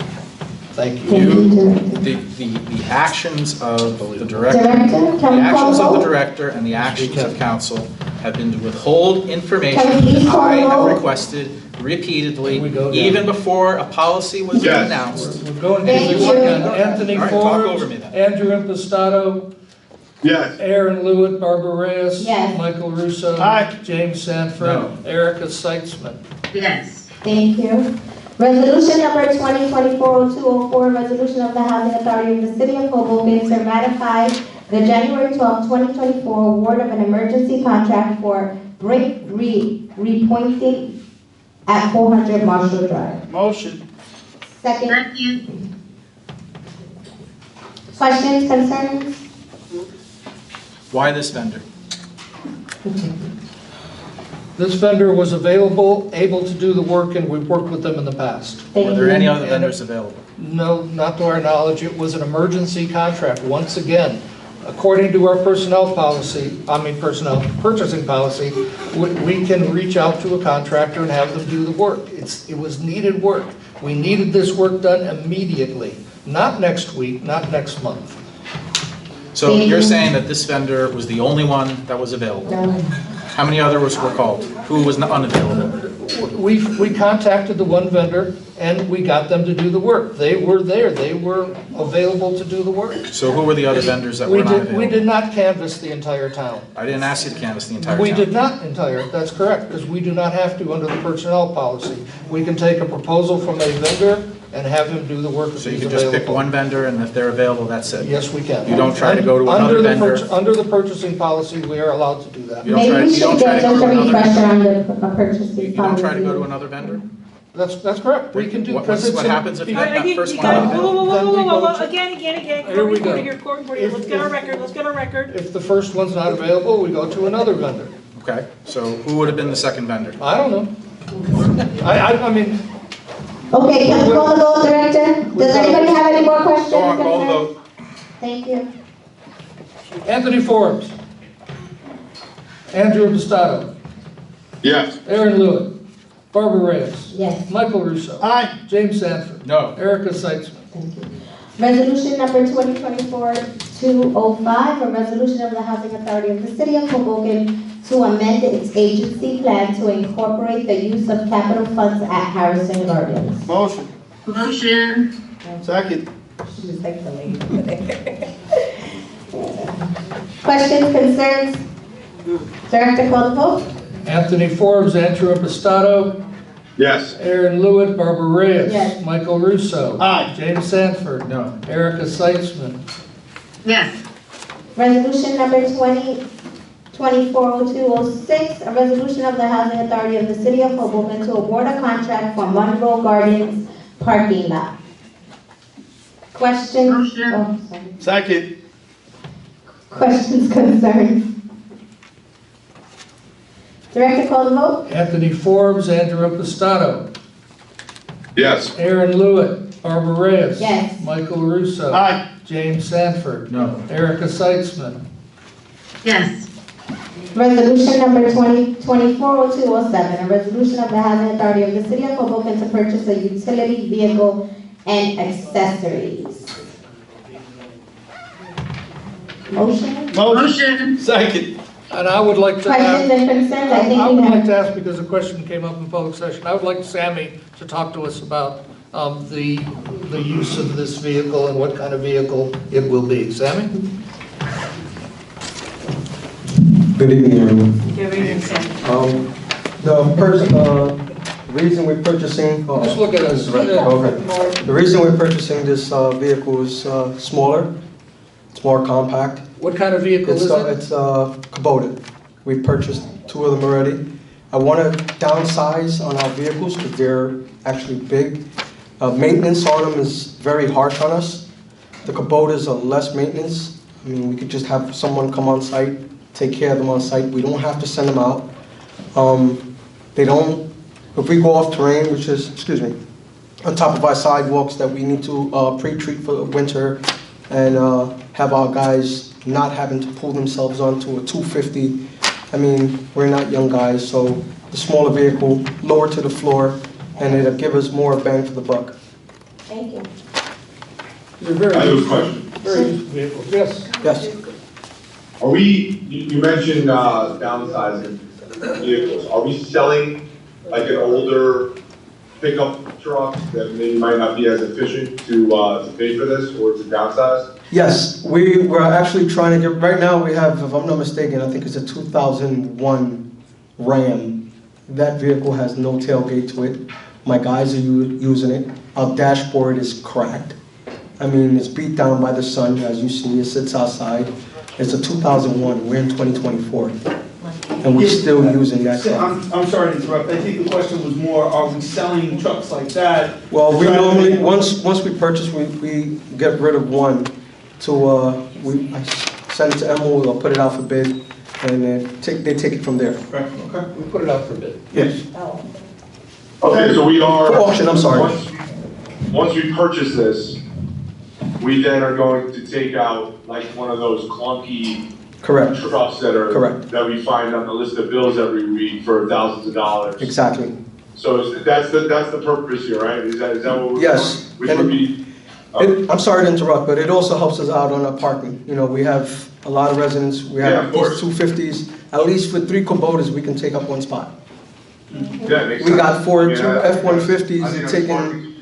Thank you. The actions of the director, Director, the can we call actions of the vote? director and the actions of council have been to withhold information Can we please that call I have vote? requested repeatedly, Here we go, even before a policy was Yes. announced. We're going to Thank this you. again. Anthony All right, talk over me Forbes, then. Andrew Impastato, Yes. Aaron Lewitt, Barbara Reyes. Yes. Michael Russo. Aye. James Sanford. No. Erica Seitzman. Yes. Thank you. Resolution number 2024-0204, resolution of the Housing Authority of the City of Hoboken to ratify the January 12, 2024 award of an emergency contract for brick repointing at 400 Marshall Drive. Motion. Second. Second. Questions, concerns? Why this vendor? This vendor was available, able to do the work, and we've worked with them in the past. Were there any other And- vendors available? No, not to our knowledge. It was an emergency contract. Once again, according to our personnel purchasing policy, we can reach out to a contractor and have them do the work. It was needed work. We needed this work done immediately, not next week, not next month. So you're saying that this vendor was the only one that was available? No. How many others were called? Who was unavailable? We contacted the one vendor and we got them to do the work. They were there, they were available to do the work. So who were the other vendors that were not available? We did not canvass the entire town. I didn't ask you to canvass the entire town. We did not that's correct, because we do not have to under the personnel policy. We can take a proposal from a vendor and have him do the work if So you he's can just pick available. one vendor, and if they're available, that's it? Yes, we can. You don't try to go to another vendor? Under the purchasing policy, we are allowed to do that. You don't Maybe try- we you don't should try get to go just to a another refresher vendor? on the purchasing You don't try to go to policy. another vendor? That's correct. We can do, because it's. What happens if you All have right, that you first one got, available? whoa, again. Here we go. Court reporter, let's get our record, let's get our record. If the first one's not available, we go to another vendor. Okay, so who would have been the second vendor? I don't know. I mean, Okay, can we call the vote, Director? Does anybody have any more questions? Go on, call the concerns? vote. Thank you. Anthony Forbes. Andrew Impastato. Yes. Aaron Lewitt. Barbara Reyes. Yes. Michael Russo. Aye. James Sanford. No. Erica Seitzman. Thank you. Resolution number 2024-205, a resolution of the Housing Authority of the City of Hoboken to amend its agency plan to incorporate the use of capital funds at Harrison Gardens. Motion. Motion. Second. Questions, concerns? Director, call the vote. Anthony Forbes, Andrew Impastato, Yes. Aaron Lewitt, Barbara Reyes. Yes. Michael Russo. Aye. James Sanford. No. Erica Seitzman. Yes. Resolution number 2024-0206, a resolution of the Housing Authority of the City of Hoboken to award a contract for Monroe Gardens parking lot. Questions? Motion. Oh, sorry. Second. Questions, concerns? Director, call the vote. Anthony Forbes, Andrew Impastato, Yes. Aaron Lewitt, Barbara Reyes. Yes. Michael Russo. Aye. James Sanford. No. Erica Seitzman. Yes. Resolution number 2024-0207, a resolution of the Housing Authority of the City of Hoboken to purchase a utility vehicle and accessories. Motion? Motion. Second. And I would like to Questions and concerns? I think I we would like have. to ask, because a question came up in public session, I would like Sammy to talk to us about the use of this vehicle and what kind of vehicle it will be. Sammy? Good evening, everyone. Give it a second. The reason we're purchasing. Just look at us. Okay. The reason we're purchasing this vehicle is smaller, it's more compact. What kind of vehicle is it? It's a Kubota. We purchased 2 of them already. I want to downsize on our vehicles because they're actually big. Maintenance on them is very harsh on us. The Kubotas are less maintenance. I mean, we could just have someone come on site, take care of them on site. We don't have to send them out. They don't, if we go off terrain, which is, on top of our sidewalks that we need to pre-treat for the winter and have our guys not having to pull themselves onto a 250. I mean, we're not young guys, so the smaller vehicle, lower to the floor, and it'll give us more bang for the buck. Thank you. You're very I have a question. very used vehicles. Yes. Yes. Are we, you mentioned downsizing vehicles. Are we selling like an older pickup truck that maybe might not be as efficient to pay for this or to downsize? Yes, we're actually trying to get, right now we have, if I'm not mistaken, I think it's a 2001 Ram. That vehicle has no tailgate to it. My guys are using it. Our dashboard is cracked. I mean, it's beat down by the sun, as you see, it sits outside. It's a 2001, we're in 2024. And we're still using that truck. I'm sorry to interrupt. I think the question was more, are we selling trucks like that? Well, we normally, once we purchase, we get rid of one to, I send it to Emil, we'll put it out for bid, and they take it from there. Right, okay. We put it out for bid. Yes. Okay, so we are. For auction, I'm sorry. Once we purchase this, we then are going to take out like one of those clunky Correct. trucks that are Correct. that we find on the list of bills every week for thousands of dollars. Exactly. So that's the purpose here, right? Is that what we're Yes. doing? Which would be. I'm sorry to interrupt, but it also helps us out on our parking. You know, we have a lot of residents, we have these 250s. At least for 3 Kubotas, we can take up one spot. Yeah, it makes We got sense. 4 Yeah, F-150s taking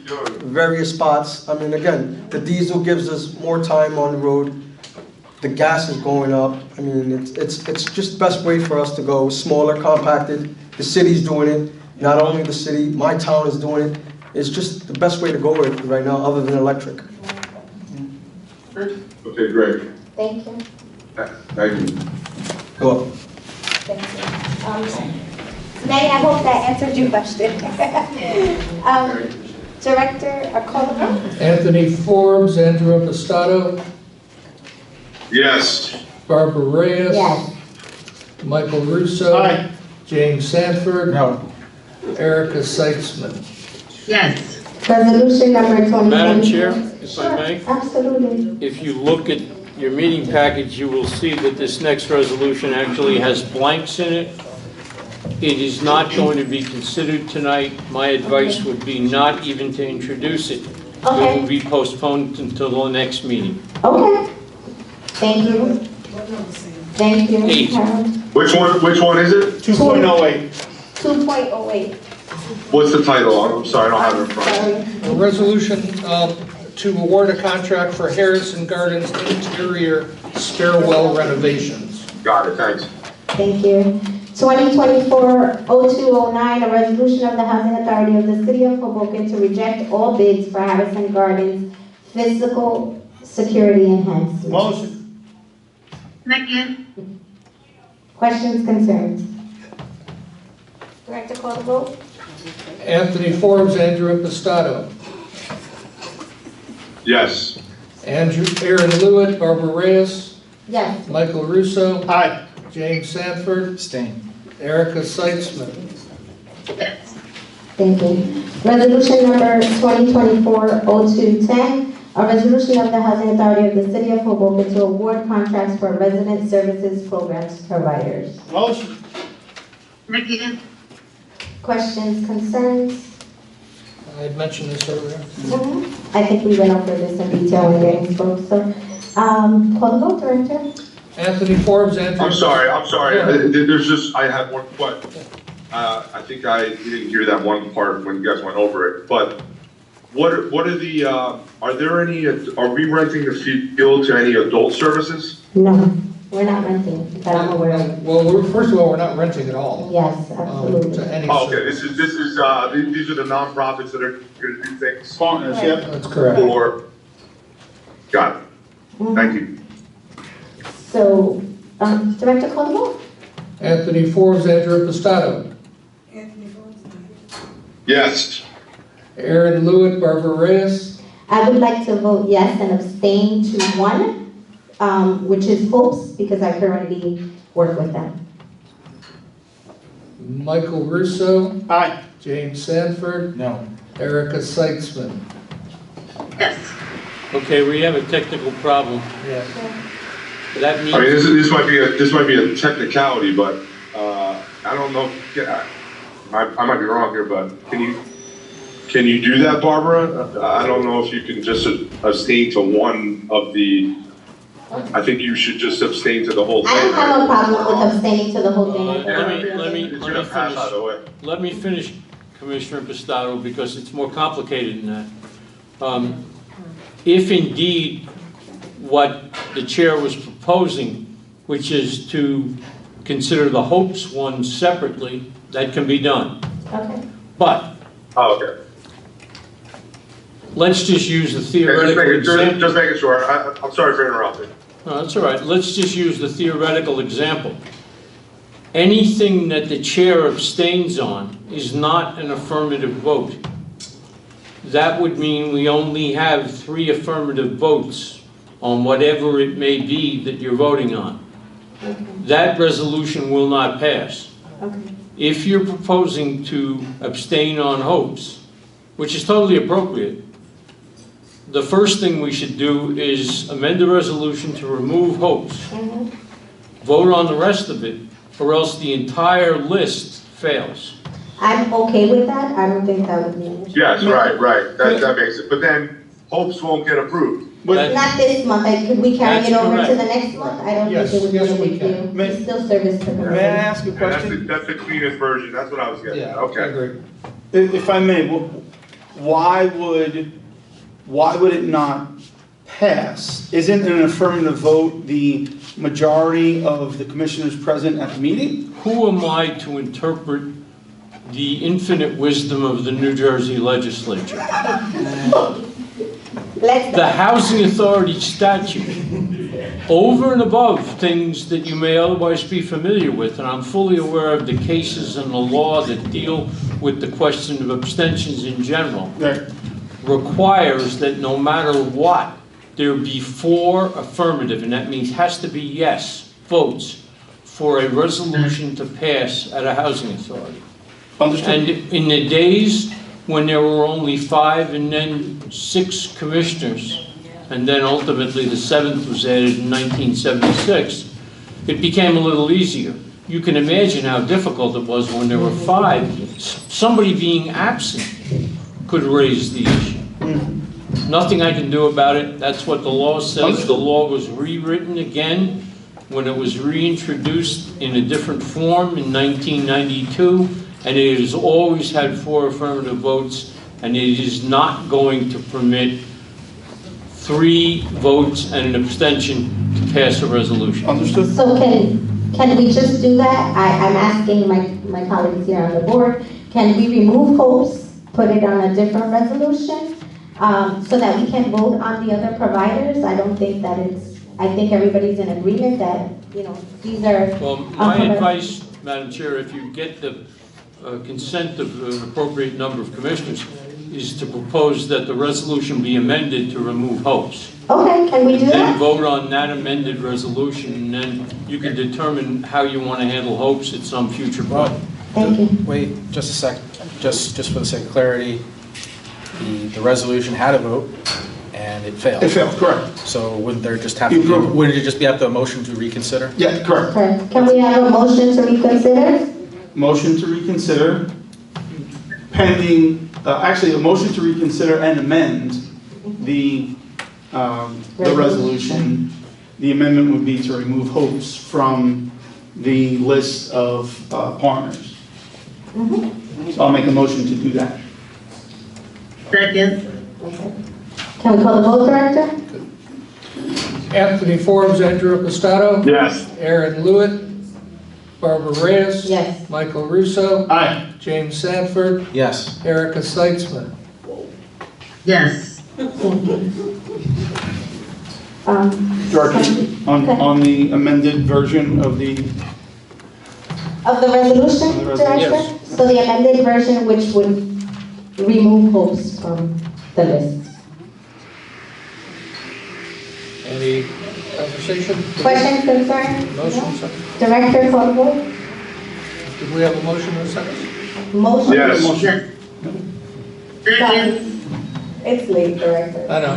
various spots. I mean, again, the diesel gives us more time on the road. The gas is going up. I mean, it's just the best way for us to go, smaller, compacted. The city's doing it. Not only the city, my town is doing it. It's just the best way to go with it right now, other than electric. Okay, great. Thank you. Thank you. You're welcome. Thank you. May, I hope that answered your question. Director Acola? Anthony Forbes, Andrew Impastato, Yes. Barbara Reyes. Yes. Michael Russo. Aye. James Sanford. No. Erica Seitzman. Yes. Resolution number 2020. Madam Chair, if I may, Absolutely. if you look at your meeting package, you will see that this next resolution actually has blanks in it. It is not going to be considered tonight. My advice would be not even to introduce it. It Okay. will be postponed until the next meeting. Okay. Thank you. Thank you. 8. Harold. Which one is it? 2.08. 2.08. What's the title? I'm sorry, I don't have it in front of me. A resolution to award a contract for Harrison Gardens interior stairwell renovations. Got it, thanks. Thank you. 2024-0209, a resolution of the Housing Authority of the City of Hoboken to reject all bids for Harrison Gardens physical security enhancement. Motion. Second. Questions, concerns? Director, call the vote. Anthony Forbes, Andrew Impastato. Yes. Aaron Lewitt, Barbara Reyes. Yes. Michael Russo. Aye. James Sanford. Abstain. Erica Seitzman. Thank you. Resolution number 2024-0210, a resolution of the Housing Authority of the City of Hoboken to award contracts for resident services programs providers. Motion. Second. Questions, concerns? I had mentioned this earlier. I think we went over this in detail when getting spoke, so, call the vote, Director. Anthony Forbes, Andrew. I'm sorry. Yeah. There's just, I had one question. I think you didn't hear that one part when you guys went over it, but what are the, are we renting the field to any adult services? No. We're not renting, that I'm aware of. Well, first of all, we're not renting at all. Yes, absolutely. To any Oh, okay, service. these are the nonprofits that are gonna do things. Partnership. That's correct. Or, got it. Thank you. So, Director Caldwell? Anthony Forbes, Andrew Impastato. Yes. Aaron Lewitt, Barbara Reyes. I would like to vote yes and abstain to one, which is Hopes, because I currently work with them. Michael Russo. Aye. James Sanford. No. Erica Seitzman. Yes. Okay, we have a technical problem. Yeah. That means. I mean, this might be a technicality, but, I don't know, I might be wrong here, but can you do that, Barbara? I don't know if you can just abstain to one of the, I think you should just abstain to the whole thing. I don't have a problem with abstaining to the whole thing. Let me finish, Commissioner Impastato, because it's more complicated than that. If indeed what the chair was proposing, which is to consider the Hopes one separately, that can be done. Okay. But okay. Let's just use the theoretical example. Just making sure. I'm sorry for interrupting. No, that's all right. Let's just use the theoretical example. Anything that the chair abstains on is not an affirmative vote. That would mean we only have 3 affirmative votes on whatever it may be that you're voting on. Okay. That resolution will not pass. Okay. If you're proposing to abstain on Hopes, which is totally appropriate, the first thing we should do is amend the resolution to remove Hopes. Vote on the rest of it, or else the entire list fails. I'm okay with that. I don't think that would be an issue. Yes, right. That makes it. But then Hopes won't get approved. Not this month. Could we carry it That's over correct. to the next month? I don't think it would be a big deal. We still service the May I ask a question? That's the cleanest version. That's what I was getting at. Okay. I agree. If I may, why would it not pass? Isn't an affirmative vote the majority of the commissioners present at the meeting? Who am I to interpret the infinite wisdom of the New Jersey legislature? The Housing Authority statute, over and above things that you may otherwise be familiar with, and I'm fully aware of the cases and the law that deal with the question of abstentions in general, requires that no matter what, there be 4 affirmative, and that means has to be yes, votes for a resolution to pass at a housing authority. Understood. And in the days when there were only 5 and then 6 commissioners, and then ultimately the 7th was added in 1976, it became a little easier. You can imagine how difficult it was when there were 5. Somebody being absent could raise the issue. Nothing I can do about it. That's what the law says. The law was rewritten again when it was reintroduced in a different form in 1992, and it has always had 4 affirmative votes, and it is not going to permit 3 votes and an abstention to pass a resolution. Understood. So can we just do that? I'm asking my colleagues here on the board, can we remove Hopes, put it on a different resolution, so that we can vote on the other providers? I don't think that I think everybody's in agreement that, these are. Well, my advice, Madam Chair, if you get the consent of an appropriate number of commissioners, is to propose that the resolution be amended to remove Hopes. Okay, can we do Then that? vote on that amended resolution, and then you can determine how you want to handle Hopes at some future point. Thank you. Wait, just a sec. Just for the sake of clarity, the resolution had a vote, and it failed. It failed, correct. So wouldn't there just have to be, would it just have to a motion to reconsider? Yeah, correct. Okay. Can we have a motion to reconsider? Motion to reconsider pending, actually a motion to reconsider and amend the resolution. The amendment would be to remove Hopes from the list of partners. So I'll make a motion to do that. Second. Can we call the vote, Director? Anthony Forbes, Andrew Impastato. Yes. Aaron Lewitt. Barbara Reyes. Yes. Michael Russo. Aye. James Sanford. Yes. Erica Seitzman. Yes. Director, on the amended version of the, Of the resolution, Of the Director? yes. So the amended version which would remove hopes from the list. Any conversation? Questions, concerns? Motion, second. Director, call the vote. Did we have a motion and a second? Motion. Yes. Sorry. It's late, Director. I know.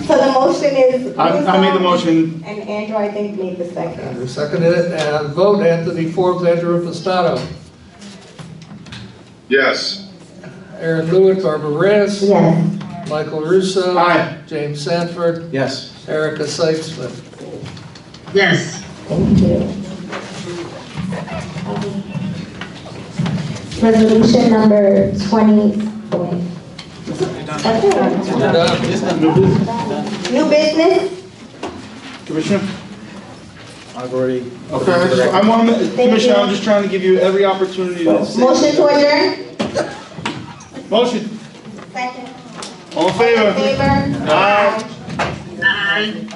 So the motion is. I made the motion. And Andrew, I think, made the second. Andrew seconded it, and vote Anthony Forbes, Andrew Impastato. Yes. Aaron Lewitt, Barbara Reyes. Yes. Michael Russo. Aye. James Sanford. Yes. Erica Seitzman. Yes. Thank you. Resolution number 20. New business? Commissioner? I've already. Okay, so I want to, Commissioner, I'm just trying to give you every opportunity to say. Motion to adjourn? Motion. Second. All in favor? Favor? Aye. Aye.